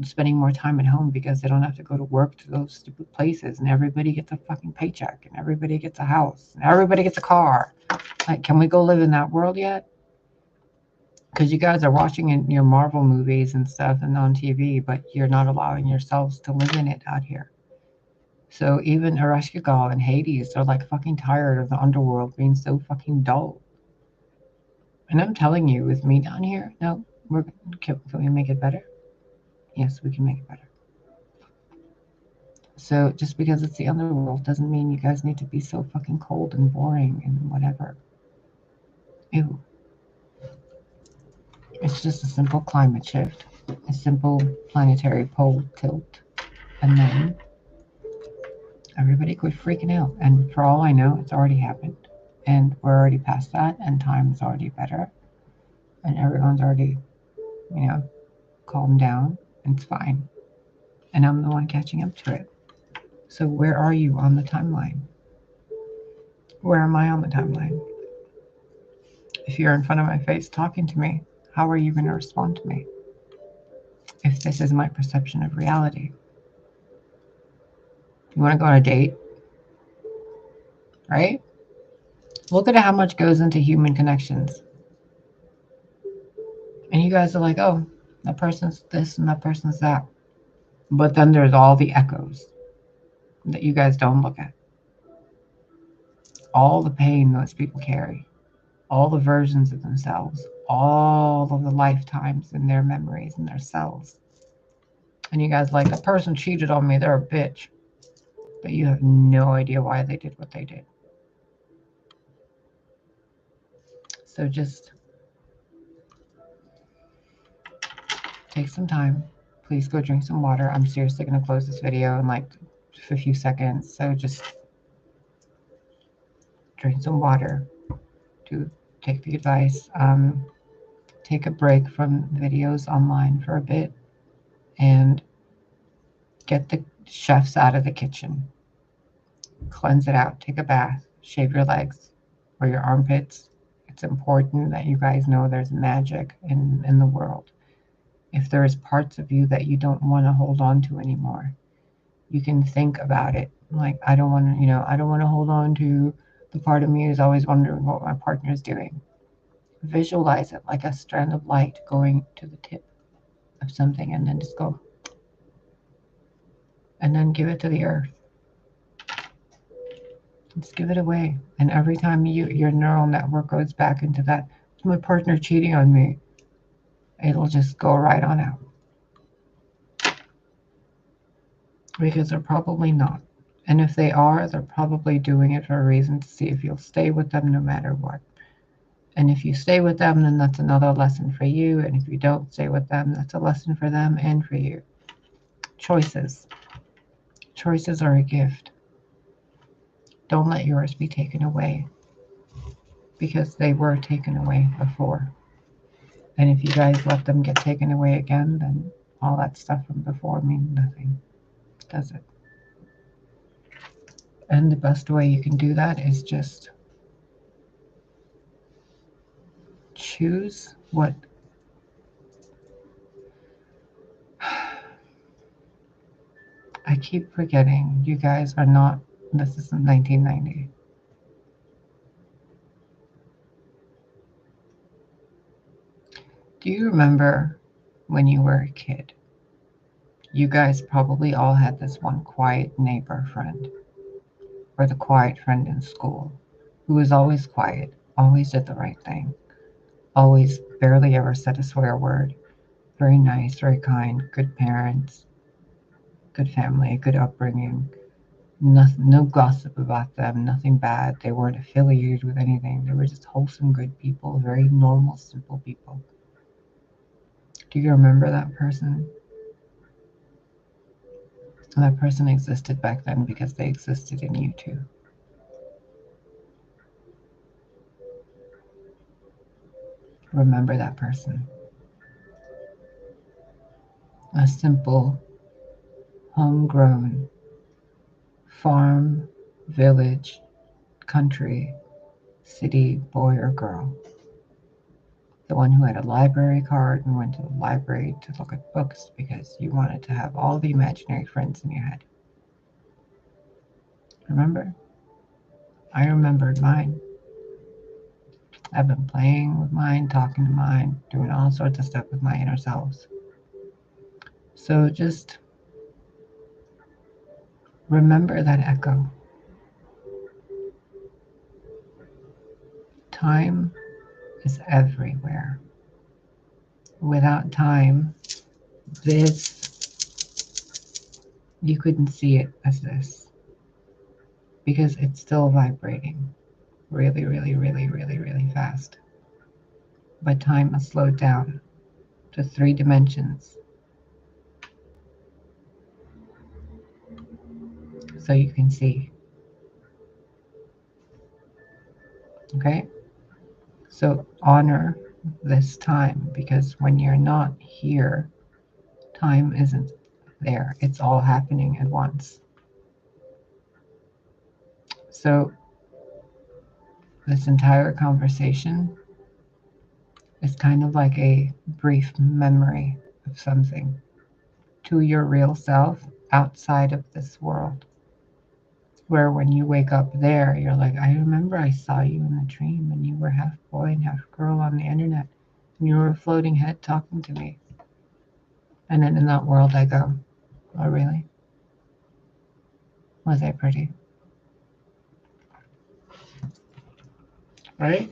spending more time at home because they don't have to go to work to those stupid places, and everybody gets a fucking paycheck, and everybody gets a house, and everybody gets a car. Like, can we go live in that world yet? Because you guys are watching in your Marvel movies and stuff and on TV, but you're not allowing yourselves to live in it out here. So even Ereshkigal and Hades are like fucking tired of the underworld being so fucking dull. And I'm telling you, with me down here, no, can we make it better? Yes, we can make it better. So just because it's the underworld doesn't mean you guys need to be so fucking cold and boring and whatever. Ew. It's just a simple climate shift, a simple planetary pole tilt, and then everybody quit freaking out. And for all I know, it's already happened. And we're already past that, and time's already better. And everyone's already, calmed down. And it's fine. And I'm the one catching up to it. So where are you on the timeline? Where am I on the timeline? If you're in front of my face talking to me, how are you going to respond to me? If this is my perception of reality. You want to go on a date? Right? Look at how much goes into human connections. And you guys are like, oh, that person's this and that person's that. But then there's all the echoes that you guys don't look at. All the pain those people carry. All the versions of themselves. All of the lifetimes in their memories and their cells. And you guys like, the person cheated on me, they're a bitch. But you have no idea why they did what they did. So just take some time. Please go drink some water. I'm seriously going to close this video in like a few seconds. So just drink some water. To take the advice. Take a break from videos online for a bit. And get the chefs out of the kitchen. Cleanse it out. Take a bath. Shave your legs or your armpits. It's important that you guys know there's magic in the world. If there's parts of you that you don't want to hold on to anymore, you can think about it. Like, I don't want to hold on to the part of me who's always wondering what my partner's doing. Visualize it like a strand of light going to the tip of something, and then just go. And then give it to the earth. Just give it away. And every time your neural network goes back into that, my partner cheating on me, it'll just go right on out. Because they're probably not. And if they are, they're probably doing it for a reason, to see if you'll stay with them no matter what. And if you stay with them, then that's another lesson for you. And if you don't stay with them, that's a lesson for them and for you. Choices. Choices are a gift. Don't let yours be taken away, because they were taken away before. And if you guys let them get taken away again, then all that stuff from before means nothing, does it? And the best way you can do that is just choose what I keep forgetting. You guys are not, this isn't 1990. Do you remember when you were a kid? You guys probably all had this one quiet neighbor friend, or the quiet friend in school, who was always quiet, always did the right thing, always barely ever said a swear word, very nice, very kind, good parents, good family, good upbringing. No gossip about them, nothing bad. They weren't affiliated with anything. They were just wholesome, good people, very normal, simple people. Do you remember that person? That person existed back then because they existed in you too. Remember that person. A simple, homegrown, farm, village, country, city boy or girl. The one who had a library card and went to the library to look at books because you wanted to have all the imaginary friends in your head. Remember? I remembered mine. I've been playing with mine, talking to mine, doing all sorts of stuff with my inner selves. So just remember that echo. Time is everywhere. Without time, you couldn't see it as this because it's still vibrating really, really, really, really, really fast. But time has slowed down to 3 dimensions so you can see. Okay? So honor this time because when you're not here, time isn't there. It's all happening at once. So this entire conversation is kind of like a brief memory of something to your real self outside of this world. Where when you wake up there, you're like, I remember I saw you in a dream and you were half boy and half girl on the internet and you were a floating head talking to me. And then in that world I go, oh really? Was I pretty? Right?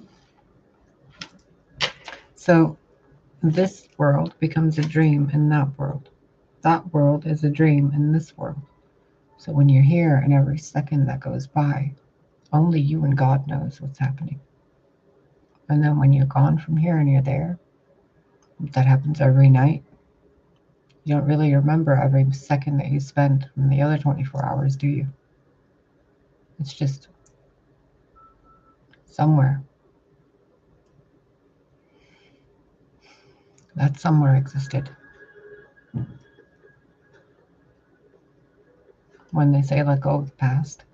So this world becomes a dream in that world. That world is a dream in this world. So when you're here and every second that goes by, only you and God knows what's happening. And then when you're gone from here and you're there, that happens every night. You don't really remember every second that you spend from the other 24 hours, do you? It's just somewhere. That somewhere existed. When they say let go of the past,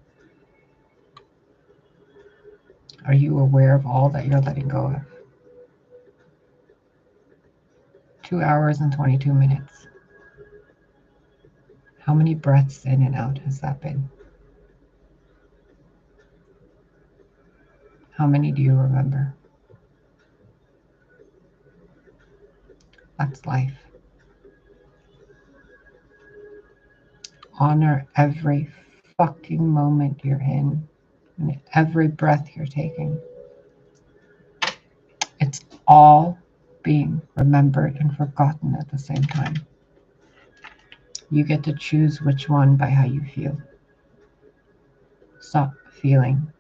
are you aware of all that you're letting go of? 2 hours and 22 minutes. How many breaths in and out has that been? How many do you remember? That's life. Honor every fucking moment you're in and every breath you're taking. It's all being remembered and forgotten at the same time. You get to choose which one by how you feel. Stop feeling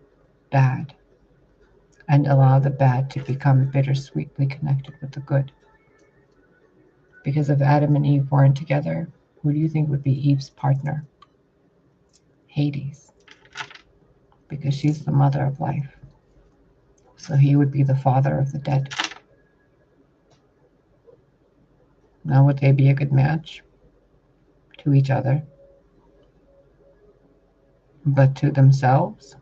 bad and allow the bad to become bittersweetly connected with the good. Because if Adam and Eve weren't together, who do you think would be Eve's partner? Hades. Because she's the mother of life. So he would be the father of the dead. Now would they be a good match? To each other. But to themselves,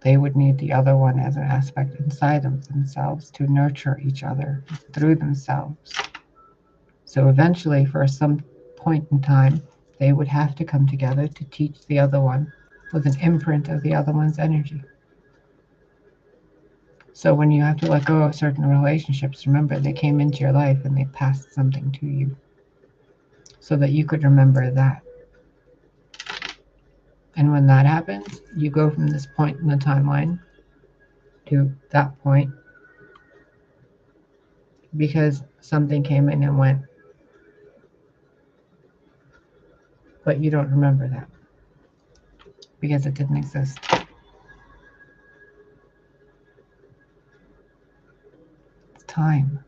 they would need the other one as an aspect inside of themselves to nurture each other through themselves. So eventually, for some point in time, they would have to come together to teach the other one with an imprint of the other one's energy. So when you have to let go of certain relationships, remember they came into your life and they passed something to you so that you could remember that. And when that happens, you go from this point in the timeline to that point because something came in and went, but you don't remember that because it didn't exist. It's time.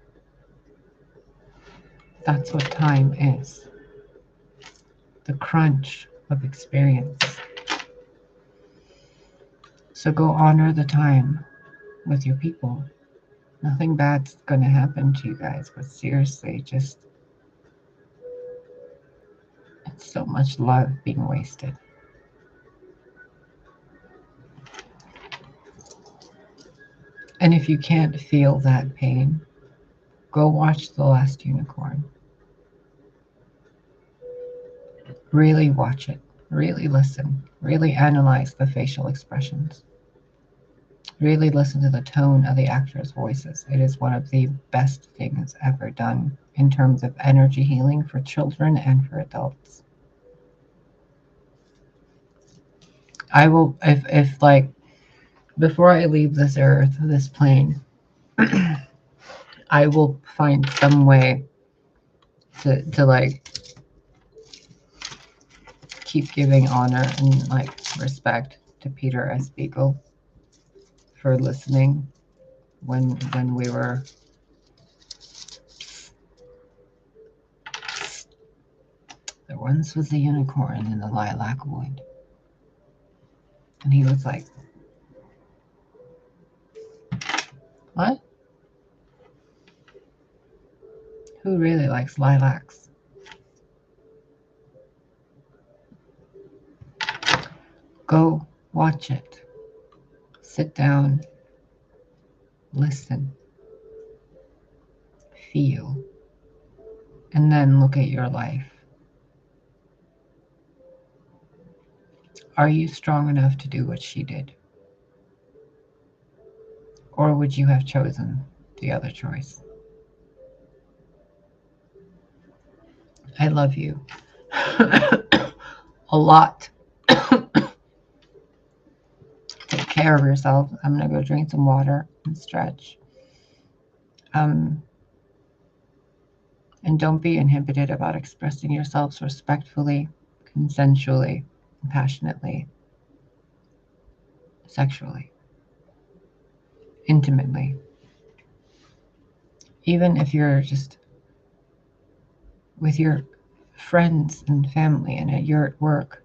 That's what time is. The crunch of experience. So go honor the time with your people. Nothing bad's going to happen to you guys, but seriously, just it's so much love being wasted. And if you can't feel that pain, go watch The Last Unicorn. Really watch it. Really listen. Really analyze the facial expressions. Really listen to the tone of the actors' voices. It is one of the best things ever done in terms of energy healing for children and for adults. I will, if like, before I leave this earth, this plane, I will find some way to like keep giving honor and like respect to Peter S. Beagle for listening when we were there once was a unicorn in the lilac wood. And he was like, what? Who really likes lilacs? Go watch it. Sit down. Listen. Feel. And then look at your life. Are you strong enough to do what she did? Or would you have chosen the other choice? I love you a lot. Take care of yourself. I'm going to go drink some water and stretch. And don't be inhibited about expressing yourselves respectfully, consensually, passionately, sexually, intimately. Even if you're just with your friends and family and you're at work,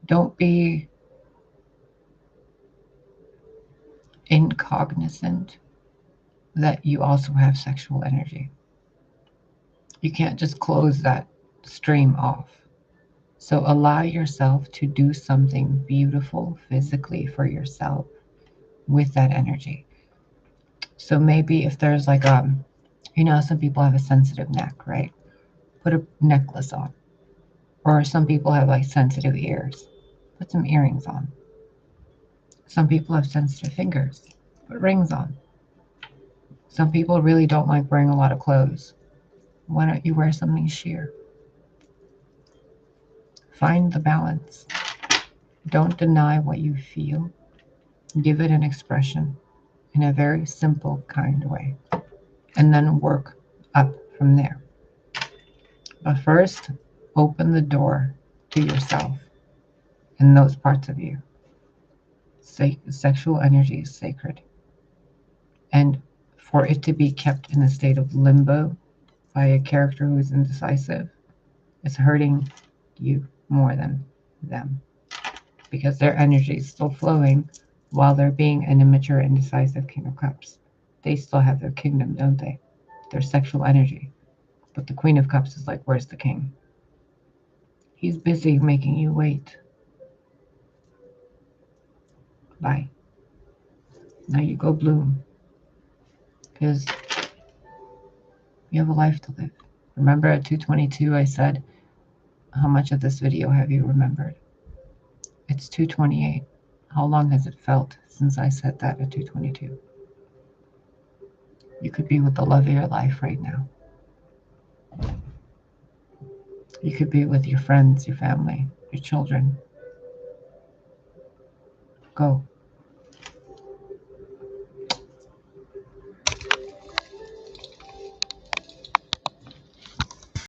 don't be incognizant that you also have sexual energy. You can't just close that stream off. So allow yourself to do something beautiful physically for yourself with that energy. So maybe if there's like some people have a sensitive neck, right? Put a necklace on. Or some people have like sensitive ears. Put some earrings on. Some people have sensitive fingers. Put rings on. Some people really don't like wearing a lot of clothes. Why don't you wear something sheer? Find the balance. Don't deny what you feel. Give it an expression in a very simple, kind way. And then work up from there. But first, open the door to yourself and those parts of you. Sexual energy is sacred. And for it to be kept in a state of limbo by a character who is indecisive, it's hurting you more than them. Because their energy is still flowing while they're being an immature, indecisive King of Cups. They still have their kingdom, don't they? Their sexual energy. But the Queen of Cups is like, where's the king? He's busy making you wait. Bye. Now you go bloom. Because you have a life to live. Remember at 2:22 I said, how much of this video have you remembered? It's 2:28. How long has it felt since I said that at 2:22? You could be with the love of your life right now. You could be with your friends, your family, your children. Go.